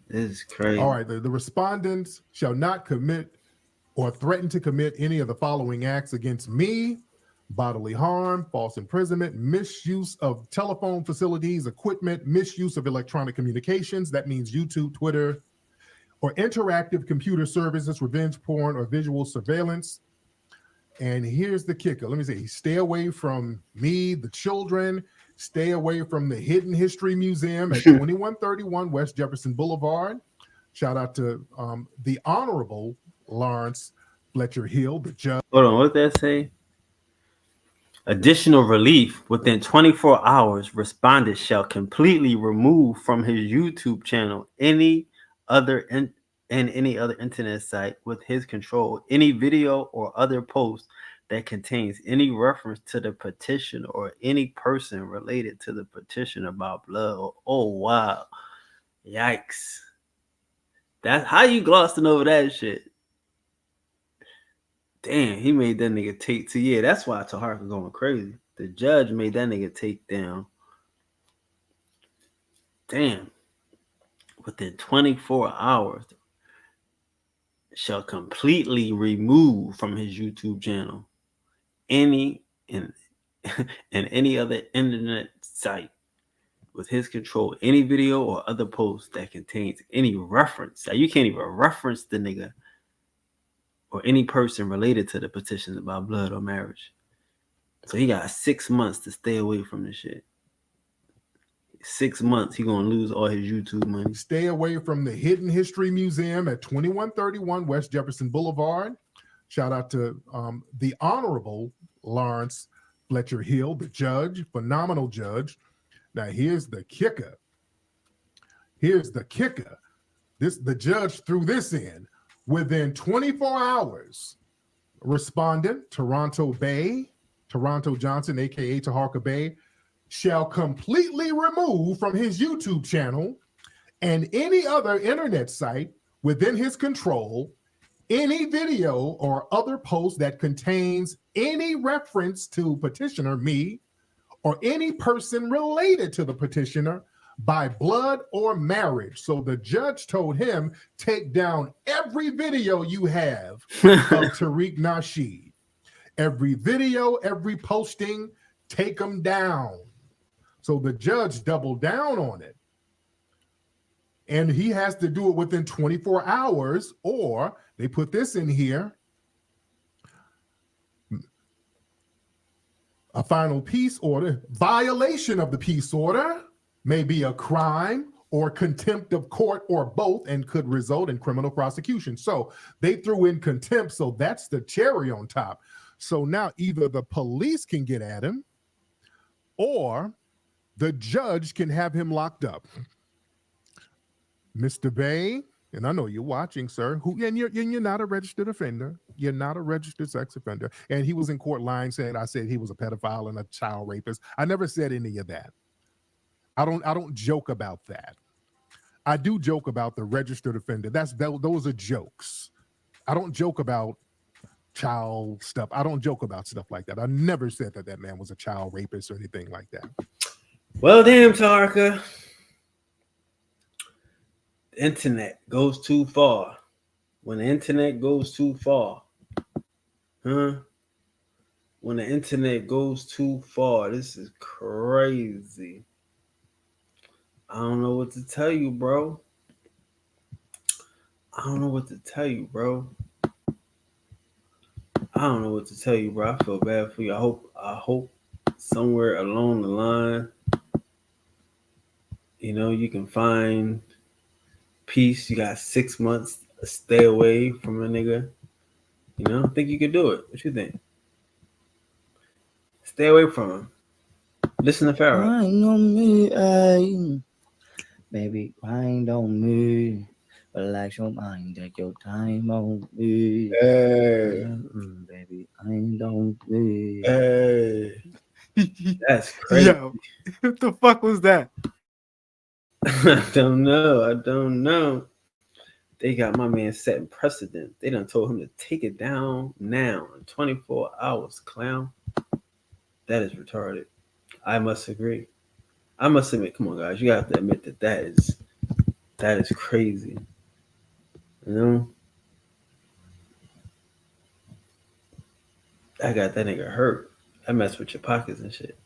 This is crazy. All right, the respondents shall not commit or threaten to commit any of the following acts against me, bodily harm, false imprisonment, misuse of telephone facilities, equipment, misuse of electronic communications. That means YouTube, Twitter, or interactive computer services, revenge porn, or visual surveillance. And here's the kicker. Let me see. Stay away from me, the children. Stay away from the Hidden History Museum at 2131 West Jefferson Boulevard. Shout out to the Honorable Lawrence Fletcher Hill, the judge. Hold on, what did that say? Additional relief within 24 hours, respondent shall completely remove from his YouTube channel any other any other internet site with his control any video or other post that contains any reference to the petition or any person related to the petition about blood. Oh wow, yikes! That's how you glossing over that shit. Damn, he made that nigga take to, yeah, that's why Tariq going crazy. The judge made that nigga take down. Damn. Within 24 hours, shall completely remove from his YouTube channel any and any other internet site with his control any video or other post that contains any reference. Now, you can't even reference the nigga or any person related to the petitions about blood or marriage. So he got 6 months to stay away from this shit. 6 months, he gonna lose all his YouTube money. Stay away from the Hidden History Museum at 2131 West Jefferson Boulevard. Shout out to the Honorable Lawrence Fletcher Hill, the judge, phenomenal judge. Now here's the kicker. The judge threw this in. Within 24 hours, respondent, Toronto Johnson, aka Taharka Bay, shall completely remove from his YouTube channel and any other internet site within his control any video or other post that contains any reference to petitioner, me, or any person related to the petitioner by blood or marriage. So the judge told him, take down every video you have of Tariq Nasheed. Every video, every posting, take them down. So the judge doubled down on it. And he has to do it within 24 hours, or they put this in here. A final peace order, violation of the peace order may be a crime or contempt of court or both and could result in criminal prosecution. So they threw in contempt, so that's the cherry on top. So now either the police can get at him or the judge can have him locked up. Mr. Bay, and I know you're watching, sir, and you're not a registered offender. You're not a registered sex offender. And he was in court lying, saying I said he was a pedophile and a child rapist. I never said any of that. I don't joke about that. I do joke about the registered offender. Those are jokes. I don't joke about child stuff. I don't joke about stuff like that. I never said that man was a child rapist or anything like that. Well, damn, Tarka. The internet goes too far. When the internet goes too far, when the internet goes too far, this is crazy. I don't know what to tell you, bro. I don't know what to tell you, bro. I feel bad for you. I hope somewhere along the line, you can find peace. You got 6 months to stay away from a nigga. I think you could do it. What you think? Stay away from him. Listen to Pharoah. Baby, grind on me. Relax your mind, take your time on me. Hey. Baby, grind on me. Hey. That's crazy. Yo, what the fuck was that? I don't know. They got my man setting precedent. They done told him to take it down now in 24 hours, clown. That is retarded. I must agree. I must admit, come on, guys, you have to admit that is crazy. I got that nigga hurt. I mess with your pockets and shit.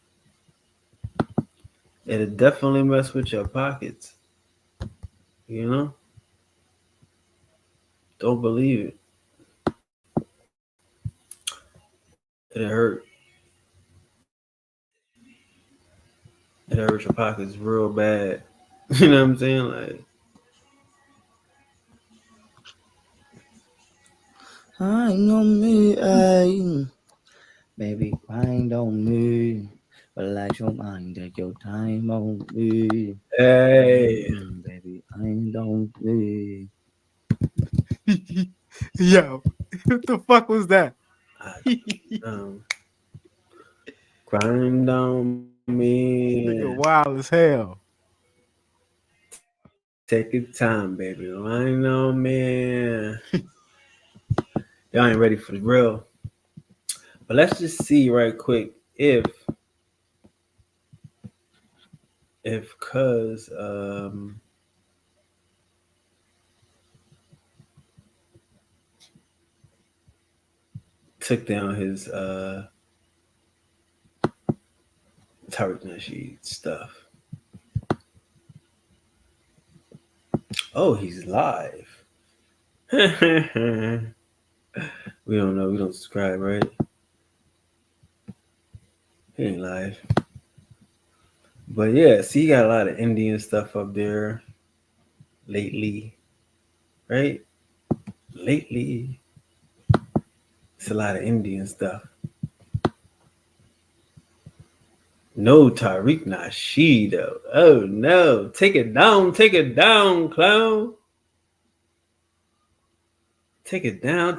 It'll definitely mess with your pockets. You know? Don't believe it. It'll hurt. It'll hurt your pockets real bad. You know what I'm saying? Like, Grind on me, ay. Baby, grind on me. Relax your mind, take your time on me. hey. Baby, grind on me. Yo, what the fuck was that? Um, grind on me. Nigga wild as hell. Take your time, baby. Grind on me. Y'all ain't ready for the real. But let's just see right quick if cuz took down his Tariq Nasheed stuff. Oh, he's live. We don't know. We don't subscribe, right? He ain't live. But yeah, see, he got a lot of Indian stuff up there lately, right? Lately, it's a lot of Indian stuff. No Tariq Nasheed, though. Oh no. Take it down, clown. Take it down,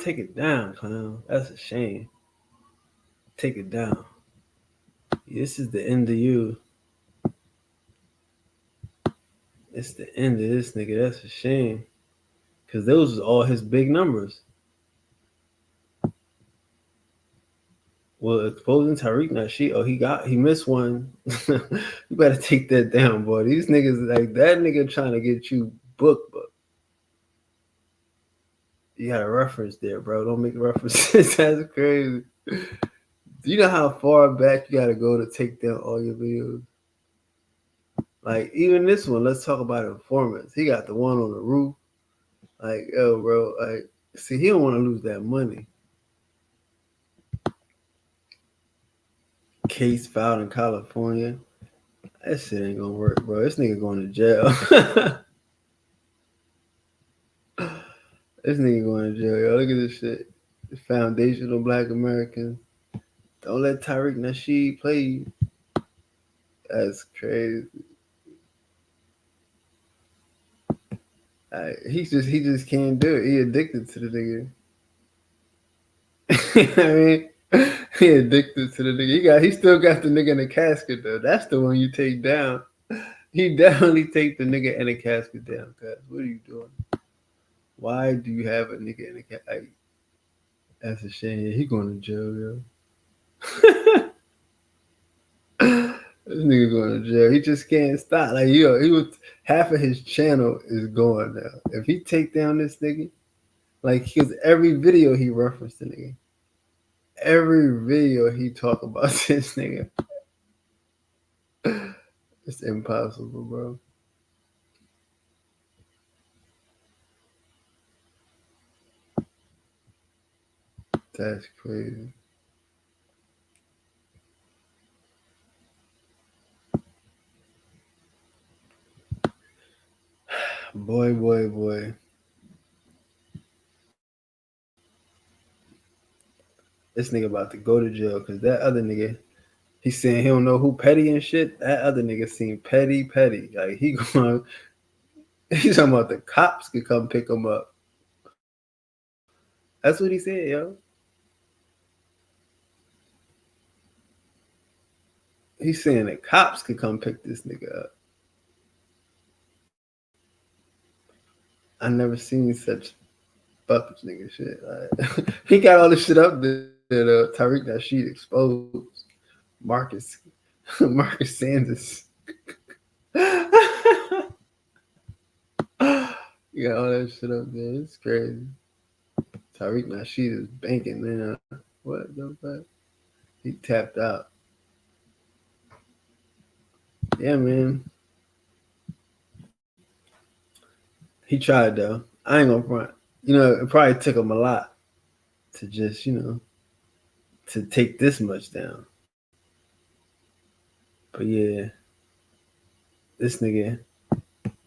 clown. That's a shame. Take it down. This is the end of you. It's the end of this nigga. That's a shame. Cause those was all his big numbers. Well, exposing Tariq Nasheed. Oh, he missed one. You better take that down, boy. These niggas like that nigga trying to get you booked, but you got a reference there, bro. Don't make references. That's crazy. Do you know how far back you gotta go to take down all your videos? Like even this one, let's talk about informants. He got the one on the roof. Like, yo, bro, like see, he don't want to lose that money. Case filed in California. That shit ain't gonna work, bro. This nigga going to jail. This nigga going to jail, yo. Look at this shit. Foundational Black Americans. Don't let Tariq Nasheed play you. That's crazy. He just can't do it. He addicted to the nigga. I mean, he addicted to the nigga. He still got the nigga in the casket though. That's the one you take down. He definitely take the nigga in the casket down. Cause what are you doing? Why do you have a nigga in the casket? That's a shame. He going to jail, yo. This nigga going to jail. He just can't stop. Like yo, he was half of his channel is gone now. If he take down this nigga, like because every video he referenced the nigga. Every video he talk about this nigga. It's impossible, bro. That's crazy. Boy. This nigga about to go to jail because that other nigga, he's saying he don't know who petty and shit. That other nigga seem petty. Like he's talking about the cops could come pick him up. That's what he said, yo. He's saying the cops could come pick this nigga up. I never seen such buckets nigga shit. Like, he got all this shit up there. Tariq Nasheed exposed. Marcus Sanders. You got all that shit up there. It's crazy. Tariq Nasheed is banking now. What the fuck? He tapped out. Yeah, man. He tried though. I ain't gonna front. You know, it probably took him a lot to just, to take this much down. But yeah, this nigga,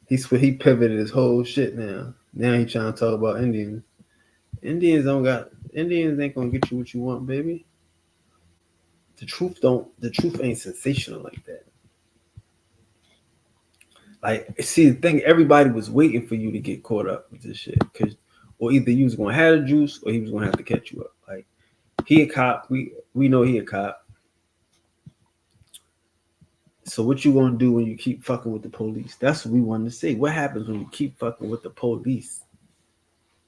he pivoted his whole shit now. Now he trying to talk about Indians. Indians ain't gonna get you what you want, baby. The truth ain't sensational like that. Like, see, the thing, everybody was waiting for you to get caught up with this shit, or either you was gonna have the juice or he was gonna have to catch you up. Like, he a cop, we know he a cop. So what you gonna do when you keep fucking with the police? That's what we wanted to see. What happens when you keep fucking with the police?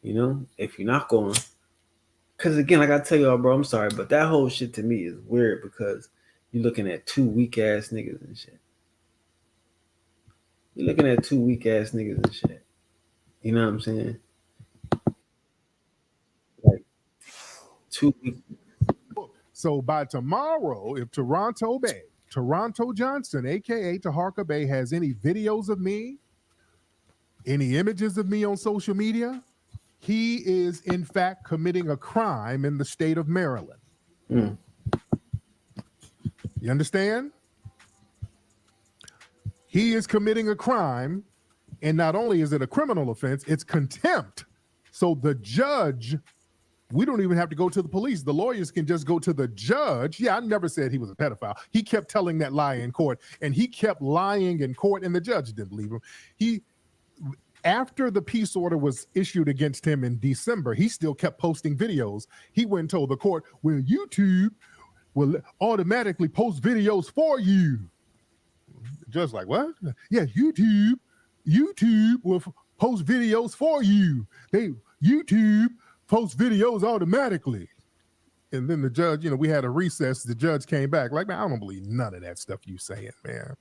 If you're not going, because again, like I tell y'all, bro, I'm sorry, but that whole shit to me is weird because you're looking at two weak ass niggas and shit. You're looking at two weak ass niggas and shit. You know what I'm saying? Like, two weak. So by tomorrow, if Toronto Johnson, aka Taharka Bay, has any videos of me, any images of me on social media, he is in fact committing a crime in the state of Maryland. You understand? He is committing a crime, and not only is it a criminal offense, it's contempt. So the judge, we don't even have to go to the police. The lawyers can just go to the judge. Yeah, I never said he was a pedophile. He kept telling that lie in court, and he kept lying in court, and the judge didn't believe him. After the peace order was issued against him in December, he still kept posting videos. He went and told the court, well, YouTube will automatically post videos for you. The judge's like, what? Yeah, YouTube will post videos for you. YouTube post videos automatically. And then the judge, we had a recess. The judge came back like, man, I don't believe none of that stuff you saying, man.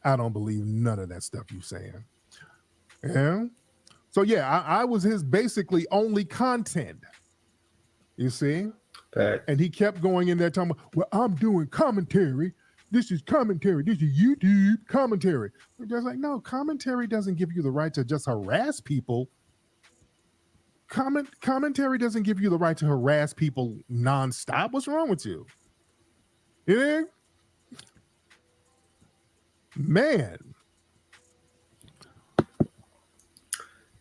I don't believe none of that stuff you saying. Yeah. So yeah, I was his basically only content. You see? Right. And he kept going in there talking about, well, I'm doing commentary. This is commentary. This is YouTube commentary. We're just like, no, commentary doesn't give you the right to just harass people. Commentary doesn't give you the right to harass people nonstop. What's wrong with you? Yeah. Man.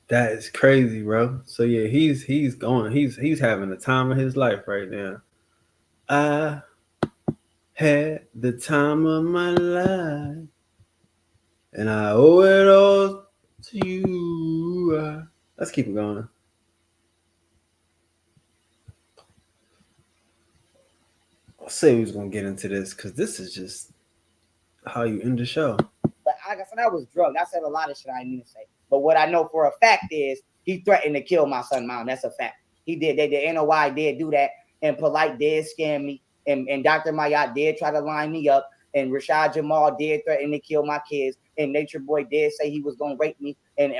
That is crazy, bro. So yeah, he's having the time of his life right now. I had the time of my life, and I owe it all to you. Let's keep it going. I'll say we was gonna get into this because this is just how you end the show. But like I said, I was drugged. I said a lot of shit I didn't need to say. But what I know for a fact is he threatened to kill my son, mom. That's a fact. He did. The NOI did do that, and Polite did scam me, and Dr. Mayat did try to line me up, and Rashad Jamal did threaten to kill my kids, and Nature Boy did say he was gonna rape me, and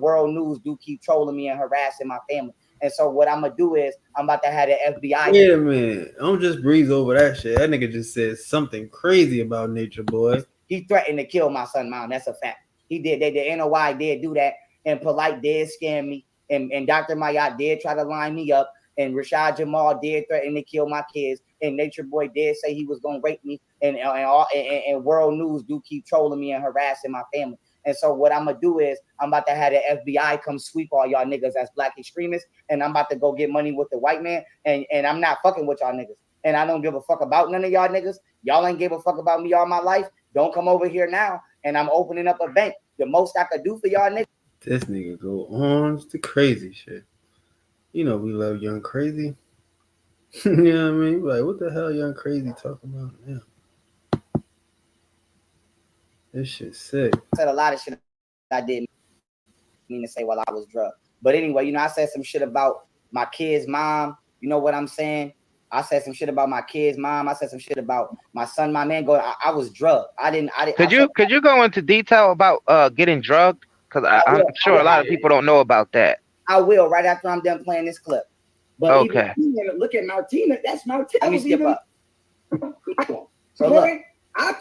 World News do keep trolling me and harassing my family. And so what I'm gonna do is I'm about to have the FBI. Wait a minute. Don't just breeze over that shit. That nigga just said something crazy about Nature Boy. He threatened to kill my son, mom. That's a fact. He did. The NOI did do that, and Polite did scam me, and Dr. Mayat did try to line me up, and Rashad Jamal did threaten to kill my kids, and Nature Boy did say he was gonna rape me, and World News do keep trolling me and harassing my family. And so what I'm gonna do is I'm about to have the FBI come sweep all y'all niggas as black extremists, and I'm about to go get money with the white man, and I'm not fucking with y'all niggas, and I don't give a fuck about none of y'all niggas. Y'all ain't give a fuck about me all my life. Don't come over here now, and I'm opening up a bank. The most I could do for y'all niggas. This nigga go on to crazy shit. You know we love Young Crazy. You know what I mean? Like, what the hell Young Crazy talking about now? This shit's sick. I said a lot of shit I didn't mean to say while I was drugged. But anyway, I said some shit about my kid's mom. You know what I'm saying? I said some shit about my kid's mom. I said some shit about my son, my man. I was drugged. I didn't. Could you go into detail about getting drugged? Because I'm sure a lot of people don't know about that. I will right after I'm done playing this clip. But Okay. even look at Martina. That's Martina. Let me skip up. So look, I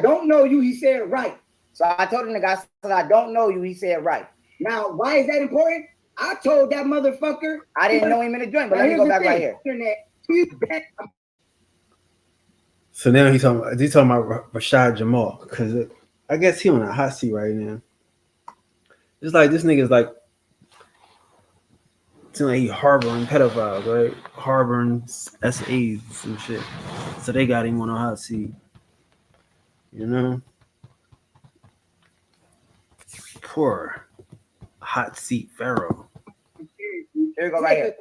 don't know you. He said right. So I told the nigga, I said, I don't know you. He said right. Now, why is that important? I told that motherfucker I didn't know him in the joint, but let me go back right here. So now he's talking about Rashad Jamal, because I guess he on a hot seat right now. It's like this nigga's like, seems like he harboring pedophiles, right? Harboring SAs and shit. So they got him on a hot seat. You know? Poor hot seat Pharoah. Here we go right here.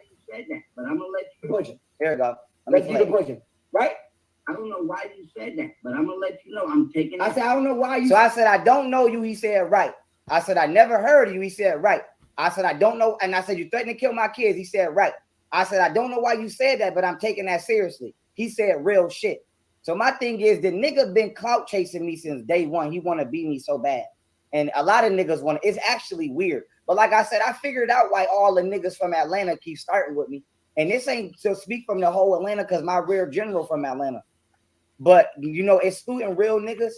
But I'm gonna let you push it. Here we go. Let you push it. Right? I don't know why you said that, but I'm gonna let you know I'm taking it. I said, I don't know why you. So I said, I don't know you. He said, right. I said, I never heard of you. He said, right. I said, I don't know. And I said, you threatened to kill my kids. He said, right. I said, I don't know why you said that, but I'm taking that seriously. He said real shit. So my thing is, the nigga been clout chasing me since day one. He want to beat me so bad. And a lot of niggas want to, it's actually weird. But like I said, I figured out why all the niggas from Atlanta keep starting with me. And this ain't to speak from the whole Atlanta, because my rear general from Atlanta. But, you know, excluding real niggas,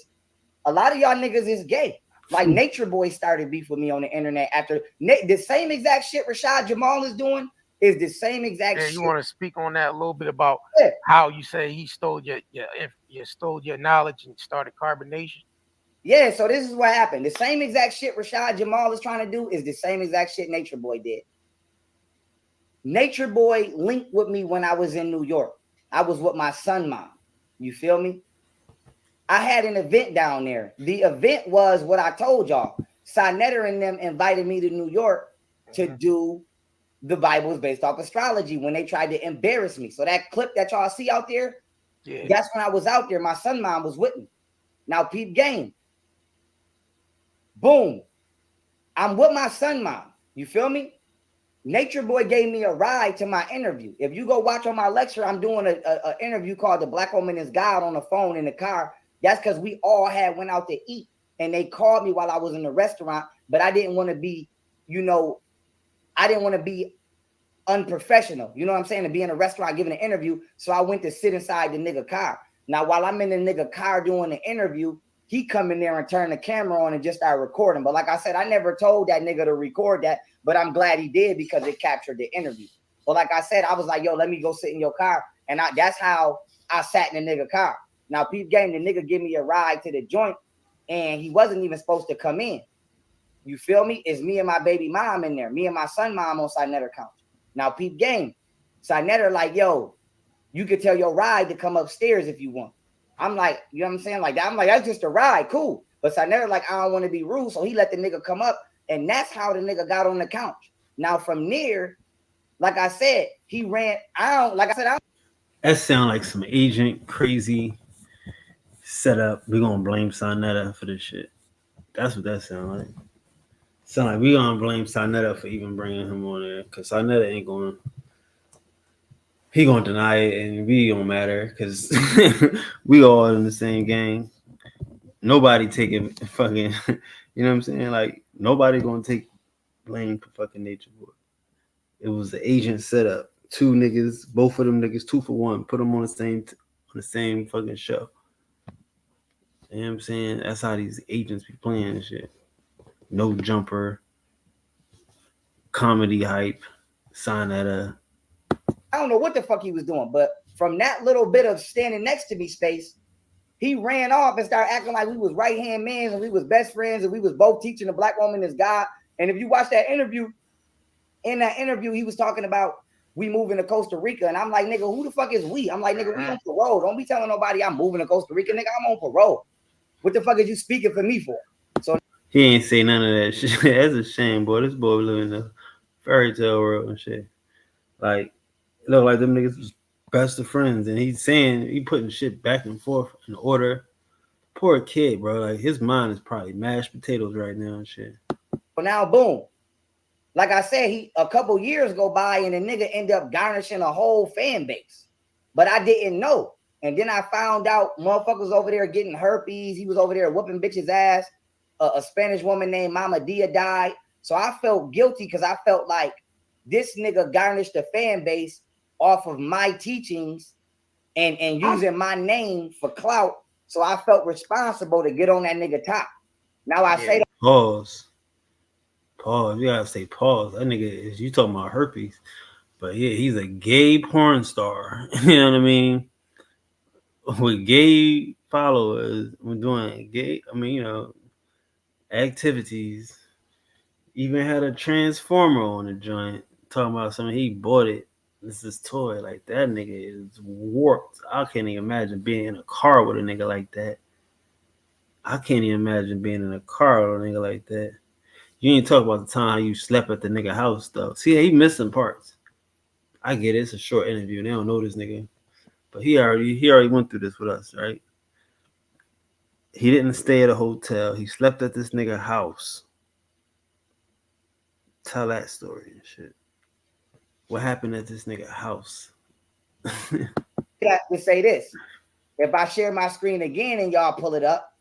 a lot of y'all niggas is gay. Like Nature Boy started beef with me on the internet after the same exact shit Rashad Jamal is doing is the same exact shit. You want to speak on that a little bit about how you say he stole your knowledge and started carbonation? Yeah, so this is what happened. The same exact shit Rashad Jamal is trying to do is the same exact shit Nature Boy did. Nature Boy linked with me when I was in New York. I was with my son mom. You feel me? I had an event down there. The event was what I told y'all. Sinetter and them invited me to New York to do the Bibles based off astrology when they tried to embarrass me. So that clip that y'all see out there, that's when I was out there. My son mom was with me. Now peep game. Boom. I'm with my son mom. You feel me? Nature Boy gave me a ride to my interview. If you go watch on my lecture, I'm doing an interview called The Black Woman is God on the phone in the car. That's because we all had went out to eat and they called me while I was in the restaurant, but I didn't want to be, you know, I didn't want to be unprofessional. You know what I'm saying? To be in a restaurant giving an interview. So I went to sit inside the nigga car. Now, while I'm in the nigga car doing the interview, he come in there and turn the camera on and just start recording. But like I said, I never told that nigga to record that, but I'm glad he did because it captured the interview. But like I said, I was like, yo, let me go sit in your car. And that's how I sat in the nigga car. Now, peep game, the nigga give me a ride to the joint and he wasn't even supposed to come in. You feel me? It's me and my baby mom in there. Me and my son mom on Sinetter couch. Now, peep game. Sinetter like, yo, you could tell your ride to come upstairs if you want. I'm like, you know what I'm saying? Like that. I'm like, that's just a ride. Cool. But Sinetter like, I don't want to be rude. So he let the nigga come up. And that's how the nigga got on the couch. Now, from there, like I said, he ran out. Like I said, that sound like some agent crazy setup. We're gonna blame Sinetter for this shit. That's what that sound like. Sound like we gonna blame Sinetter for even bringing him on there, because Sinetter ain't gonna. He gonna deny it, and we don't matter because we all in the same gang. Nobody taking fucking. You know what I'm saying? Like nobody gonna take blame for fucking Nature Boy. It was the agent setup. Two niggas, both of them niggas, 2 for 1. Put them on the same fucking show. You know what I'm saying? That's how these agents be playing and shit. No Jumper, comedy hype, Sinetter. I don't know what the fuck he was doing, but from that little bit of standing next to me space, he ran off and started acting like we was right-hand men and we was best friends and we was both teaching the black woman is God. And if you watch that interview, in that interview, he was talking about we moving to Costa Rica. And I'm like, nigga, who the fuck is we? I'm like, nigga, we on parole. Don't be telling nobody I'm moving to Costa Rica. Nigga, I'm on parole. What the fuck is you speaking for me for? So he ain't say none of that shit. That's a shame, boy. This boy living in a fairy tale world and shit. Like, it look like them niggas was best of friends. And he's saying, he putting shit back and forth in order. Poor kid, bro. Like, his mind is probably mashed potatoes right now and shit. So now, boom. Like I said, a couple years go by and the nigga end up garnishing a whole fan base. But I didn't know. And then I found out motherfuckers over there getting herpes. He was over there whooping bitches' ass. A Spanish woman named Mama Dia died. So I felt guilty because I felt like this nigga garnished the fan base off of my teachings and using my name for clout. So I felt responsible to get on that nigga top. Now I say that. Pause. You gotta say pause. That nigga is, you talking about herpes. But yeah, he's a gay porn star. You know what I mean? With gay followers, we're doing gay, activities. Even had a transformer on the joint. Talking about something, he bought it. This is toy. Like, that nigga is warped. I can't even imagine being in a car with a nigga like that. I can't even imagine being in a car with a nigga like that. You ain't talk about the time you slept at the nigga house, though. See, he missing parts. I get it. It's a short interview. They don't know this nigga. But he already went through this with us, right? He didn't stay at a hotel. He slept at this nigga house. Tell that story and shit. What happened at this nigga house? To say this. If I share my screen again and y'all pull it up,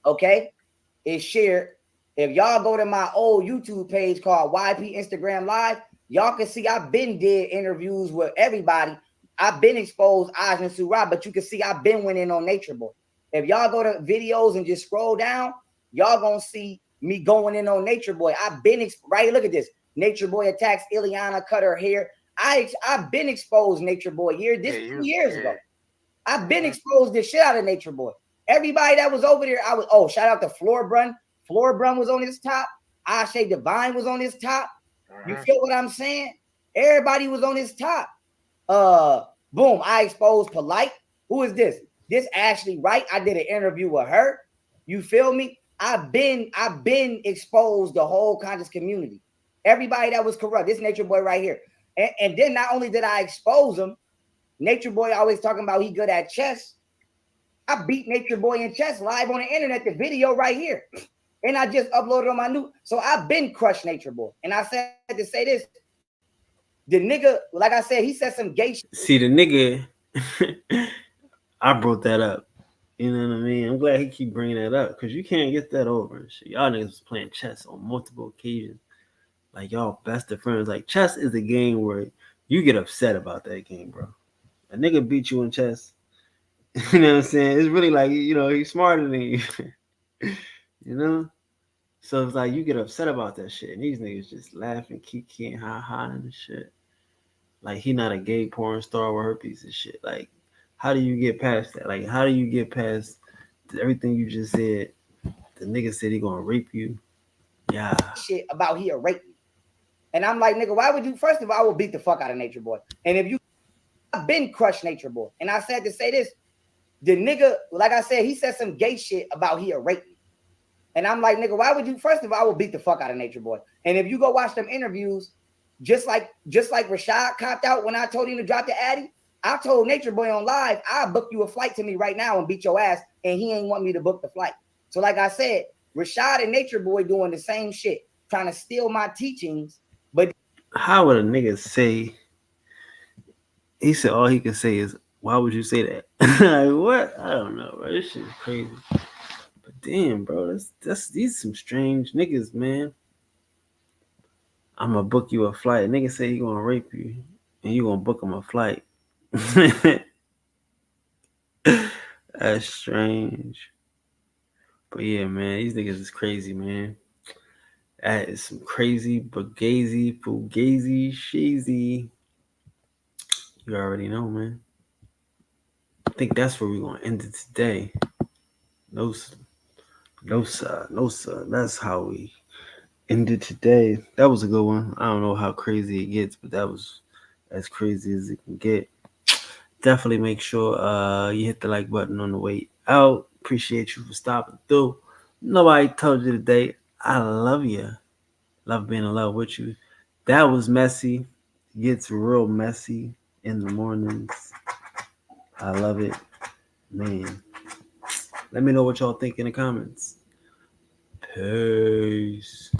okay, it's shared. If y'all go to my old YouTube page called YP Instagram Live, y'all can see I've been did interviews with everybody. I've been exposed Oz and Surah, but you can see I've been winning on Nature Boy. If y'all go to videos and just scroll down, y'all gonna see me going in on Nature Boy. I've been right. Look at this. Nature Boy attacks Ileana, cut her hair. I've been exposed Nature Boy 2 years ago. I've been exposed this shit out of Nature Boy. Everybody that was over there, shout out to Floorbrun. Floorbrun was on his top. Ashe Divine was on his top. You feel what I'm saying? Everybody was on his top. Boom, I exposed Polite. Who is this? This Ashley Wright. I did an interview with her. You feel me? I've been exposed the whole conscious community. Everybody that was corrupt. This Nature Boy right here. And then not only did I expose him, Nature Boy always talking about he good at chess. I beat Nature Boy in chess live on the internet, the video right here. And I just uploaded on my new. So I've been crushed Nature Boy. And I said to say this. The nigga, like I said, he said some gay shit. See, the nigga, I brought that up. You know what I mean? I'm glad he keep bringing that up because you can't get that over and shit. Y'all niggas was playing chess on multiple occasions. Like, y'all best of friends. Like, chess is a game where you get upset about that game, bro. A nigga beat you in chess. You know what I'm saying? It's really like, he's smarter than you. You know? So it's like you get upset about that shit. And these niggas just laughing, kiki, ha and shit. Like, he not a gay porn star with herpes and shit. Like, how do you get past that? Like, how do you get past everything you just said? The nigga said he gonna rape you. Yeah. Shit about he a rape me. And I'm like, nigga, why would you? First of all, I will beat the fuck out of Nature Boy. And if you, I've been crushed Nature Boy. And I said to say this, the nigga, like I said, he said some gay shit about he a rape me. And I'm like, nigga, why would you? First of all, I will beat the fuck out of Nature Boy. And if you go watch them interviews, just like Rashad copped out when I told him to drop the Addy, I told Nature Boy on live, I'll book you a flight to me right now and beat your ass. And he ain't want me to book the flight. So like I said, Rashad and Nature Boy doing the same shit, trying to steal my teachings. But how would a nigga say? He said all he can say is, "Why would you say that?" Like, what? I don't know, bro. This shit is crazy. But damn, bro, these some strange niggas, man. I'm gonna book you a flight. Nigga say he gonna rape you, and you gonna book him a flight. That's strange. But yeah, man, these niggas is crazy, man. That is some crazy, fugazi, sheezy. You already know, man. I think that's where we're gonna end it today. No, sir. That's how we ended today. That was a good one. I don't know how crazy it gets, but that was as crazy as it can get. Definitely make sure you hit the like button on the way out. Appreciate you for stopping through. Nobody told you today. I love you. Love being in love with you. That was messy. It gets real messy in the mornings. I love it. Man. Let me know what y'all think in the comments. Peace.